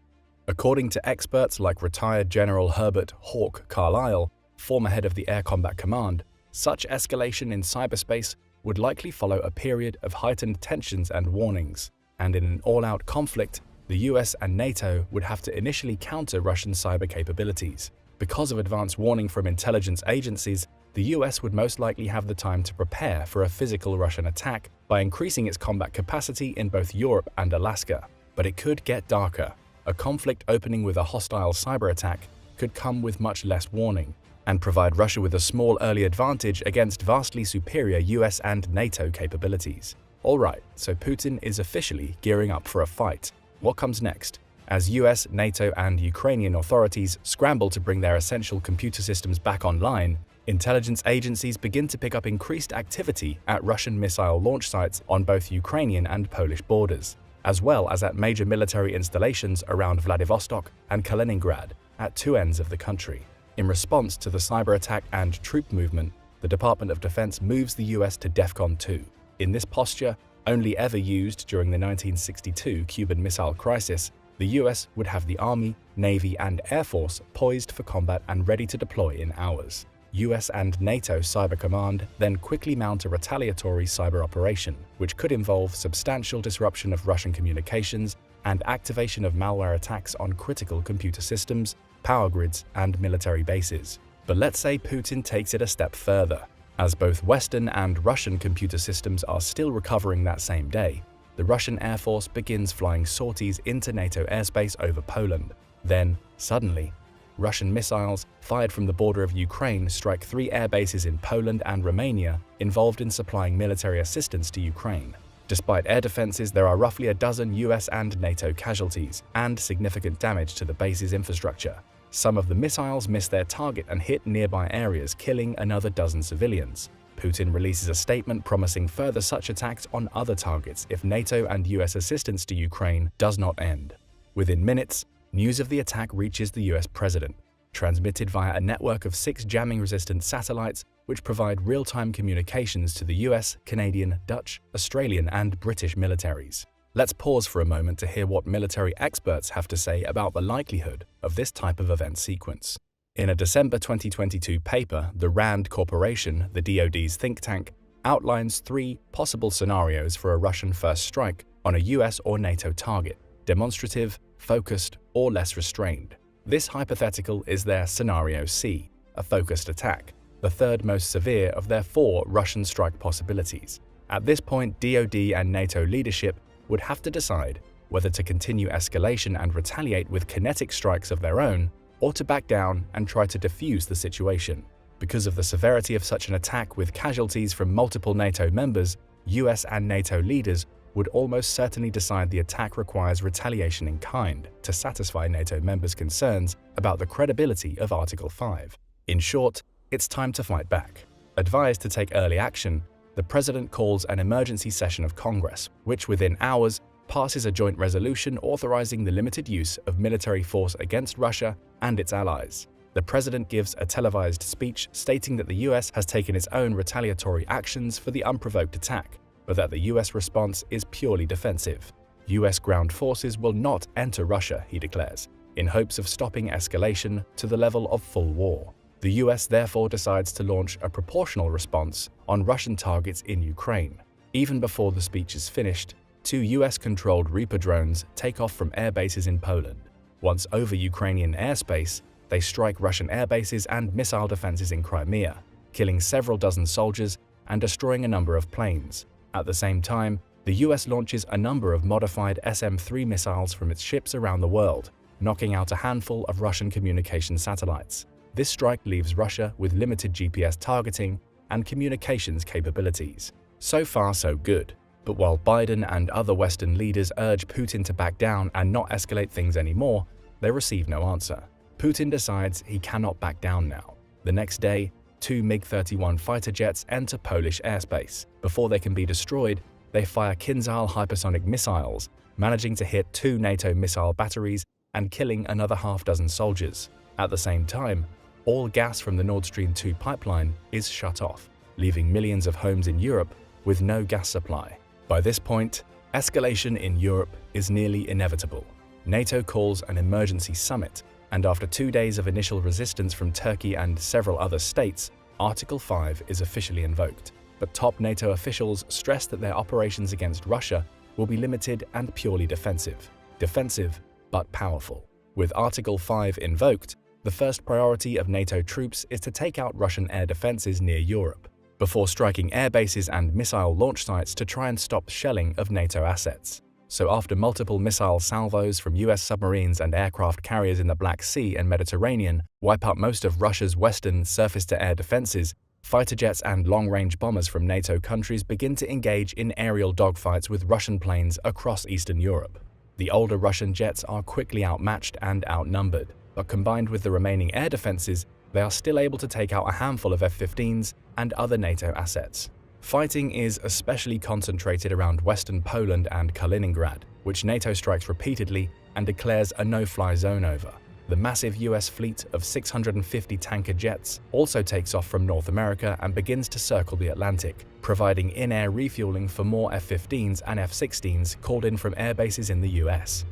According to experts like retired General Herbert Hawk Carlyle, former head of the Air Combat Command, such escalation in cyberspace would likely follow a period of heightened tensions and warnings, and in an all-out conflict, the US and NATO would have to initially counter Russian cyber capabilities. Because of advance warning from intelligence agencies, the US would most likely have the time to prepare for a physical Russian attack by increasing its combat capacity in both Europe and Alaska. But it could get darker. A conflict opening with a hostile cyber attack could come with much less warning, and provide Russia with a small early advantage against vastly superior US and NATO capabilities. Alright, so Putin is officially gearing up for a fight. What comes next? As US, NATO, and Ukrainian authorities scramble to bring their essential computer systems back online, Intelligence agencies begin to pick up increased activity at Russian missile launch sites on both Ukrainian and Polish borders, as well as at major military installations around Vladivostok and Kaliningrad at two ends of the country. In response to the cyber attack and troop movement, the Department of Defense moves the US to DEFCON 2. In this posture, only ever used during the 1962 Cuban Missile Crisis, the US would have the Army, Navy, and Air Force poised for combat and ready to deploy in hours. US and NATO Cyber Command then quickly mount a retaliatory cyber operation, which could involve substantial disruption of Russian communications and activation of malware attacks on critical computer systems, power grids, and military bases. But let's say Putin takes it a step further. As both Western and Russian computer systems are still recovering that same day, the Russian Air Force begins flying sorties into NATO airspace over Poland. Then, suddenly, Russian missiles fired from the border of Ukraine strike 3 air bases in Poland and Romania involved in supplying military assistance to Ukraine. Despite air defenses, there are roughly a dozen US and NATO casualties and significant damage to the base's infrastructure. Some of the missiles miss their target and hit nearby areas, killing another dozen civilians. Putin releases a statement promising further such attacks on other targets if NATO and US assistance to Ukraine does not end. Within minutes, news of the attack reaches the US president, transmitted via a network of 6 jamming-resistant satellites which provide real-time communications to the US, Canadian, Dutch, Australian, and British militaries. Let's pause for a moment to hear what military experts have to say about the likelihood of this type of event sequence. In a December 2022 paper, the RAND Corporation, the DoD's think tank, outlines 3 possible scenarios for a Russian first strike on a US or NATO target: demonstrative, focused, or less restrained. This hypothetical is their Scenario C, a focused attack, the third most severe of their 4 Russian strike possibilities. At this point, DoD and NATO leadership would have to decide whether to continue escalation and retaliate with kinetic strikes of their own, or to back down and try to defuse the situation. Because of the severity of such an attack with casualties from multiple NATO members, US and NATO leaders would almost certainly decide the attack requires retaliation in kind to satisfy NATO members' concerns about the credibility of Article 5. In short, it's time to fight back. Advised to take early action, the president calls an emergency session of Congress, which within hours passes a joint resolution authorizing the limited use of military force against Russia and its allies. The president gives a televised speech stating that the US has taken its own retaliatory actions for the unprovoked attack, but that the US response is purely defensive. US ground forces will not enter Russia, he declares, in hopes of stopping escalation to the level of full war. The US therefore decides to launch a proportional response on Russian targets in Ukraine. Even before the speech is finished, 2 US-controlled Reaper drones take off from air bases in Poland. Once over Ukrainian airspace, they strike Russian air bases and missile defenses in Crimea, killing several dozen soldiers and destroying a number of planes. At the same time, the US launches a number of modified SM-3 missiles from its ships around the world, knocking out a handful of Russian communication satellites. This strike leaves Russia with limited GPS targeting and communications capabilities. So far, so good. But while Biden and other Western leaders urge Putin to back down and not escalate things anymore, they receive no answer. Putin decides he cannot back down now. The next day, 2 MiG-31 fighter jets enter Polish airspace. Before they can be destroyed, they fire Kinzhal hypersonic missiles, managing to hit 2 NATO missile batteries and killing another half-dozen soldiers. At the same time, all gas from the Nord Stream 2 pipeline is shut off, leaving millions of homes in Europe with no gas supply. By this point, escalation in Europe is nearly inevitable. NATO calls an emergency summit, and after 2 days of initial resistance from Turkey and several other states, Article 5 is officially invoked. But top NATO officials stress that their operations against Russia will be limited and purely defensive. Defensive, but powerful. With Article 5 invoked, the first priority of NATO troops is to take out Russian air defenses near Europe, before striking air bases and missile launch sites to try and stop shelling of NATO assets. So after multiple missile salvos from US submarines and aircraft carriers in the Black Sea and Mediterranean wipe out most of Russia's western surface-to-air defenses, fighter jets and long-range bombers from NATO countries begin to engage in aerial dogfights with Russian planes across Eastern Europe. The older Russian jets are quickly outmatched and outnumbered, but combined with the remaining air defenses, they are still able to take out a handful of F-15s and other NATO assets. Fighting is especially concentrated around western Poland and Kaliningrad, which NATO strikes repeatedly and declares a no-fly zone over. The massive US fleet of 650 tanker jets also takes off from North America and begins to circle the Atlantic, providing in-air refueling for more F-15s and F-16s called in from air bases in the US.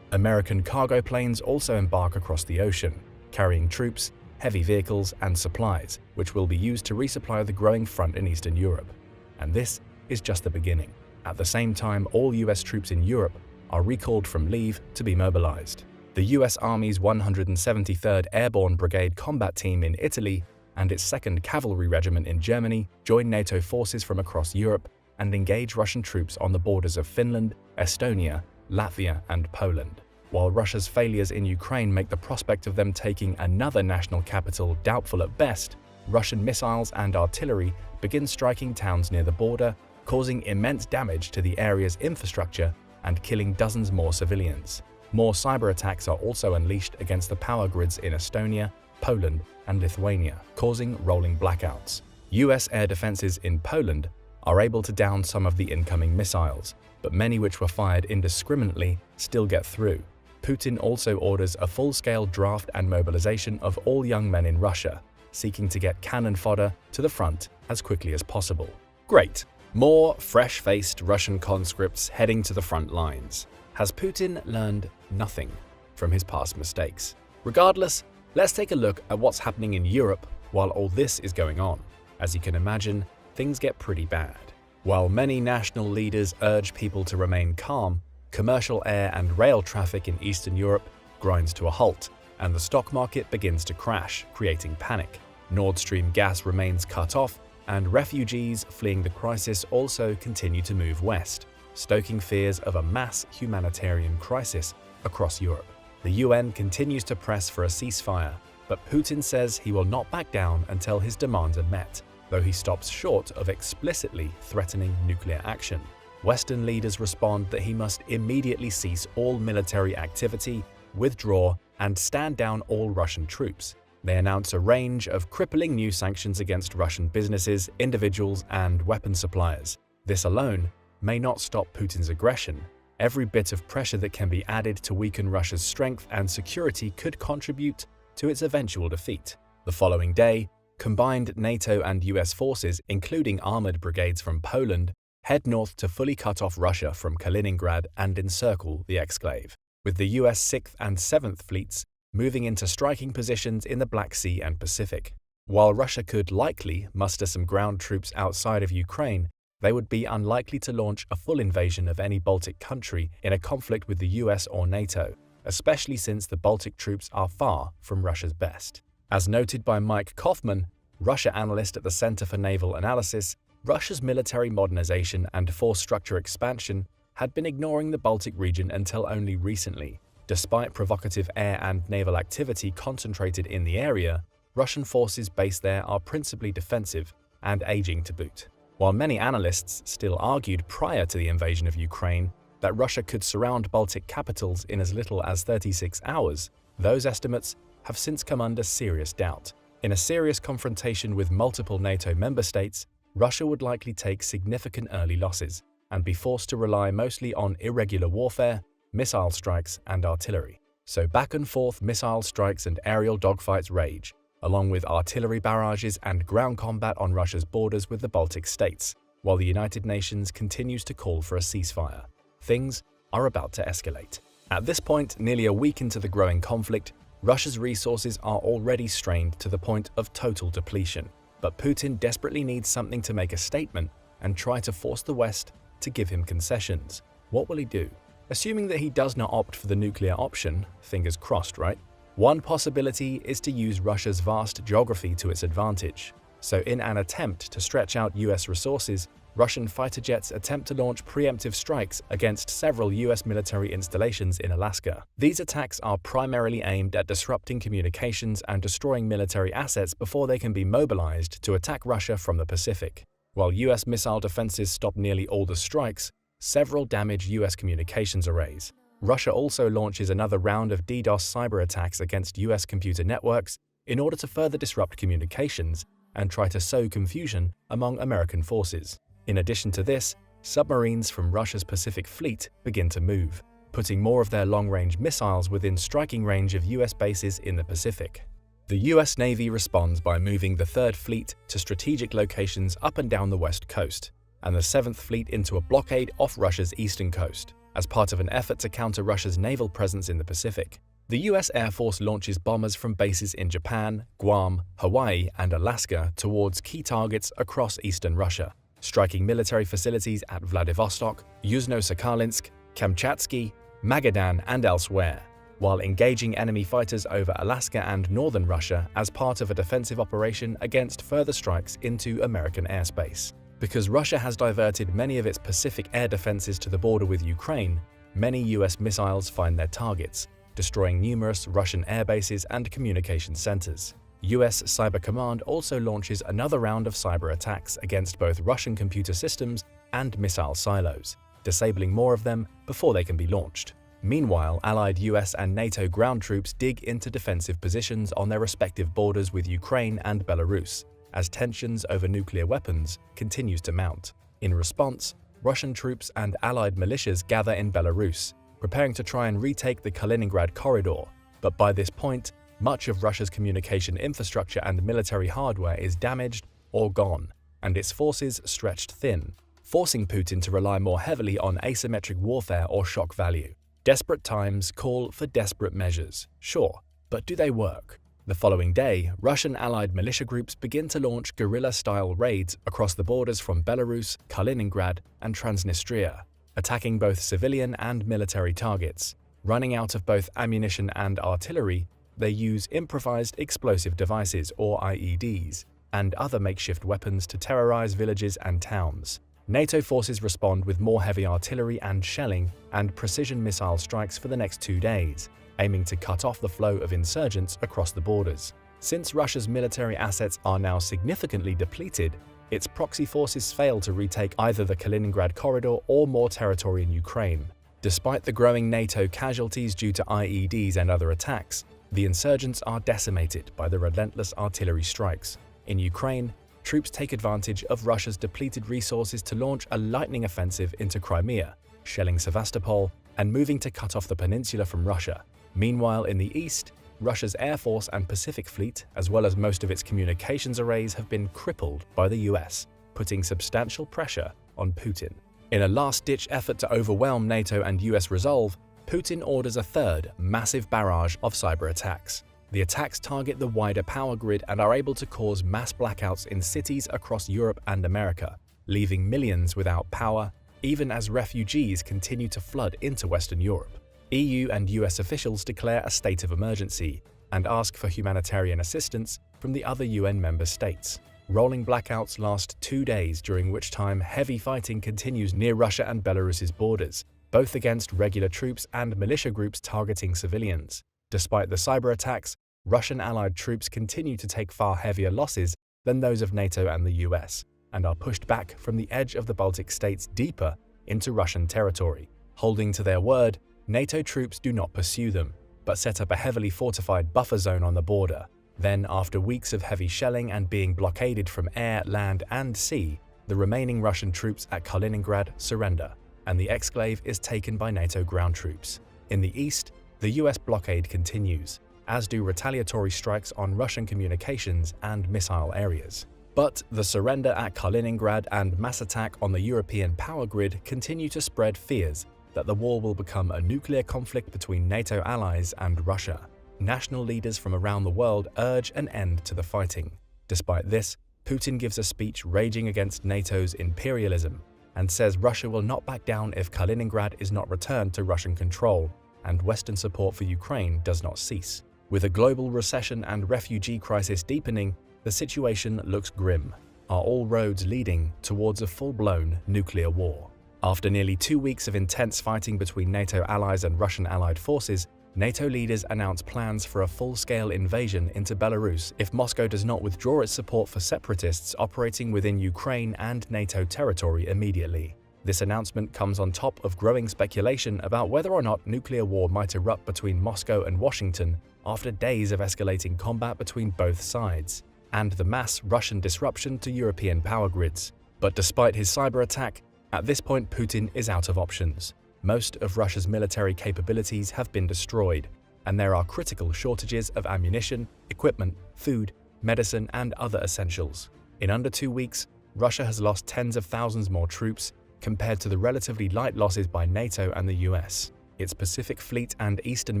American cargo planes also embark across the ocean, carrying troops, heavy vehicles, and supplies, which will be used to resupply the growing front in Eastern Europe. And this is just the beginning. At the same time, all US troops in Europe are recalled from leave to be mobilized. The US Army's 173rd Airborne Brigade Combat Team in Italy and its 2nd Cavalry Regiment in Germany join NATO forces from across Europe and engage Russian troops on the borders of Finland, Estonia, Latvia, and Poland. While Russia's failures in Ukraine make the prospect of them taking another national capital doubtful at best, Russian missiles and artillery begin striking towns near the border, causing immense damage to the area's infrastructure and killing dozens more civilians. More cyber attacks are also unleashed against the power grids in Estonia, Poland, and Lithuania, causing rolling blackouts. US air defenses in Poland are able to down some of the incoming missiles, but many which were fired indiscriminately still get through. Putin also orders a full-scale draft and mobilization of all young men in Russia, seeking to get cannon fodder to the front as quickly as possible. Great! More fresh-faced Russian conscripts heading to the front lines. Has Putin learned nothing from his past mistakes? Regardless, let's take a look at what's happening in Europe while all this is going on. As you can imagine, things get pretty bad. While many national leaders urge people to remain calm, commercial air and rail traffic in Eastern Europe grinds to a halt, and the stock market begins to crash, creating panic. Nord Stream gas remains cut off, and refugees fleeing the crisis also continue to move west, stoking fears of a mass humanitarian crisis across Europe. The UN continues to press for a ceasefire, but Putin says he will not back down until his demands are met, though he stops short of explicitly threatening nuclear action. Western leaders respond that he must immediately cease all military activity, withdraw, and stand down all Russian troops. They announce a range of crippling new sanctions against Russian businesses, individuals, and weapon suppliers. This alone may not stop Putin's aggression. Every bit of pressure that can be added to weaken Russia's strength and security could contribute to its eventual defeat. The following day, combined NATO and US forces, including armored brigades from Poland, head north to fully cut off Russia from Kaliningrad and encircle the exclave, with the US 6th and 7th fleets moving into striking positions in the Black Sea and Pacific. While Russia could likely muster some ground troops outside of Ukraine, they would be unlikely to launch a full invasion of any Baltic country in a conflict with the US or NATO, especially since the Baltic troops are far from Russia's best. As noted by Mike Kaufman, Russia analyst at the Center for Naval Analysis, Russia's military modernization and force structure expansion had been ignoring the Baltic region until only recently. Despite provocative air and naval activity concentrated in the area, Russian forces based there are principally defensive and aging to boot. While many analysts still argued prior to the invasion of Ukraine that Russia could surround Baltic capitals in as little as 36 hours, those estimates have since come under serious doubt. In a serious confrontation with multiple NATO member states, Russia would likely take significant early losses and be forced to rely mostly on irregular warfare, missile strikes, and artillery. So back-and-forth missile strikes and aerial dogfights rage, along with artillery barrages and ground combat on Russia's borders with the Baltic states, while the United Nations continues to call for a ceasefire. Things are about to escalate. At this point, nearly a week into the growing conflict, Russia's resources are already strained to the point of total depletion. But Putin desperately needs something to make a statement and try to force the West to give him concessions. What will he do? Assuming that he does not opt for the nuclear option, fingers crossed, right? One possibility is to use Russia's vast geography to its advantage. So in an attempt to stretch out US resources, Russian fighter jets attempt to launch preemptive strikes against several US military installations in Alaska. These attacks are primarily aimed at disrupting communications and destroying military assets before they can be mobilized to attack Russia from the Pacific. While US missile defenses stop nearly all the strikes, several damage US communications arrays. Russia also launches another round of DDoS cyber attacks against US computer networks, in order to further disrupt communications and try to sow confusion among American forces. In addition to this, submarines from Russia's Pacific Fleet begin to move, putting more of their long-range missiles within striking range of US bases in the Pacific. The US Navy responds by moving the 3rd Fleet to strategic locations up and down the west coast, and the 7th Fleet into a blockade off Russia's eastern coast, as part of an effort to counter Russia's naval presence in the Pacific. The US Air Force launches bombers from bases in Japan, Guam, Hawaii, and Alaska towards key targets across eastern Russia, striking military facilities at Vladivostok, Yuzhno-Sakhalinsk, Kamchatsky, Magadan, and elsewhere, while engaging enemy fighters over Alaska and northern Russia as part of a defensive operation against further strikes into American airspace. Because Russia has diverted many of its Pacific air defenses to the border with Ukraine, many US missiles find their targets, destroying numerous Russian air bases and communication centers. US Cyber Command also launches another round of cyber attacks against both Russian computer systems and missile silos, disabling more of them before they can be launched. Meanwhile, allied US and NATO ground troops dig into defensive positions on their respective borders with Ukraine and Belarus, as tensions over nuclear weapons continues to mount. In response, Russian troops and allied militias gather in Belarus, preparing to try and retake the Kaliningrad corridor, but by this point, much of Russia's communication infrastructure and military hardware is damaged or gone, and its forces stretched thin, forcing Putin to rely more heavily on asymmetric warfare or shock value. Desperate times call for desperate measures, sure, but do they work? The following day, Russian allied militia groups begin to launch guerrilla-style raids across the borders from Belarus, Kaliningrad, and Transnistria, attacking both civilian and military targets. Running out of both ammunition and artillery, they use improvised explosive devices, or IEDs, and other makeshift weapons to terrorize villages and towns. NATO forces respond with more heavy artillery and shelling and precision missile strikes for the next 2 days, aiming to cut off the flow of insurgents across the borders. Since Russia's military assets are now significantly depleted, its proxy forces fail to retake either the Kaliningrad corridor or more territory in Ukraine. Despite the growing NATO casualties due to IEDs and other attacks, the insurgents are decimated by the relentless artillery strikes. In Ukraine, troops take advantage of Russia's depleted resources to launch a lightning offensive into Crimea, shelling Sevastopol and moving to cut off the peninsula from Russia. Meanwhile, in the east, Russia's Air Force and Pacific Fleet, as well as most of its communications arrays, have been crippled by the US, putting substantial pressure on Putin. In a last-ditch effort to overwhelm NATO and US resolve, Putin orders a third, massive barrage of cyber attacks. The attacks target the wider power grid and are able to cause mass blackouts in cities across Europe and America, leaving millions without power, even as refugees continue to flood into Western Europe. EU and US officials declare a state of emergency and ask for humanitarian assistance from the other UN member states. Rolling blackouts last 2 days, during which time heavy fighting continues near Russia and Belarus's borders, both against regular troops and militia groups targeting civilians. Despite the cyber attacks, Russian allied troops continue to take far heavier losses than those of NATO and the US, and are pushed back from the edge of the Baltic states deeper into Russian territory. Holding to their word, NATO troops do not pursue them, but set up a heavily fortified buffer zone on the border. Then, after weeks of heavy shelling and being blockaded from air, land, and sea, the remaining Russian troops at Kaliningrad surrender, and the exclave is taken by NATO ground troops. In the east, the US blockade continues, as do retaliatory strikes on Russian communications and missile areas. But the surrender at Kaliningrad and mass attack on the European power grid continue to spread fears that the war will become a nuclear conflict between NATO allies and Russia. National leaders from around the world urge an end to the fighting. Despite this, Putin gives a speech raging against NATO's imperialism and says Russia will not back down if Kaliningrad is not returned to Russian control and Western support for Ukraine does not cease. With a global recession and refugee crisis deepening, the situation looks grim. Are all roads leading towards a full-blown nuclear war? After nearly 2 weeks of intense fighting between NATO allies and Russian allied forces, NATO leaders announce plans for a full-scale invasion into Belarus if Moscow does not withdraw its support for separatists operating within Ukraine and NATO territory immediately. This announcement comes on top of growing speculation about whether or not nuclear war might erupt between Moscow and Washington after days of escalating combat between both sides, and the mass Russian disruption to European power grids. But despite his cyber attack, at this point Putin is out of options. Most of Russia's military capabilities have been destroyed, and there are critical shortages of ammunition, equipment, food, medicine, and other essentials. In under 2 weeks, Russia has lost tens of thousands more troops compared to the relatively light losses by NATO and the US. Its Pacific Fleet and Eastern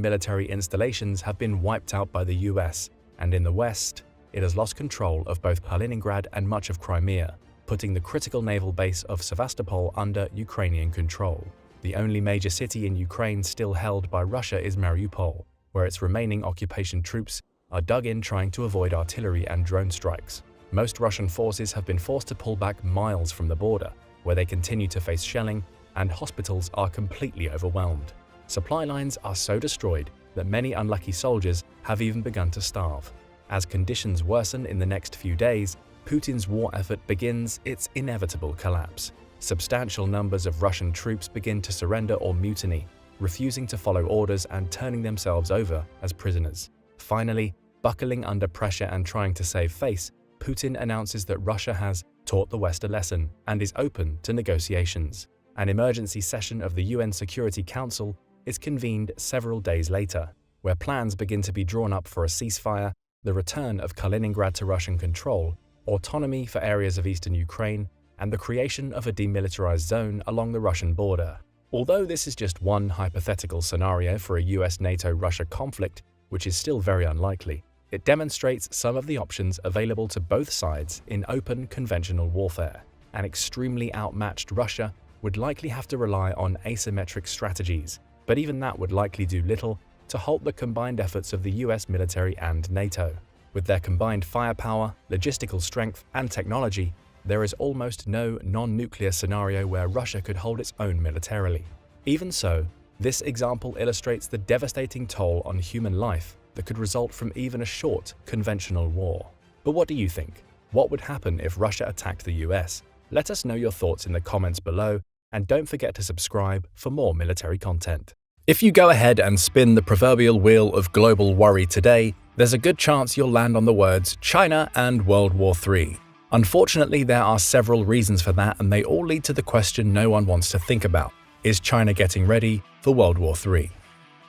military installations have been wiped out by the US, and in the West, it has lost control of both Kaliningrad and much of Crimea, putting the critical naval base of Sevastopol under Ukrainian control. The only major city in Ukraine still held by Russia is Mariupol, where its remaining occupation troops are dug in trying to avoid artillery and drone strikes. Most Russian forces have been forced to pull back miles from the border, where they continue to face shelling, and hospitals are completely overwhelmed. Supply lines are so destroyed that many unlucky soldiers have even begun to starve. As conditions worsen in the next few days, Putin's war effort begins its inevitable collapse. Substantial numbers of Russian troops begin to surrender or mutiny, refusing to follow orders and turning themselves over as prisoners. Finally, buckling under pressure and trying to save face, Putin announces that Russia has taught the West a lesson and is open to negotiations. An emergency session of the UN Security Council is convened several days later, where plans begin to be drawn up for a ceasefire, the return of Kaliningrad to Russian control, autonomy for areas of eastern Ukraine, and the creation of a demilitarized zone along the Russian border. Although this is just one hypothetical scenario for a US-NATO-Russia conflict, which is still very unlikely, it demonstrates some of the options available to both sides in open conventional warfare. An extremely outmatched Russia would likely have to rely on asymmetric strategies, but even that would likely do little to halt the combined efforts of the US military and NATO. With their combined firepower, logistical strength, and technology, there is almost no non-nuclear scenario where Russia could hold its own militarily. Even so, this example illustrates the devastating toll on human life that could result from even a short, conventional war. But what do you think? What would happen if Russia attacked the US? Let us know your thoughts in the comments below, and don't forget to subscribe for more military content. If you go ahead and spin the proverbial wheel of global worry today, there's a good chance you'll land on the words China and World War III. Unfortunately, there are several reasons for that, and they all lead to the question no one wants to think about. Is China getting ready for World War III?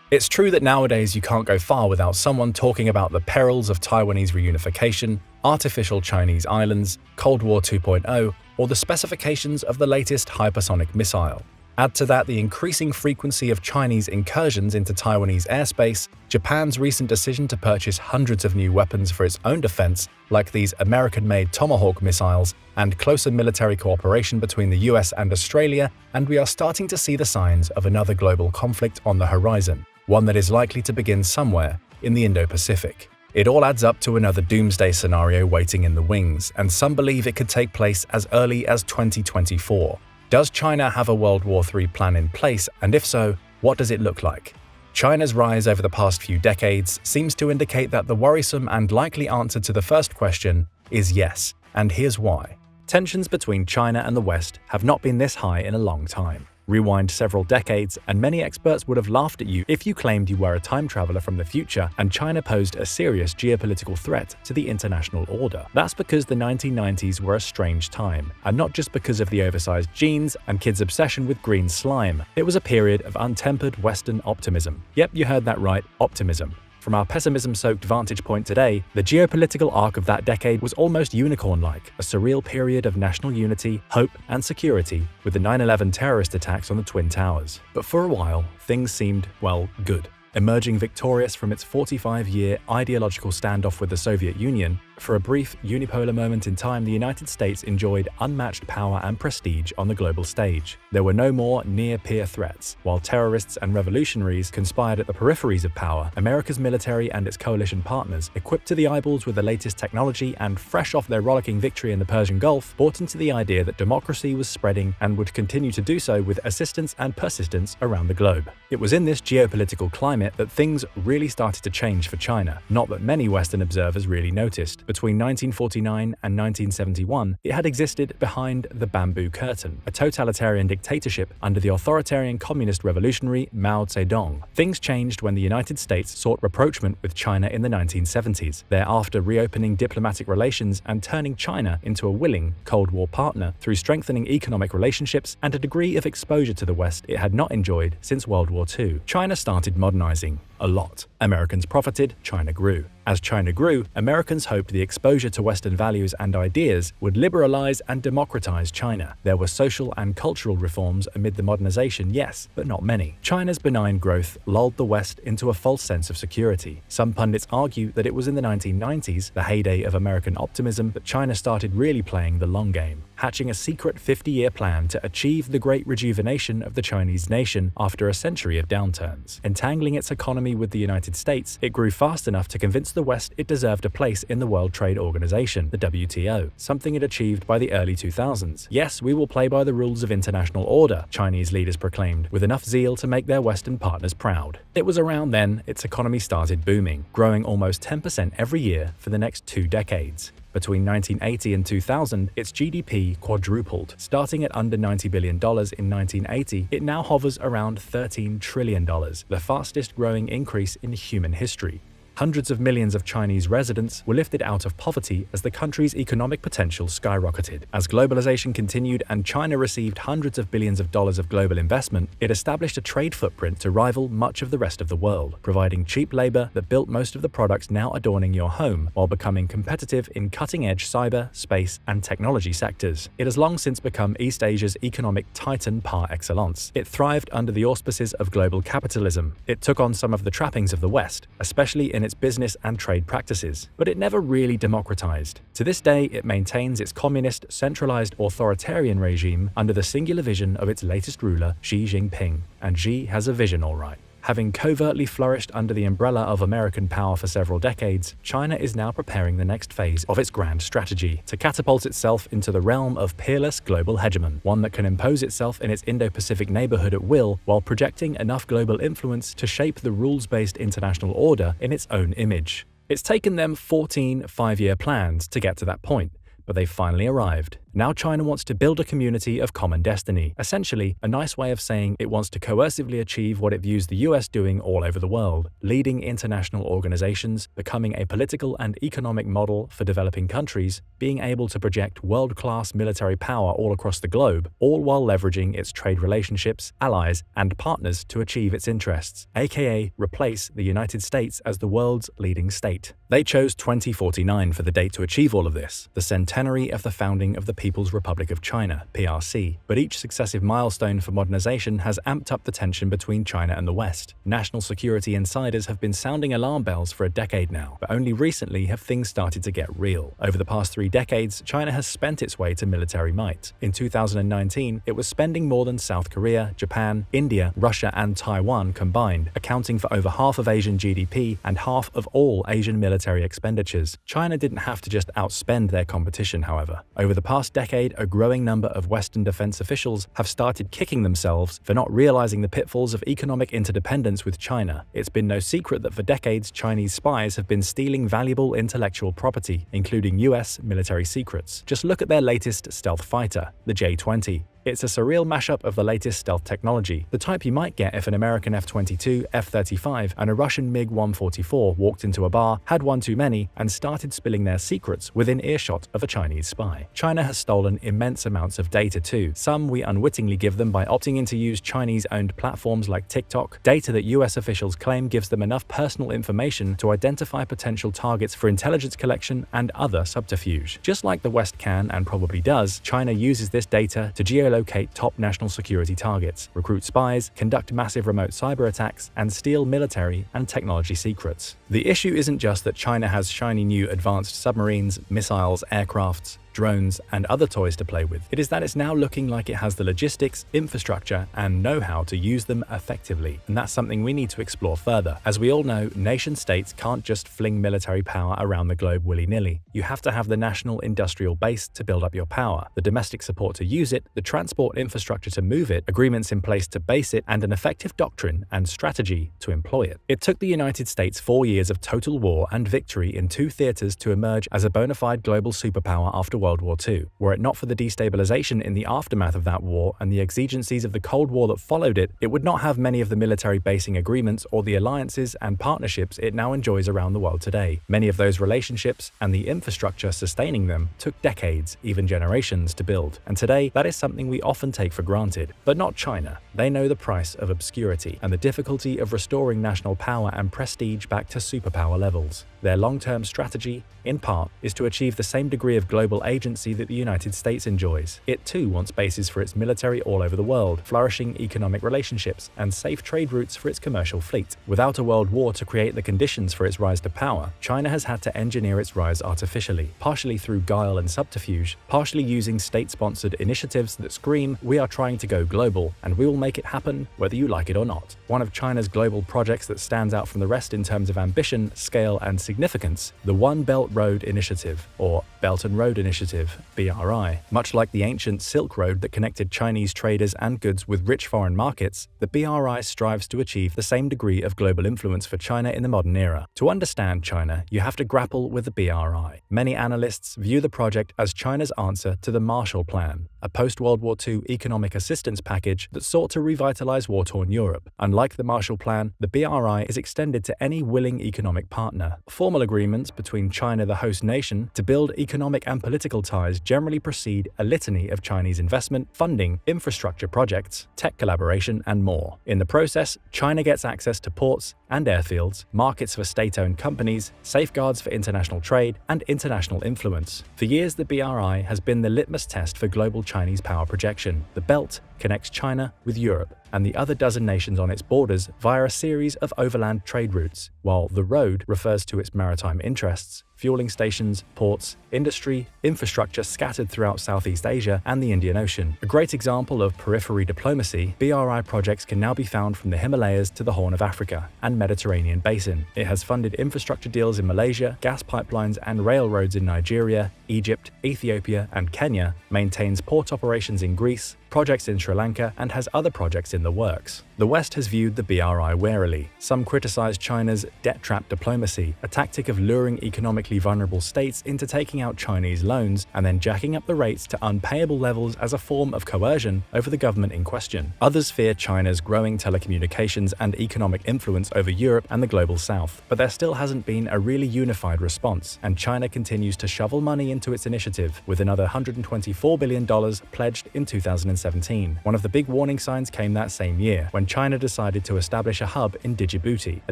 It's true that nowadays you can't go far without someone talking about the perils of Taiwanese reunification, artificial Chinese islands, Cold War 2.0, or the specifications of the latest hypersonic missile. Add to that the increasing frequency of Chinese incursions into Taiwanese airspace, Japan's recent decision to purchase hundreds of new weapons for its own defense, like these American-made Tomahawk missiles, and closer military cooperation between the US and Australia, and we are starting to see the signs of another global conflict on the horizon, one that is likely to begin somewhere in the Indo-Pacific. It all adds up to another doomsday scenario waiting in the wings, and some believe it could take place as early as 2024. Does China have a World War III plan in place, and if so, what does it look like? China's rise over the past few decades seems to indicate that the worrisome and likely answer to the first question is yes, and here's why. Tensions between China and the West have not been this high in a long time. Rewind several decades, and many experts would have laughed at you if you claimed you were a time traveler from the future and China posed a serious geopolitical threat to the international order. That's because the 1990s were a strange time, and not just because of the oversized jeans and kids' obsession with green slime. It was a period of untempered Western optimism. Yep, you heard that right, optimism. From our pessimism-soaked vantage point today, the geopolitical arc of that decade was almost unicorn-like, a surreal period of national unity, hope, and security, with the 9/11 terrorist attacks on the Twin Towers. But for a while, things seemed, well, good. Emerging victorious from its 45-year ideological standoff with the Soviet Union, for a brief unipolar moment in time, the United States enjoyed unmatched power and prestige on the global stage. There were no more near-peer threats. While terrorists and revolutionaries conspired at the peripheries of power, America's military and its coalition partners, equipped to the eyeballs with the latest technology and fresh off their rollicking victory in the Persian Gulf, bought into the idea that democracy was spreading and would continue to do so with assistance and persistence around the globe. It was in this geopolitical climate it that things really started to change for China, not that many Western observers really noticed. Between 1949 and 1971, it had existed behind the Bamboo Curtain, a totalitarian dictatorship under the authoritarian communist revolutionary Mao Zedong. Things changed when the United States sought rapprochement with China in the 1970s, thereafter reopening diplomatic relations and turning China into a willing Cold War partner through strengthening economic relationships and a degree of exposure to the West it had not enjoyed since World War II. China started modernizing. A lot. Americans profited, China grew. As China grew, Americans hoped the exposure to Western values and ideas would liberalize and democratize China. There were social and cultural reforms amid the modernization, yes, but not many. China's benign growth lulled the West into a false sense of security. Some pundits argue that it was in the 1990s, the heyday of American optimism, that China started really playing the long game, hatching a secret 50-year plan to achieve the great rejuvenation of the Chinese nation after a century of downturns. Entangling its economy with the United States, it grew fast enough to convince the West it deserved a place in the World Trade Organization, the WTO, something it achieved by the early 2000s. Yes, we will play by the rules of international order, Chinese leaders proclaimed, with enough zeal to make their Western partners proud. It was around then its economy started booming, growing almost 10% every year for the next 2 decades. Between 1980 and 2000, its GDP quadrupled. Starting at under $90 billion in 1980, it now hovers around $13 trillion, the fastest growing increase in human history. Hundreds of millions of Chinese residents were lifted out of poverty as the country's economic potential skyrocketed. As globalization continued and China received hundreds of billions of dollars of global investment, it established a trade footprint to rival much of the rest of the world, providing cheap labor that built most of the products now adorning your home while becoming competitive in cutting-edge cyber, space, and technology sectors. It has long since become East Asia's economic titan par excellence. It thrived under the auspices of global capitalism. It took on some of the trappings of the West, especially in its business and trade practices, but it never really democratized. To this day, it maintains its communist, centralized authoritarian regime under the singular vision of its latest ruler, Xi Jinping. And Xi has a vision, all right. Having covertly flourished under the umbrella of American power for several decades, China is now preparing the next phase of its grand strategy to catapult itself into the realm of peerless global hegemon, one that can impose itself in its Indo-Pacific neighborhood at will while projecting enough global influence to shape the rules-based international order in its own image. It's taken them 14 5-year plans to get to that point, but they finally arrived. Now China wants to build a community of common destiny, essentially a nice way of saying it wants to coercively achieve what it views the US doing all over the world, leading international organizations, becoming a political and economic model for developing countries, being able to project world-class military power all across the globe, all while leveraging its trade relationships, allies, and partners to achieve its interests, aka replace the United States as the world's leading state. They chose 2049 for the date to achieve all of this, the centenary of the founding of the People's Republic of China, PRC, but each successive milestone for modernization has amped up the tension between China and the West. National security insiders have been sounding alarm bells for a decade now, but only recently have things started to get real. Over the past 3 decades, China has spent its way to military might. In 2019, it was spending more than South Korea, Japan, India, Russia, and Taiwan combined, accounting for over half of Asian GDP and half of all Asian military expenditures. China didn't have to just outspend their competition, however. Over the past decade, a growing number of Western defense officials have started kicking themselves for not realizing the pitfalls of economic interdependence with China. It's been no secret that for decades, Chinese spies have been stealing valuable intellectual property, including US military secrets. Just look at their latest stealth fighter, the J-20. It's a surreal mashup of the latest stealth technology, the type you might get if an American F-22, F-35, and a Russian MiG-144 walked into a bar, had one too many, and started spilling their secrets within earshot of a Chinese spy. China has stolen immense amounts of data too. Some we unwittingly give them by opting in to use Chinese-owned platforms like TikTok, data that US officials claim gives them enough personal information to identify potential targets for intelligence collection and other subterfuge. Just like the West can and probably does, China uses this data to geolocate top national security targets, recruit spies, conduct massive remote cyber attacks, and steal military and technology secrets. The issue isn't just that China has shiny new advanced submarines, missiles, aircrafts, drones, and other toys to play with. It is that it's now looking like it has the logistics, infrastructure, and know-how to use them effectively. And that's something we need to explore further. As we all know, nation-states can't just fling military power around the globe willy-nilly. You have to have the national industrial base to build up your power, the domestic support to use it, the transport infrastructure to move it, agreements in place to base it, and an effective doctrine and strategy to employ it. It took the United States 4 years of total war and victory in 2 theaters to emerge as a bona fide global superpower after World War II. Were it not for the destabilization in the aftermath of that war and the exigencies of the Cold War that followed it, it would not have many of the military basing agreements or the alliances and partnerships it now enjoys around the world today. Many of those relationships and the infrastructure sustaining them took decades, even generations, to build. And today, that is something we often take for granted. But not China. They know the price of obscurity and the difficulty of restoring national power and prestige back to superpower levels. Their long-term strategy, in part, is to achieve the same degree of global agency that the United States enjoys. It too wants bases for its military all over the world, flourishing economic relationships, and safe trade routes for its commercial fleet. Without a world war to create the conditions for its rise to power, China has had to engineer its rise artificially, partially through guile and subterfuge, partially using state-sponsored initiatives that scream, "We are trying to go global, and we will make it happen whether you like it or not." One of China's global projects that stands out from the rest in terms of ambition, scale, and significance, the One Belt Road Initiative, or Belt and Road Initiative, BRI. Much like the ancient Silk Road that connected Chinese traders and goods with rich foreign markets, the BRI strives to achieve the same degree of global influence for China in the modern era. To understand China, you have to grapple with the BRI. Many analysts view the project as China's answer to the Marshall Plan, a post-World War II economic assistance package that sought to revitalize war-torn Europe. Unlike the Marshall Plan, the BRI is extended to any willing economic partner. Formal agreements between China, the host nation, to build economic and political ties generally precede a litany of Chinese investment, funding, infrastructure projects, tech collaboration, and more. In the process, China gets access to ports and airfields, markets for state-owned companies, safeguards for international trade, and international influence. For years, the BRI has been the litmus test for global Chinese power projection. The belt connects China with Europe and the other dozen nations on its borders via a series of overland trade routes, while the road refers to its maritime interests, fueling stations, ports, industry, infrastructure scattered throughout Southeast Asia and the Indian Ocean. A great example of periphery diplomacy, BRI projects can now be found from the Himalayas to the Horn of Africa and Mediterranean Basin. It has funded infrastructure deals in Malaysia, gas pipelines and railroads in Nigeria, Egypt, Ethiopia, and Kenya, maintains port operations in Greece, projects in Sri Lanka, and has other projects in the works. The West has viewed the BRI warily. Some criticize China's debt trap diplomacy, a tactic of luring economically vulnerable states into taking out Chinese loans and then jacking up the rates to unpayable levels as a form of coercion over the government in question. Others fear China's growing telecommunications and economic influence over Europe and the global South. But there still hasn't been a really unified response, and China continues to shovel money into its initiative, with another $124 billion pledged in 2017. One of the big warning signs came that same year, when China decided to establish a hub in Djibouti, a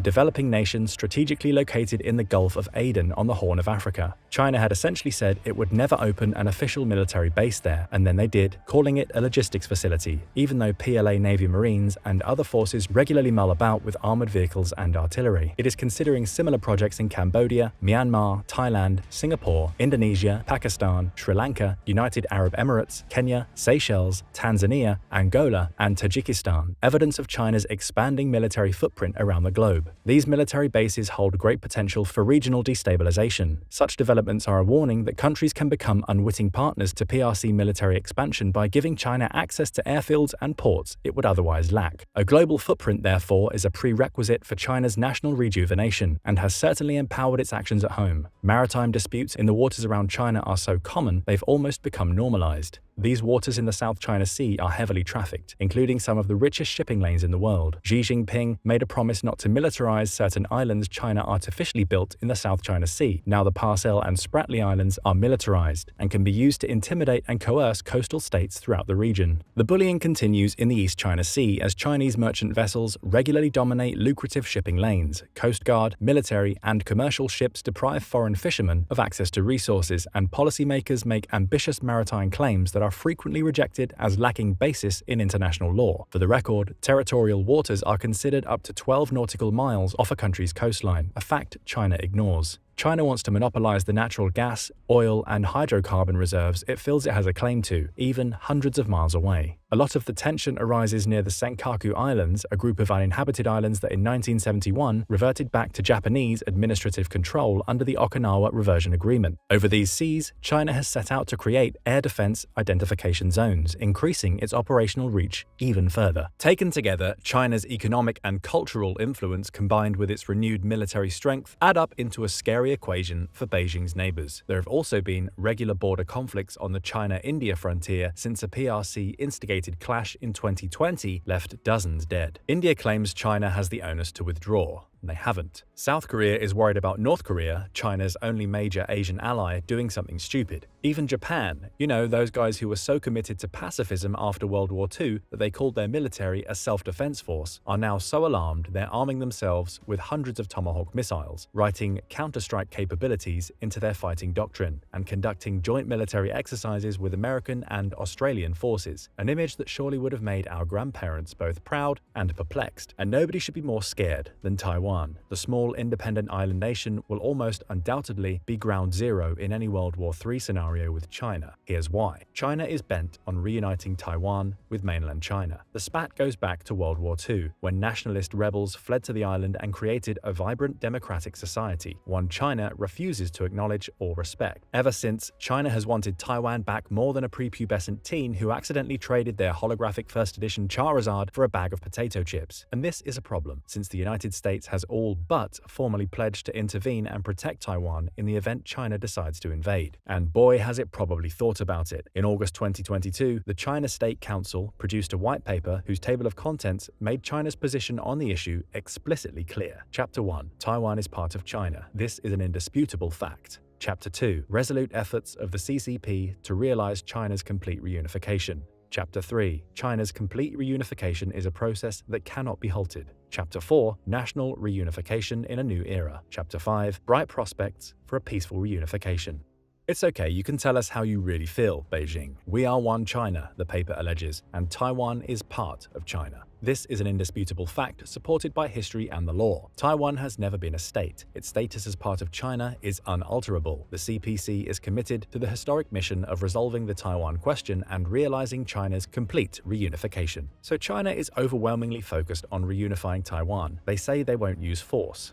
developing nation strategically located in the Gulf of Aden on the Horn of Africa. China had essentially said it would never open an official military base there, and then they did, calling it a logistics facility, even though PLA Navy Marines and other forces regularly mull about with armored vehicles and artillery. It is considering similar projects in Cambodia, Myanmar, Thailand, Singapore, Indonesia, Pakistan, Sri Lanka, United Arab Emirates, Kenya, Seychelles, Tanzania, Angola, and Tajikistan, evidence of China's expanding military footprint around the globe. These military bases hold great potential for regional destabilization. Such developments are a warning that countries can become unwitting partners to PRC military expansion by giving China access to airfields and ports it would otherwise lack. A global footprint, therefore, is a prerequisite for China's national rejuvenation and has certainly empowered its actions at home. Maritime disputes in the waters around China are so common they've almost become normalized. These waters in the South China Sea are heavily trafficked, including some of the richest shipping lanes in the world. Xi Jinping made a promise not to militarize certain islands China artificially built in the South China Sea. Now the Parcel and Spratly Islands are militarized and can be used to intimidate and coerce coastal states throughout the region. The bullying continues in the East China Sea as Chinese merchant vessels regularly dominate lucrative shipping lanes. Coast Guard, military, and commercial ships deprive foreign fishermen of access to resources, and policymakers make ambitious maritime claims that are frequently rejected as lacking basis in international law. For the record, territorial waters are considered up to 12 nautical miles off a country's coastline, a fact China ignores. China wants to monopolize the natural gas, oil, and hydrocarbon reserves it feels it has a claim to, even hundreds of miles away. A lot of the tension arises near the Senkaku Islands, a group of uninhabited islands that in 1971 reverted back to Japanese administrative control under the Okinawa Reversion Agreement. Over these seas, China has set out to create air defense identification zones, increasing its operational reach even further. Taken together, China's economic and cultural influence combined with its renewed military strength add up into a scary equation for Beijing's neighbors. There have also been regular border conflicts on the China-India frontier since a PRC-instigated clash in 2020 left dozens dead. India claims China has the onus to withdraw. They haven't. South Korea is worried about North Korea, China's only major Asian ally, doing something stupid. Even Japan, those guys who were so committed to pacifism after World War II that they called their military a self-defense force, are now so alarmed they're arming themselves with hundreds of Tomahawk missiles, writing counter-strike capabilities into their fighting doctrine, and conducting joint military exercises with American and Australian forces, an image that surely would have made our grandparents both proud and perplexed. And nobody should be more scared than Taiwan. The small independent island nation will almost undoubtedly be ground zero in any World War III scenario with China. Here's why. China is bent on reuniting Taiwan with mainland China. The spat goes back to World War II, when nationalist rebels fled to the island and created a vibrant democratic society, one China refuses to acknowledge or respect. Ever since, China has wanted Taiwan back more than a prepubescent teen who accidentally traded their holographic first edition Charizard for a bag of potato chips. And this is a problem, since the United States has all but formally pledged to intervene and protect Taiwan in the event China decides to invade. And boy, has it probably thought about it. In August 2022, the China State Council produced a white paper whose table of contents made China's position on the issue explicitly clear. Chapter 1. Taiwan is part of China. This is an indisputable fact. Chapter 2. Resolute efforts of the CCP to realize China's complete reunification. Chapter 3. China's complete reunification is a process that cannot be halted. Chapter 4. National reunification in a new era. Chapter 5. Bright prospects for a peaceful reunification. It's okay, you can tell us how you really feel, Beijing. We are one China, the paper alleges, and Taiwan is part of China. This is an indisputable fact supported by history and the law. Taiwan has never been a state. Its status as part of China is unalterable. The CPC is committed to the historic mission of resolving the Taiwan question and realizing China's complete reunification. So China is overwhelmingly focused on reunifying Taiwan. They say they won't use force.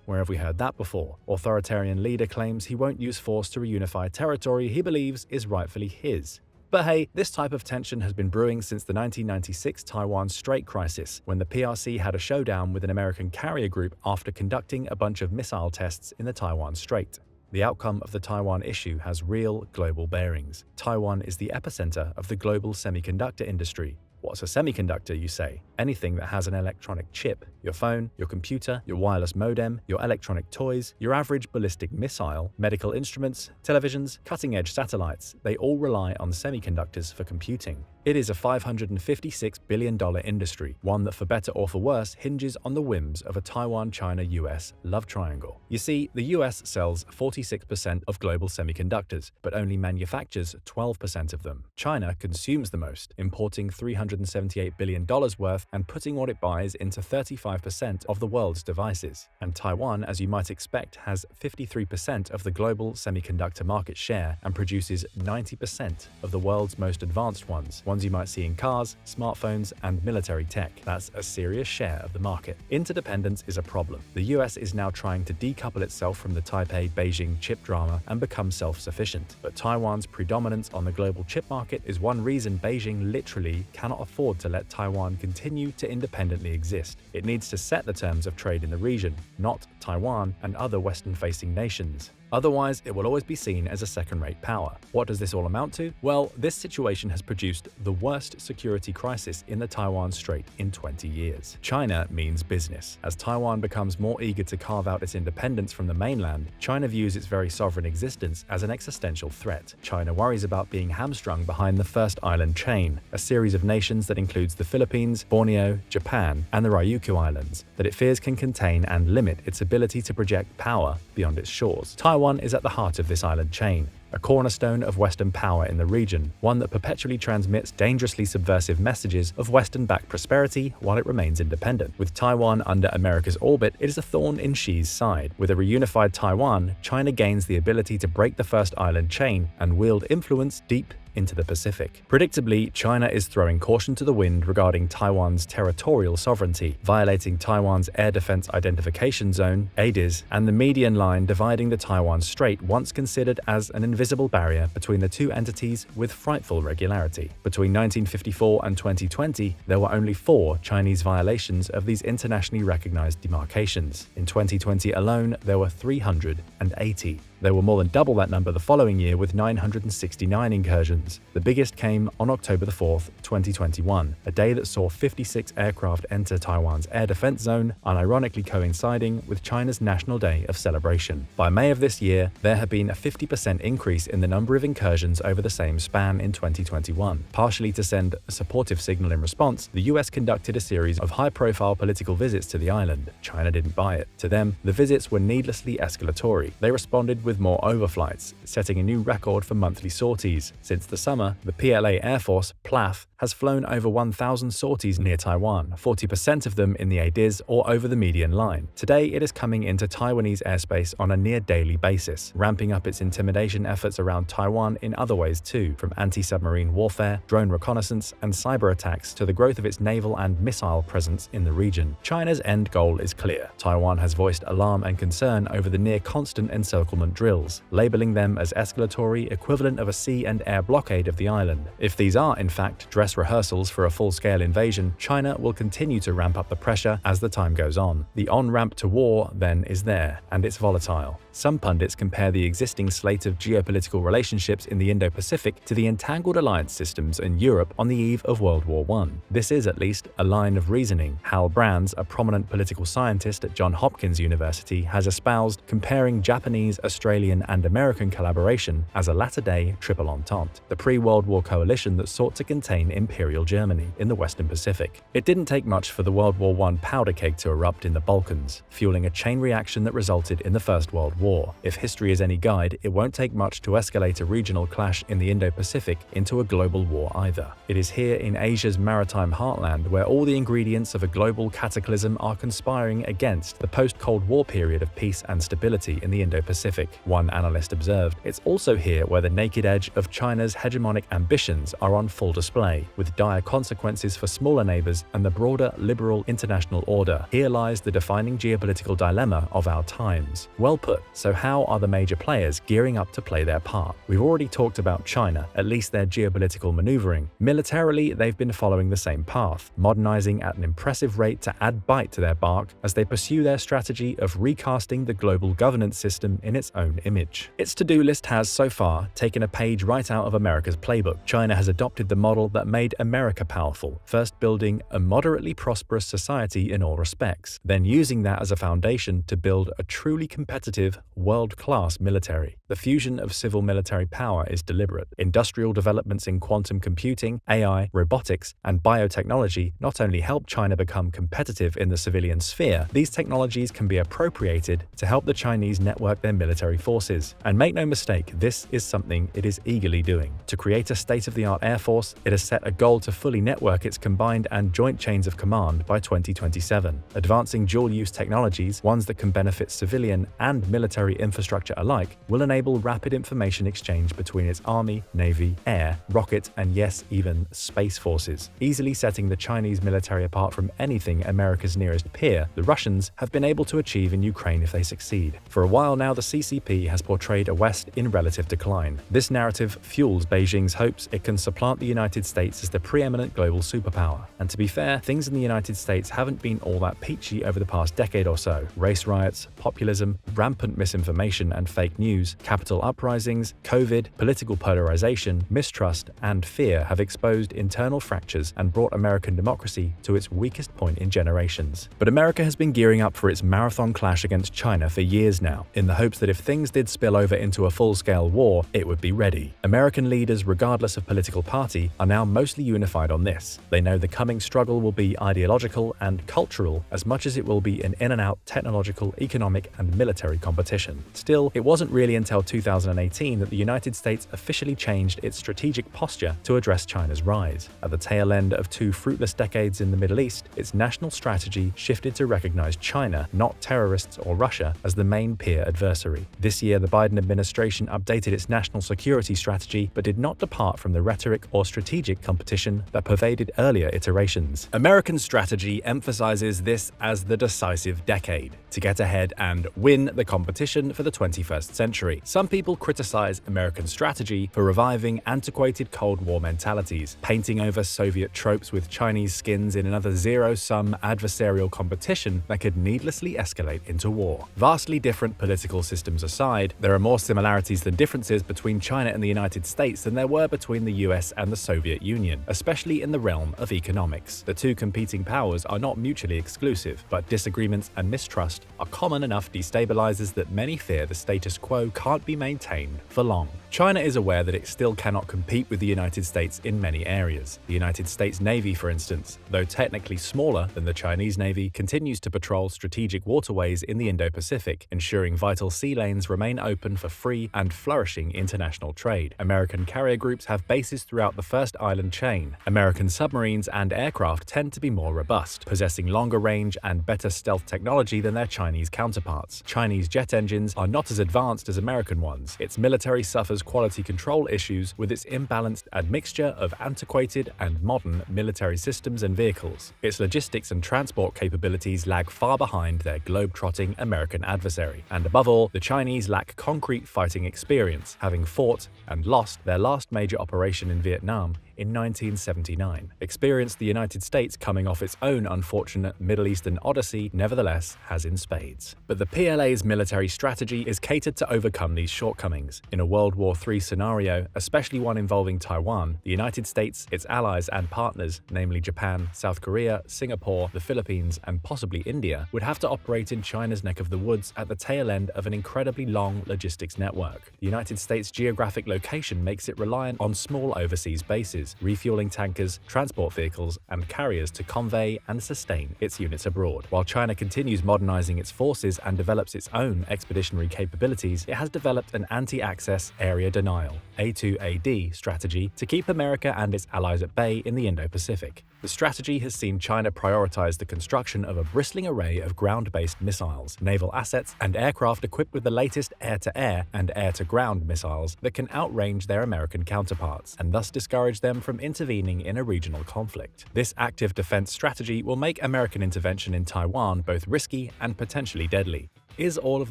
Where have we heard that before? Authoritarian leader claims he won't use force to reunify territory he believes is rightfully his. But hey, this type of tension has been brewing since the 1996 Taiwan Strait crisis, when the PRC had a showdown with an American carrier group after conducting a bunch of missile tests in the Taiwan Strait. The outcome of the Taiwan issue has real global bearings. Taiwan is the epicenter of the global semiconductor industry. What's a semiconductor, you say? Anything that has an electronic chip. Your phone, your computer, your wireless modem, your electronic toys, your average ballistic missile, medical instruments, televisions, cutting-edge satellites, they all rely on semiconductors for computing. It is a $556 billion industry, one that for better or for worse hinges on the whims of a Taiwan-China-US love triangle. You see, the US sells 46% of global semiconductors, but only manufactures 12% of them. China consumes the most, importing $378 billion worth and putting what it buys into 35% of the world's devices. And Taiwan, as you might expect, has 53% of the global semiconductor market share and produces 90% of the world's most advanced ones you might see in cars, smartphones, and military tech. That's a serious share of the market. Interdependence is a problem. The US is now trying to decouple itself from the Taipei-Beijing chip drama and become self-sufficient. But Taiwan's predominance on the global chip market is one reason Beijing literally cannot afford to let Taiwan continue to independently exist. It needs to set the terms of trade in the region, not Taiwan and other Western-facing nations. Otherwise, it will always be seen as a second-rate power. What does this all amount to? Well, this situation has produced the worst security crisis in the Taiwan Strait in 20 years. China means business. As Taiwan becomes more eager to carve out its independence from the mainland, China views its very sovereign existence as an existential threat. China worries about being hamstrung behind the first island chain, a series of nations that includes the Philippines, Borneo, Japan, and the Ryukyu Islands, that it fears can contain and limit its ability ability to project power beyond its shores. Taiwan is at the heart of this island chain, a cornerstone of Western power in the region, one that perpetually transmits dangerously subversive messages of Western-backed prosperity while it remains independent. With Taiwan under America's orbit, it is a thorn in Xi's side. With a reunified Taiwan, China gains the ability to break the first island chain and wield influence deep into the Pacific. Predictably, China is throwing caution to the wind regarding Taiwan's territorial sovereignty, violating Taiwan's Air Defense Identification Zone (ADIZ) and the median line dividing the Taiwan Strait, once considered as an invisible barrier between the two entities, with frightful regularity. Between 1954 and 2020, there were only 4 Chinese violations of these internationally recognized demarcations. In 2020 alone, there were 380. There were more than double that number the following year, with 969 incursions. The biggest came on October 4, 2021, a day that saw 56 aircraft enter Taiwan's air defense zone, unironically coinciding with China's National Day of celebration. By May of this year, there had been a 50% increase in the number of incursions over the same span in 2021. Partially to send a supportive signal in response, the US conducted a series of high-profile political visits to the island. China didn't buy it. To them, the visits were needlessly escalatory. They responded with more overflights, setting a new record for monthly sorties. Since the summer, the PLA Air Force, PLAF, has flown over 1,000 sorties near Taiwan, 40% of them in the ADIZ or over the median line. Today, it is coming into Taiwanese airspace on a near-daily basis, ramping up its intimidation efforts around Taiwan in other ways too, from anti-submarine warfare, drone reconnaissance, and cyber attacks to the growth of its naval and missile presence in the region. China's end goal is clear. Taiwan has voiced alarm and concern over the near-constant encirclement drills, labeling them as escalatory, equivalent of a sea and air blockade of the island. If these are, in fact, dress rehearsals for a full-scale invasion, China will continue to ramp up the pressure as the time goes on. The on-ramp to war, then, is there, and it's volatile. Some pundits compare the existing slate of geopolitical relationships in the Indo-Pacific to the entangled alliance systems in Europe on the eve of World War I. This is, at least, a line of reasoning. Hal Brands, a prominent political scientist at Johns Hopkins University, has espoused, comparing Japanese, Australian, and American collaboration as a latter-day triple entente, the pre-World War coalition that sought to contain Imperial Germany in the Western Pacific. It didn't take much for the World War I powder keg to erupt in the Balkans, fueling a chain reaction that resulted in the First World War. If history is any guide, it won't take much to escalate a regional clash in the Indo-Pacific into a global war either. It is here in Asia's maritime heartland where all the ingredients of a global cataclysm are conspiring against the post-Cold War period of peace and stability in the Indo-Pacific. One analyst observed, "It's also here where the naked edge of China's hegemonic ambitions are on full display, with dire consequences for smaller neighbors and the broader liberal international order. Here lies the defining geopolitical dilemma of our times." Well put. So how are the major players gearing up to play their part? We've already talked about China, at least their geopolitical maneuvering. Militarily, they've been following the same path, modernizing at an impressive rate to add bite to their bark as they pursue their strategy of recasting the global governance system in its own image. Its to-do list has, so far, taken a page right out of America's playbook. China has adopted the model that made America powerful, first building a moderately prosperous society in all respects, then using that as a foundation to build a truly competitive, world-class military. The fusion of civil-military power is deliberate. Industrial developments in quantum computing, AI, robotics, and biotechnology not only help China become competitive in the civilian sphere, these technologies can be appropriated to help the Chinese network their military forces. And make no mistake, this is something it is eagerly doing. To create a state-of-the-art air force, it has set a goal to fully network its combined and joint chains of command by 2027. Advancing dual-use technologies, ones that can benefit civilian and military infrastructure alike, will enable rapid information exchange between its army, navy, air, rocket, and yes, even space forces. Easily setting the Chinese military apart from anything America's nearest peer, the Russians have been able to achieve in Ukraine if they succeed. For a while now, the CCP has portrayed a West in relative decline. This narrative fuels Beijing's hopes it can supplant the United States as the preeminent global superpower. And to be fair, things in the United States haven't been all that peachy over the past decade or so. Race riots, populism, rampant misinformation and fake news, capital uprisings, COVID, political polarization, mistrust, and fear have exposed internal fractures and brought American democracy to its weakest point in generations. But America has been gearing up for its marathon clash against China for years now, in the hopes that if things did spill over into a full-scale war, it would be ready. American leaders, regardless of political party, are now mostly unified on this. They know the coming struggle will be ideological and cultural as much as it will be an in-and-out technological, economic, and military competition. Still, it wasn't really until 2018 that the United States officially changed its strategic posture to address China's rise. At the tail end of 2 fruitless decades in the Middle East, its national strategy shifted to recognize China, not terrorists or Russia, as the main peer adversary. This year, the Biden administration updated its national security strategy but did not depart from the rhetoric or strategic competition that pervaded earlier iterations. American strategy emphasizes this as the decisive decade, to get ahead and win the competition for the 21st century. Some people criticize American strategy for reviving antiquated Cold War mentalities, painting over Soviet tropes with Chinese skins in another zero-sum adversarial competition that could needlessly escalate into war. Vastly different political systems aside, there are more similarities than differences between China and the United States than there were between the US and the Soviet Union, especially in the realm of economics. The two competing powers are not mutually exclusive, but disagreements and mistrust are common enough destabilizers that many fear the status quo can't be maintained for long. China is aware that it still cannot compete with the United States in many areas. The United States Navy, for instance, though technically smaller than the Chinese Navy, continues to patrol strategic waterways in the Indo-Pacific, ensuring vital sea lanes remain open for free and flourishing international trade. American carrier groups have bases throughout the first island chain. American submarines and aircraft tend to be more robust, possessing longer range and better stealth technology than their Chinese counterparts. Chinese jet engines are not as advanced as American ones. Its military suffers quality control issues with its imbalanced admixture of antiquated and modern military systems and vehicles. Its logistics and transport capabilities lag far behind their globe-trotting American adversary. And above all, the Chinese lack concrete fighting experience, having fought and lost their last major operation in Vietnam in 1979. Experience the United States coming off its own unfortunate Middle Eastern odyssey nevertheless has in spades. But the PLA's military strategy is catered to overcome these shortcomings. In a World War III scenario, especially one involving Taiwan, the United States, its allies and partners, namely Japan, South Korea, Singapore, the Philippines, and possibly India, would have to operate in China's neck of the woods at the tail end of an incredibly long logistics network. The United States' geographic location makes it reliant on small overseas bases, refueling tankers, transport vehicles, and carriers to convey and sustain its units abroad. While China continues modernizing its forces and develops its own expeditionary capabilities, it has developed an anti-access area denial (A2AD) strategy to keep America and its allies at bay in the Indo-Pacific. The strategy has seen China prioritize the construction of a bristling array of ground-based missiles, naval assets, and aircraft equipped with the latest air-to-air and air-to-ground missiles that can outrange their American counterparts, and thus discourage them from intervening in a regional conflict. This active defense strategy will make American intervention in Taiwan both risky and potentially deadly. Is all of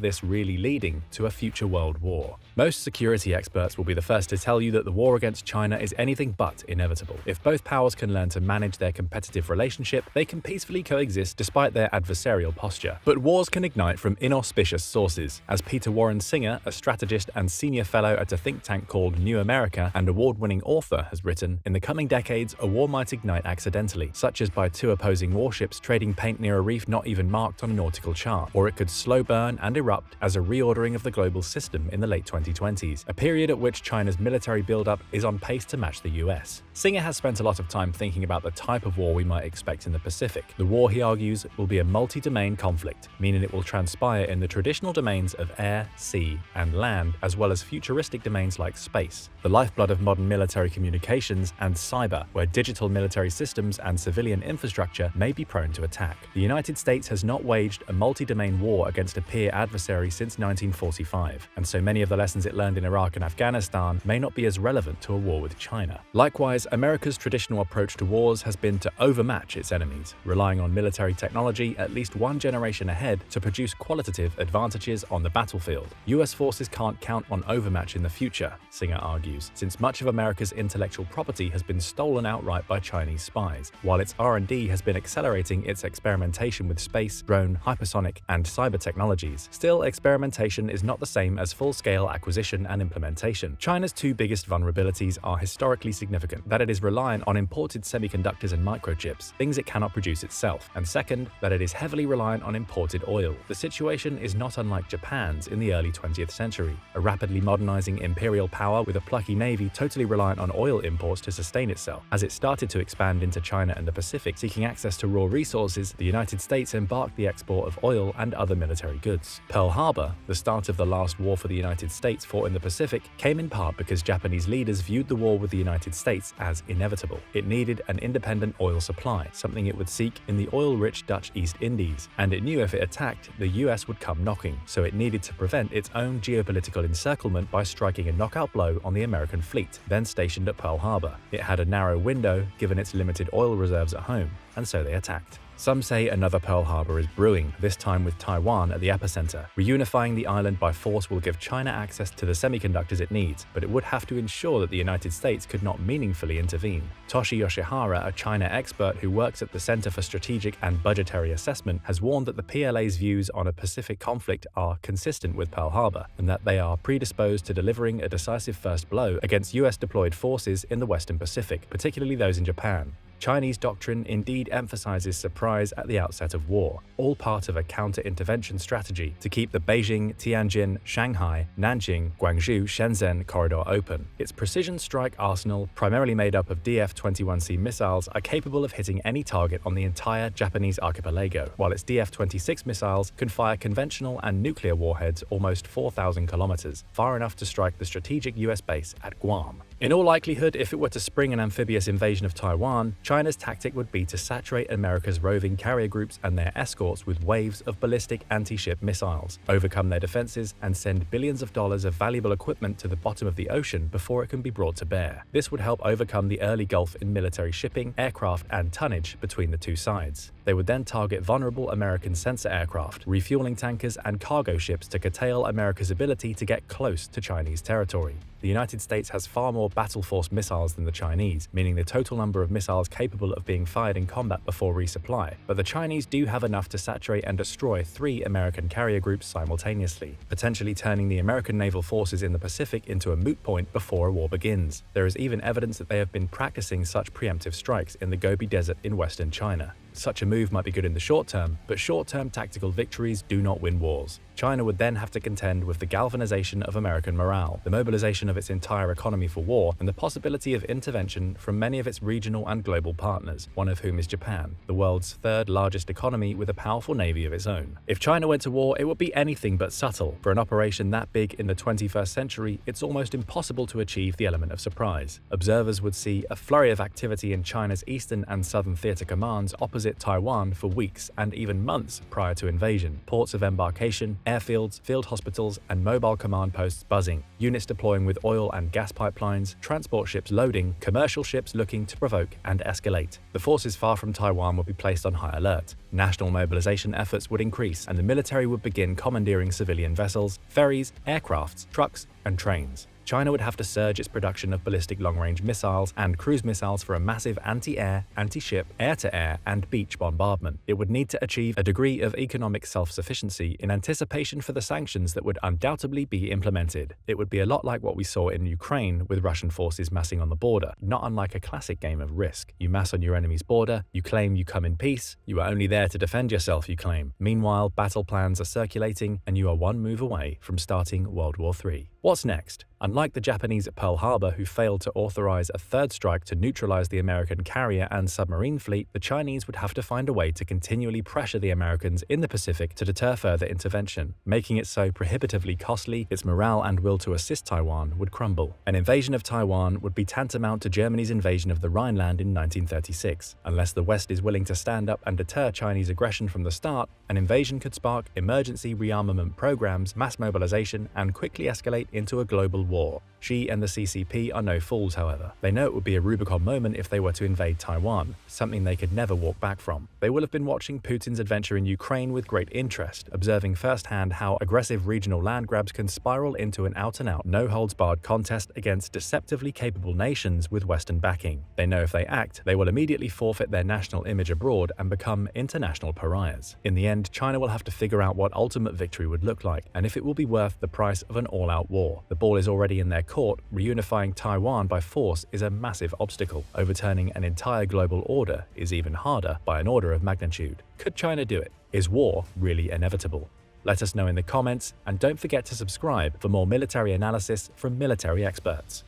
this really leading to a future world war? Most security experts will be the first to tell you that the war against China is anything but inevitable. If both powers can learn to manage their competitive relationship, they can peacefully coexist despite their adversarial posture. But wars can ignite from inauspicious sources. As Peter Warren Singer, a strategist and senior fellow at a think tank called New America and award-winning author, has written, in the coming decades, a war might ignite accidentally, such as by 2 opposing warships trading paint near a reef not even marked on a nautical chart, or it could slow burn and erupt as a reordering of the global system in the late 2020s, a period at which China's military buildup is on pace to match the US. Singer has spent a lot of time thinking about the type of war we might expect in the Pacific. The war, he argues, will be a multi-domain conflict, meaning it will transpire in the traditional domains of air, sea, and land, as well as futuristic domains like space, the lifeblood of modern military communications, and cyber, where digital military systems and civilian infrastructure may be prone to attack. The United States has not waged a multi-domain war against a peer adversary since 1945, and so many of the less lessons it learned in Iraq and Afghanistan may not be as relevant to a war with China. Likewise, America's traditional approach to wars has been to overmatch its enemies, relying on military technology at least one generation ahead to produce qualitative advantages on the battlefield. US forces can't count on overmatch in the future, Singer argues, since much of America's intellectual property has been stolen outright by Chinese spies, while its R&D has been accelerating its experimentation with space, drone, hypersonic, and cyber technologies. Still, experimentation is not the same as full-scale acquisition and implementation. China's two biggest vulnerabilities are historically significant, that it is reliant on imported semiconductors and microchips, things it cannot produce itself, and second, that it is heavily reliant on imported oil. The situation is not unlike Japan's in the early 20th century, a rapidly modernizing imperial power with a plucky navy totally reliant on oil imports to sustain itself. As it started to expand into China and the Pacific, seeking access to raw resources, the United States embarked the export of oil and other military goods. Pearl Harbor, the start of the last war for the United States fought in the Pacific, came in part because Japanese leaders viewed the war with the United States as inevitable. It needed an independent oil supply, something it would seek in the oil-rich Dutch East Indies, and it knew if it attacked, the US would come knocking, so it needed to prevent its own geopolitical encirclement by striking a knockout blow on the American fleet, then stationed at Pearl Harbor. It had a narrow window, given its limited oil reserves at home, and so they attacked. Some say another Pearl Harbor is brewing, this time with Taiwan at the epicenter. Reunifying the island by force will give China access to the semiconductors it needs, but it would have to ensure that the United States could not meaningfully intervene. Toshi Yoshihara, a China expert who works at the Center for Strategic and Budgetary Assessment, has warned that the PLA's views on a Pacific conflict are consistent with Pearl Harbor, and that they are predisposed to delivering a decisive first blow against US deployed forces in the Western Pacific, particularly those in Japan. Chinese doctrine indeed emphasizes surprise at the outset of war, all part of a counter-intervention strategy to keep the Beijing, Tianjin, Shanghai, Nanjing, Guangzhou, Shenzhen corridor open. Its precision strike arsenal, primarily made up of DF-21C missiles, are capable of hitting any target on the entire Japanese archipelago, while its DF-26 missiles can fire conventional and nuclear warheads almost 4,000 kilometers, far enough to strike the strategic US base at Guam. In all likelihood, if it were to spring an amphibious invasion of Taiwan, China's tactic would be to saturate America's roving carrier groups and their escorts with waves of ballistic anti-ship missiles, overcome their defenses, and send billions of dollars of valuable equipment to the bottom of the ocean before it can be brought to bear. This would help overcome the early gulf in military shipping, aircraft, and tonnage between the two sides. They would then target vulnerable American sensor aircraft, refueling tankers, and cargo ships to curtail America's ability to get close to Chinese territory. The United States has far more battle force missiles than the Chinese, meaning the total number of missiles capable of being fired in combat before resupply, but the Chinese do have enough to saturate and destroy 3 American carrier groups simultaneously, potentially turning the American naval forces in the Pacific into a moot point before a war begins. There is even evidence that they have been practicing such preemptive strikes in the Gobi Desert in western China. Such a move might be good in the short term, but short-term tactical victories do not win wars. China would then have to contend with the galvanization of American morale, the mobilization of its entire economy for war, and the possibility of intervention from many of its regional and global partners, one of whom is Japan, the world's 3rd largest economy with a powerful navy of its own. If China went to war, it would be anything but subtle. For an operation that big in the 21st century, it's almost impossible to achieve the element of surprise. Observers would see a flurry of activity in China's eastern and southern theater commands opposite Taiwan for weeks and even months prior to invasion. Ports of embarkation, airfields, field hospitals, and mobile command posts buzzing, units deploying with oil and gas pipelines, transport ships loading, commercial ships looking to provoke and escalate. The forces far from Taiwan would be placed on high alert. National mobilization efforts would increase, and the military would begin commandeering civilian vessels, ferries, aircrafts, trucks, and trains. China would have to surge its production of ballistic long-range missiles and cruise missiles for a massive anti-air, anti-ship, air-to-air, and beach bombardment. It would need to achieve a degree of economic self-sufficiency in anticipation for the sanctions that would undoubtedly be implemented. It would be a lot like what we saw in Ukraine with Russian forces massing on the border, not unlike a classic game of Risk. You mass on your enemy's border, you claim you come in peace, you are only there to defend yourself, you claim. Meanwhile, battle plans are circulating, and you are one move away from starting World War III. What's next? Unlike the Japanese at Pearl Harbor, who failed to authorize a 3rd strike to neutralize the American carrier and submarine fleet, the Chinese would have to find a way to continually pressure the Americans in the Pacific to deter further intervention. Making it so prohibitively costly, its morale and will to assist Taiwan would crumble. An invasion of Taiwan would be tantamount to Germany's invasion of the Rhineland in 1936. Unless the West is willing to stand up and deter Chinese aggression from the start, an invasion could spark emergency rearmament programs, mass mobilization, and quickly escalate into a global war. Xi and the CCP are no fools, however. They know it would be a Rubicon moment if they were to invade Taiwan, something they could never walk back from. They will have been watching Putin's adventure in Ukraine with great interest, observing firsthand how aggressive regional land grabs can spiral into an out-and-out, no-holds-barred contest against deceptively capable nations with Western backing. They know if they act, they will immediately forfeit their national image abroad and become international pariahs. In the end, China will have to figure out what ultimate victory would look like, and if it will be worth the price of an all-out war. The ball is already in their court. Reunifying Taiwan by force is a massive obstacle. Overturning an entire global order is even harder by an order of magnitude. Could China do it? Is war really inevitable? Let us know in the comments, and don't forget to subscribe for more military analysis from military experts.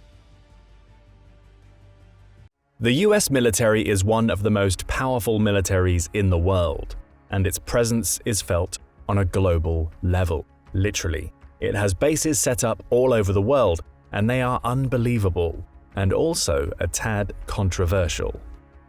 The US military is one of the most powerful militaries in the world, and its presence is felt on a global level. Literally. It has bases set up all over the world, and they are unbelievable, and also a tad controversial.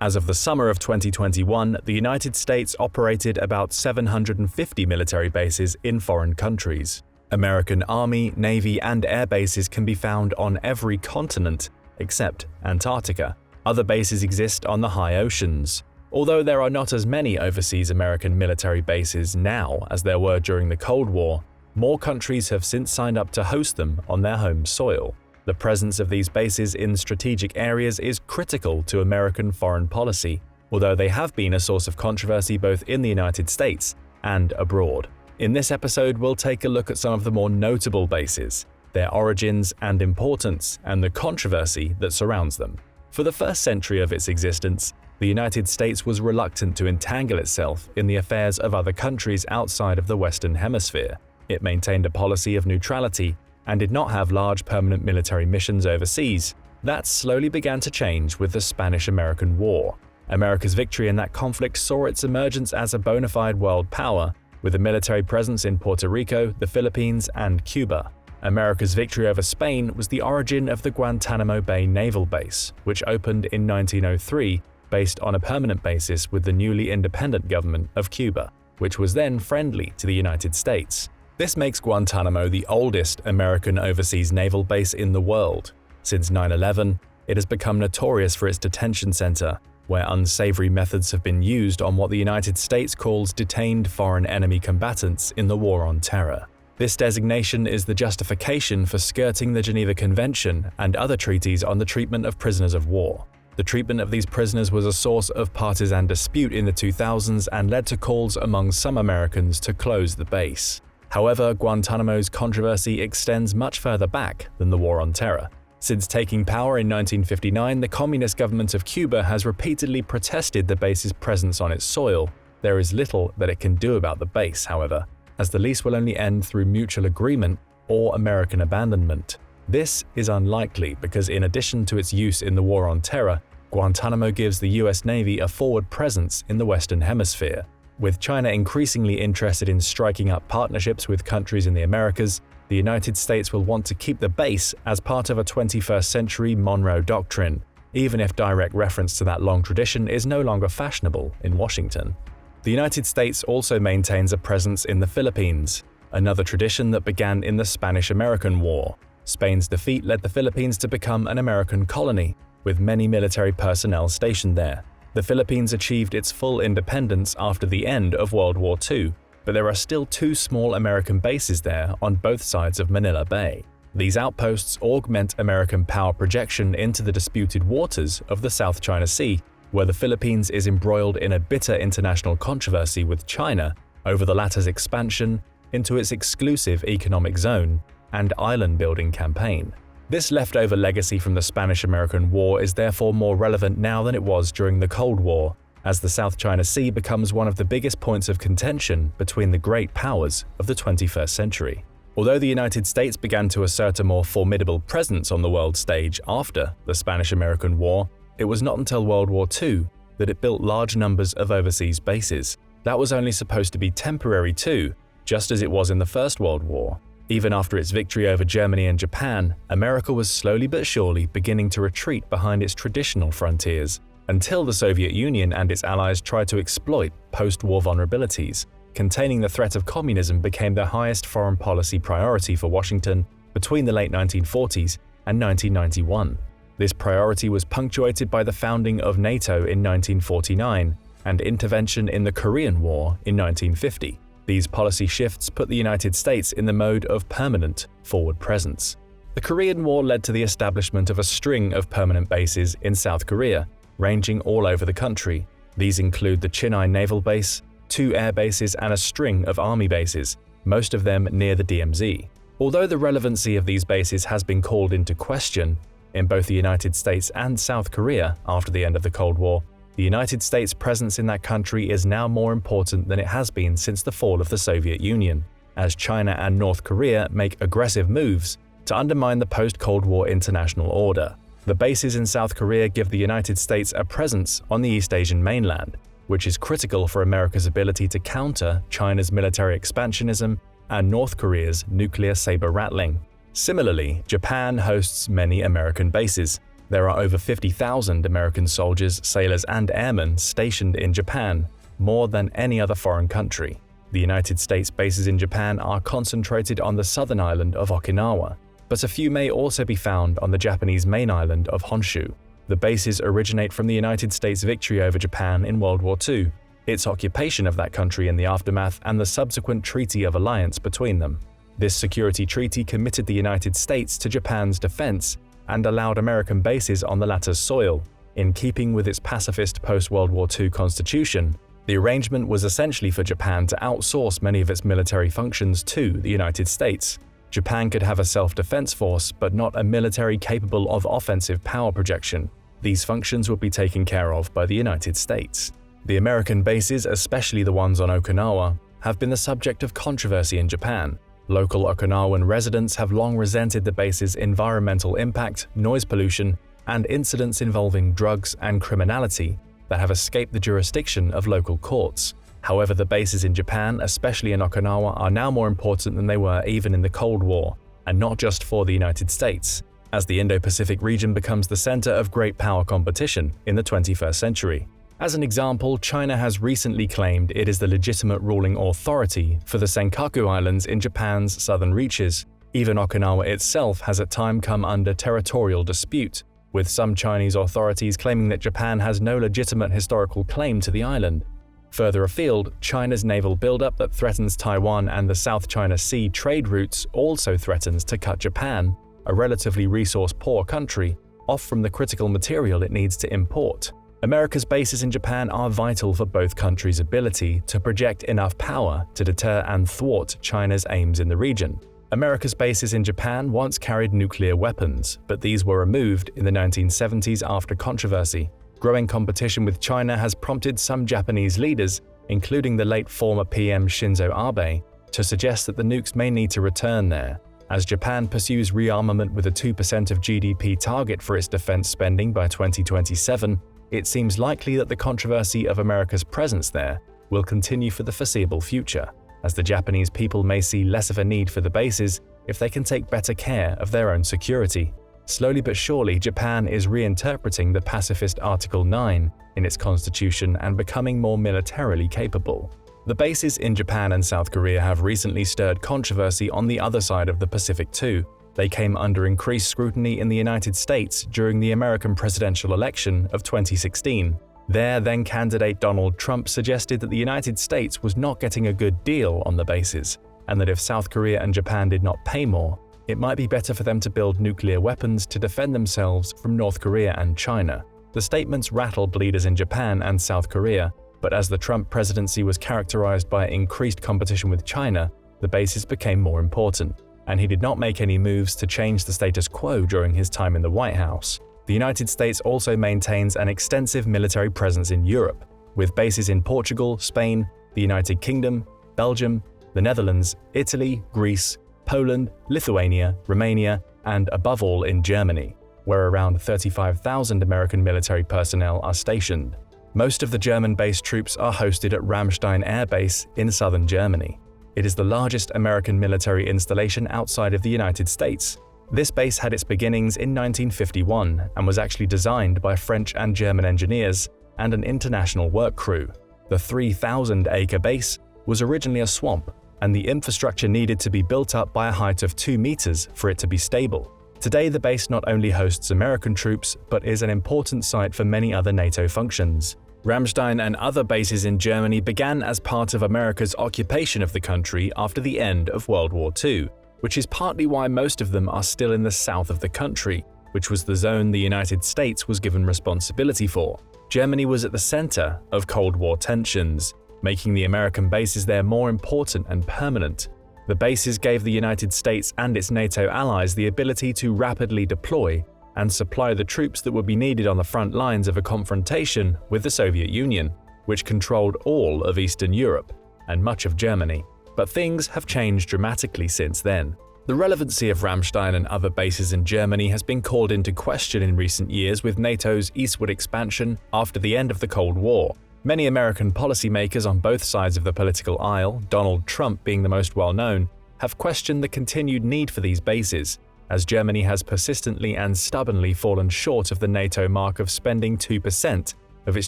As of the summer of 2021, the United States operated about 750 military bases in foreign countries. American Army, Navy, and air bases can be found on every continent except Antarctica. Other bases exist on the high oceans. Although there are not as many overseas American military bases now as there were during the Cold War, more countries have since signed up to host them on their home soil. The presence of these bases in strategic areas is critical to American foreign policy, although they have been a source of controversy both in the United States and abroad. In this episode, we'll take a look at some of the more notable bases, their origins and importance, and the controversy that surrounds them. For the first century of its existence, the United States was reluctant to entangle itself in the affairs of other countries outside of the Western Hemisphere. It maintained a policy of neutrality and did not have large permanent military missions overseas. That slowly began to change with the Spanish-American War. America's victory in that conflict saw its emergence as a bona fide world power, with a military presence in Puerto Rico, the Philippines, and Cuba. America's victory over Spain was the origin of the Guantanamo Bay Naval Base, which opened in 1903 based on a permanent basis with the newly independent government of Cuba, which was then friendly to the United States. This makes Guantanamo the oldest American overseas naval base in the world. Since 9/11, it has become notorious for its detention center, where unsavory methods have been used on what the United States calls detained foreign enemy combatants in the War on Terror. This designation is the justification for skirting the Geneva Convention and other treaties on the treatment of prisoners of war. The treatment of these prisoners was a source of partisan dispute in the 2000s and led to calls among some Americans to close the base. However, Guantanamo's controversy extends much further back than the War on Terror. Since taking power in 1959, the Communist government of Cuba has repeatedly protested the base's presence on its soil. There is little that it can do about the base, however, as the lease will only end through mutual agreement or American abandonment. This is unlikely because, in addition to its use in the War on Terror, Guantanamo gives the US Navy a forward presence in the Western Hemisphere. With China increasingly interested in striking up partnerships with countries in the Americas, the United States will want to keep the base as part of a 21st century Monroe Doctrine, even if direct reference to that long tradition is no longer fashionable in Washington. The United States also maintains a presence in the Philippines, another tradition that began in the Spanish-American War. Spain's defeat led the Philippines to become an American colony, with many military personnel stationed there. The Philippines achieved its full independence after the end of World War II, but there are still 2 small American bases there on both sides of Manila Bay. These outposts augment American power projection into the disputed waters of the South China Sea, where the Philippines is embroiled in a bitter international controversy with China over the latter's expansion into its exclusive economic zone and island-building campaign. This leftover legacy from the Spanish-American War is therefore more relevant now than it was during the Cold War, as the South China Sea becomes one of the biggest points of contention between the great powers of the 21st century. Although the United States began to assert a more formidable presence on the world stage after the Spanish-American War, it was not until World War II that it built large numbers of overseas bases. That was only supposed to be temporary too, just as it was in the First World War. Even after its victory over Germany and Japan, America was slowly but surely beginning to retreat behind its traditional frontiers, until the Soviet Union and its allies tried to exploit post-war vulnerabilities. Containing the threat of communism became the highest foreign policy priority for Washington, between the late 1940s and 1991. This priority was punctuated by the founding of NATO in 1949 and intervention in the Korean War in 1950. These policy shifts put the United States in the mode of permanent forward presence. The Korean War led to the establishment of a string of permanent bases in South Korea, ranging all over the country. These include the Chinhae Naval Base, 2 air bases, and a string of army bases, most of them near the DMZ. Although the relevancy of these bases has been called into question in both the United States and South Korea after the end of the Cold War, the United States' presence in that country is now more important than it has been since the fall of the Soviet Union, as China and North Korea make aggressive moves to undermine the post-Cold War international order. The bases in South Korea give the United States a presence on the East Asian mainland, which is critical for America's ability to counter China's military expansionism and North Korea's nuclear saber-rattling. Similarly, Japan hosts many American bases. There are over 50,000 American soldiers, sailors, and airmen stationed in Japan, more than any other foreign country. The United States bases in Japan are concentrated on the southern island of Okinawa, but a few may also be found on the Japanese main island of Honshu. The bases originate from the United States' victory over Japan in World War II, its occupation of that country in the aftermath, and the subsequent Treaty of Alliance between them. This security treaty committed the United States to Japan's defense and allowed American bases on the latter's soil. In keeping with its pacifist post-World War II constitution, the arrangement was essentially for Japan to outsource many of its military functions to the United States. Japan could have a self-defense force, but not a military capable of offensive power projection. These functions would be taken care of by the United States. The American bases, especially the ones on Okinawa, have been the subject of controversy in Japan. Local Okinawan residents have long resented the base's environmental impact, noise pollution, and incidents involving drugs and criminality that have escaped the jurisdiction of local courts. However, the bases in Japan, especially in Okinawa, are now more important than they were even in the Cold War, and not just for the United States, as the Indo-Pacific region becomes the center of great power competition in the 21st century. As an example, China has recently claimed it is the legitimate ruling authority for the Senkaku Islands in Japan's southern reaches. Even Okinawa itself has at times come under territorial dispute, with some Chinese authorities claiming that Japan has no legitimate historical claim to the island. Further afield, China's naval buildup that threatens Taiwan and the South China Sea trade routes also threatens to cut Japan, a relatively resource-poor country, off from the critical material it needs to import. America's bases in Japan are vital for both countries' ability to project enough power to deter and thwart China's aims in the region. America's bases in Japan once carried nuclear weapons, but these were removed in the 1970s after controversy. Growing competition with China has prompted some Japanese leaders, including the late former PM Shinzo Abe, to suggest that the nukes may need to return there. As Japan pursues rearmament with a 2% of GDP target for its defense spending by 2027, it seems likely that the controversy of America's presence there will continue for the foreseeable future, as the Japanese people may see less of a need for the bases if they can take better care of their own security. Slowly but surely, Japan is reinterpreting the pacifist Article 9 in its constitution and becoming more militarily capable. The bases in Japan and South Korea have recently stirred controversy on the other side of the Pacific too. They came under increased scrutiny in the United States during the American presidential election of 2016. There, then-candidate Donald Trump suggested that the United States was not getting a good deal on the bases, and that if South Korea and Japan did not pay more, it might be better for them to build nuclear weapons to defend themselves from North Korea and China. The statements rattled leaders in Japan and South Korea, but as the Trump presidency was characterized by increased competition with China, the bases became more important, and he did not make any moves to change the status quo during his time in the White House. The United States also maintains an extensive military presence in Europe, with bases in Portugal, Spain, the United Kingdom, Belgium, the Netherlands, Italy, Greece, Poland, Lithuania, Romania, and above all in Germany, where around 35,000 American military personnel are stationed. Most of the German-based troops are hosted at Ramstein Air Base in southern Germany. It is the largest American military installation outside of the United States. This base had its beginnings in 1951 and was actually designed by French and German engineers and an international work crew. The 3,000-acre base was originally a swamp and the infrastructure needed to be built up by a height of 2 meters for it to be stable. Today, the base not only hosts American troops, but is an important site for many other NATO functions. Ramstein and other bases in Germany began as part of America's occupation of the country after the end of World War II, which is partly why most of them are still in the south of the country, which was the zone the United States was given responsibility for. Germany was at the center of Cold War tensions, making the American bases there more important and permanent. The bases gave the United States and its NATO allies the ability to rapidly deploy and supply the troops that would be needed on the front lines of a confrontation with the Soviet Union, which controlled all of Eastern Europe and much of Germany. But things have changed dramatically since then. The relevancy of Ramstein and other bases in Germany has been called into question in recent years with NATO's eastward expansion after the end of the Cold War. Many American policymakers on both sides of the political aisle, Donald Trump being the most well-known, have questioned the continued need for these bases, as Germany has persistently and stubbornly fallen short of the NATO mark of spending 2% of its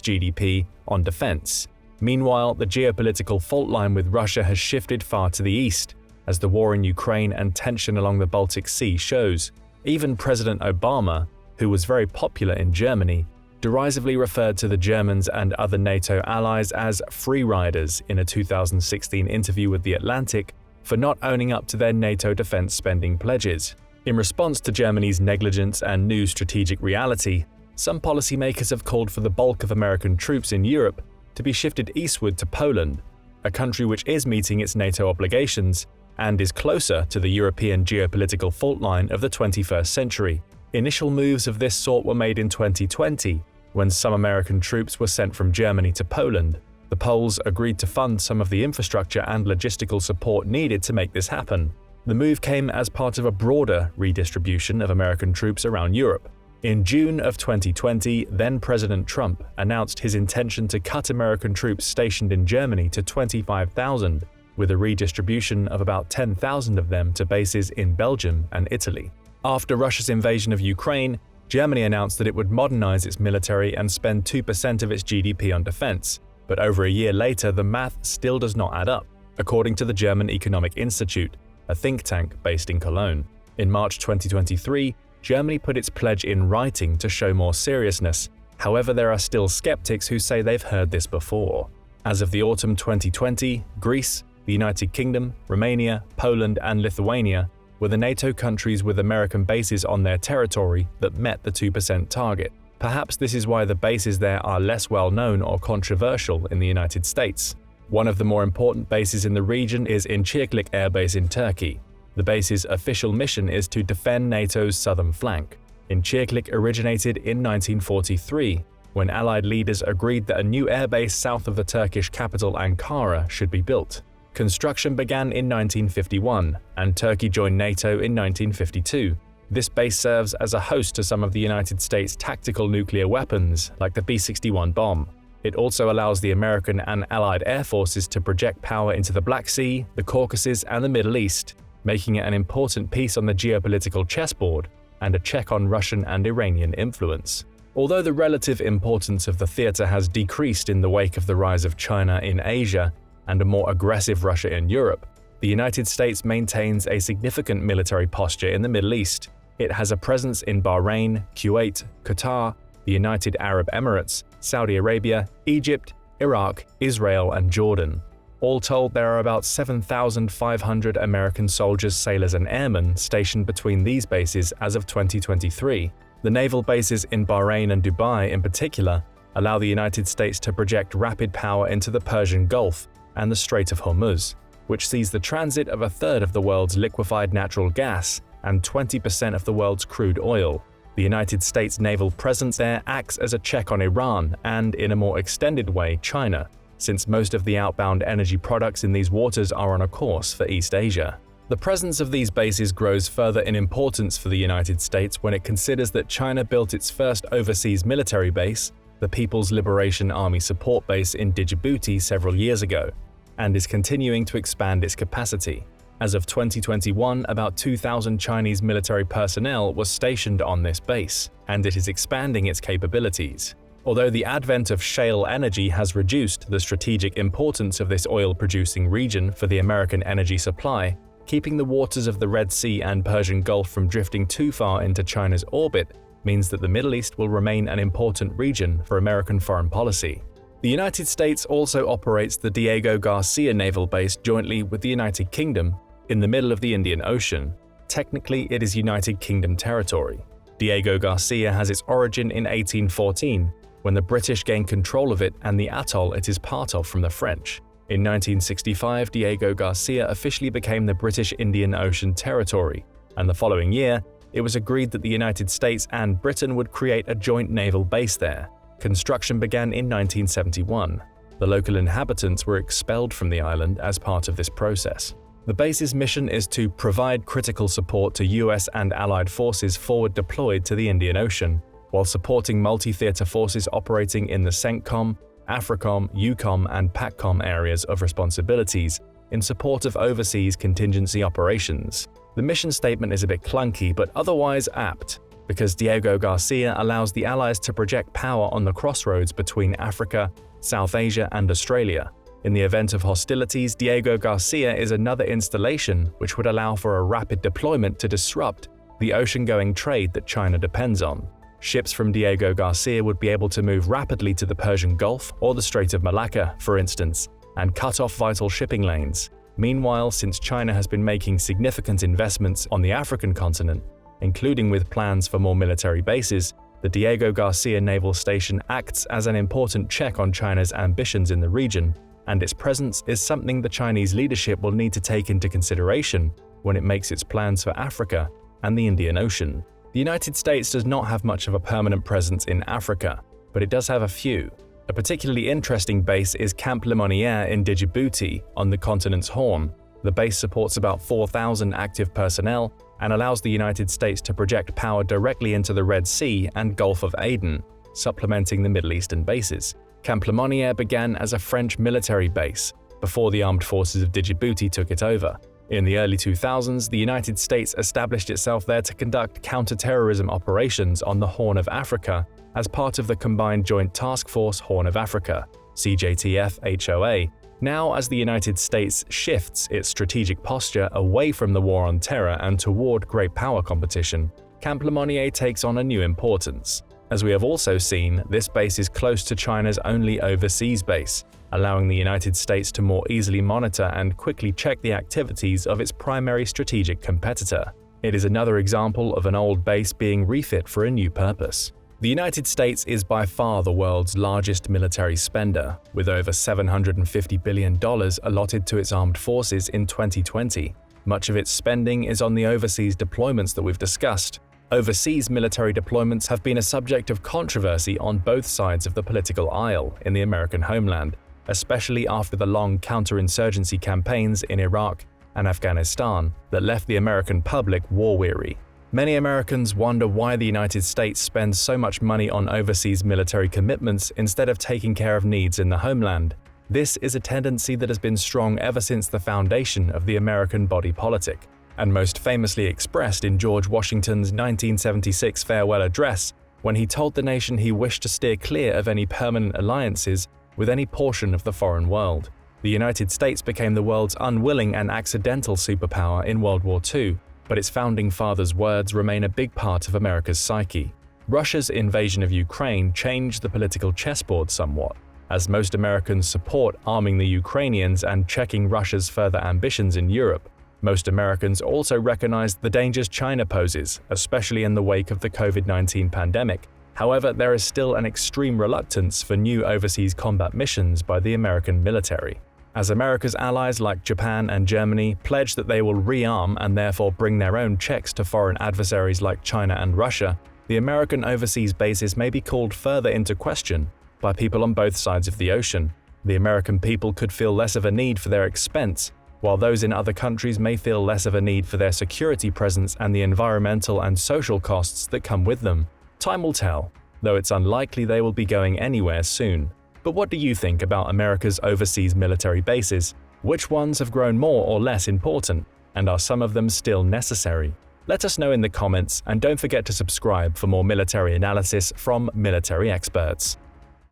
GDP on defense. Meanwhile, the geopolitical fault line with Russia has shifted far to the east, as the war in Ukraine and tension along the Baltic Sea shows. Even President Obama, who was very popular in Germany, derisively referred to the Germans and other NATO allies as free riders in a 2016 interview with The Atlantic for not owning up to their NATO defense spending pledges. In response to Germany's negligence and new strategic reality, some policymakers have called for the bulk of American troops in Europe to be shifted eastward to Poland, a country which is meeting its NATO obligations and is closer to the European geopolitical fault line of the 21st century. Initial moves of this sort were made in 2020, when some American troops were sent from Germany to Poland. The Poles agreed to fund some of the infrastructure and logistical support needed to make this happen. The move came as part of a broader redistribution of American troops around Europe. In June of 2020, then-President Trump announced his intention to cut American troops stationed in Germany to 25,000, with a redistribution of about 10,000 of them to bases in Belgium and Italy. After Russia's invasion of Ukraine, Germany announced that it would modernize its military and spend 2% of its GDP on defense, but over a year later the math still does not add up, according to the German Economic Institute, a think tank based in Cologne. In March 2023, Germany put its pledge in writing to show more seriousness. However, there are still skeptics who say they've heard this before. As of the autumn 2020, Greece, the United Kingdom, Romania, Poland, and Lithuania were the NATO countries with American bases on their territory that met the 2% target. Perhaps this is why the bases there are less well known or controversial in the United States. One of the more important bases in the region is Incirlik Air Base in Turkey. The base's official mission is to defend NATO's southern flank. Incirlik originated in 1943, when Allied leaders agreed that a new airbase south of the Turkish capital Ankara should be built. Construction began in 1951, and Turkey joined NATO in 1952. This base serves as a host to some of the United States' tactical nuclear weapons, like the B-61 bomb. It also allows the American and Allied air forces to project power into the Black Sea, the Caucasus, and the Middle East, making it an important piece on the geopolitical chessboard and a check on Russian and Iranian influence. Although the relative importance of the theater has decreased in the wake of the rise of China in Asia and a more aggressive Russia in Europe, the United States maintains a significant military posture in the Middle East. It has a presence in Bahrain, Kuwait, Qatar, the United Arab Emirates, Saudi Arabia, Egypt, Iraq, Israel, and Jordan. All told, there are about 7,500 American soldiers, sailors, and airmen stationed between these bases as of 2023. The naval bases in Bahrain and Dubai in particular allow the United States to project rapid power into the Persian Gulf and the Strait of Hormuz, which sees the transit of a third of the world's liquefied natural gas and 20% of the world's crude oil. The United States' naval presence there acts as a check on Iran and, in a more extended way, China, since most of the outbound energy products in these waters are on a course for East Asia. The presence of these bases grows further in importance for the United States when it considers that China built its first overseas military base, the People's Liberation Army Support Base in Djibouti, several years ago, and is continuing to expand its capacity. As of 2021, about 2,000 Chinese military personnel was stationed on this base, and it is expanding its capabilities. Although the advent of shale energy has reduced the strategic importance of this oil-producing region for the American energy supply, keeping the waters of the Red Sea and Persian Gulf from drifting too far into China's orbit means that the Middle East will remain an important region for American foreign policy. The United States also operates the Diego Garcia Naval Base jointly with the United Kingdom in the middle of the Indian Ocean. Technically, it is United Kingdom territory. Diego Garcia has its origin in 1814, when the British gained control of it and the atoll it is part of from the French. In 1965, Diego Garcia officially became the British Indian Ocean Territory, and the following year, it was agreed that the United States and Britain would create a joint naval base there. Construction began in 1971. The local inhabitants were expelled from the island as part of this process. The base's mission is to provide critical support to US and Allied forces forward deployed to the Indian Ocean, while supporting multi-theater forces operating in the CENTCOM, AFRICOM, EUCOM, and PACCOM areas of responsibilities in support of overseas contingency operations. The mission statement is a bit clunky but otherwise apt, because Diego Garcia allows the Allies to project power on the crossroads between Africa, South Asia, and Australia. In the event of hostilities, Diego Garcia is another installation which would allow for a rapid deployment to disrupt the ocean-going trade that China depends on. Ships from Diego Garcia would be able to move rapidly to the Persian Gulf or the Strait of Malacca, for instance, and cut off vital shipping lanes. Meanwhile, since China has been making significant investments on the African continent, including with plans for more military bases, the Diego Garcia Naval Station acts as an important check on China's ambitions in the region, and its presence is something the Chinese leadership will need to take into consideration when it makes its plans for Africa and the Indian Ocean. The United States does not have much of a permanent presence in Africa, but it does have a few. A particularly interesting base is Camp Lemonnier in Djibouti on the continent's Horn. The base supports about 4,000 active personnel and allows the United States to project power directly into the Red Sea and Gulf of Aden, supplementing the Middle Eastern bases. Camp Lemonnier began as a French military base before the armed forces of Djibouti took it over. In the early 2000s, the United States established itself there to conduct counter-terrorism operations on the Horn of Africa as part of the Combined Joint Task Force Horn of Africa, CJTF-HOA. Now, as the United States shifts its strategic posture away from the war on terror and toward great power competition, Camp Lemonnier takes on a new importance. As we have also seen, this base is close to China's only overseas base, allowing the United States to more easily monitor and quickly check the activities of its primary strategic competitor. It is another example of an old base being refit for a new purpose. The United States is by far the world's largest military spender, with over $750 billion allotted to its armed forces in 2020. Much of its spending is on the overseas deployments that we've discussed. Overseas military deployments have been a subject of controversy on both sides of the political aisle in the American homeland, especially after the long counterinsurgency campaigns in Iraq and Afghanistan that left the American public war-weary. Many Americans wonder why the United States spends so much money on overseas military commitments instead of taking care of needs in the homeland. This is a tendency that has been strong ever since the foundation of the American body politic, and most famously expressed in George Washington's 1976 farewell address, when he told the nation he wished to steer clear of any permanent alliances with any portion of the foreign world. The United States became the world's unwilling and accidental superpower in World War II, but its founding fathers' words remain a big part of America's psyche. Russia's invasion of Ukraine changed the political chessboard somewhat, as most Americans support arming the Ukrainians and checking Russia's further ambitions in Europe. Most Americans also recognize the dangers China poses, especially in the wake of the COVID-19 pandemic. However, there is still an extreme reluctance for new overseas combat missions by the American military. As America's allies like Japan and Germany pledge that they will rearm and therefore bring their own checks to foreign adversaries like China and Russia, the American overseas bases may be called further into question by people on both sides of the ocean. The American people could feel less of a need for their expense, while those in other countries may feel less of a need for their security presence and the environmental and social costs that come with them. Time will tell, though it's unlikely they will be going anywhere soon. But what do you think about America's overseas military bases? Which ones have grown more or less important, and are some of them still necessary? Let us know in the comments, and don't forget to subscribe for more military analysis from military experts.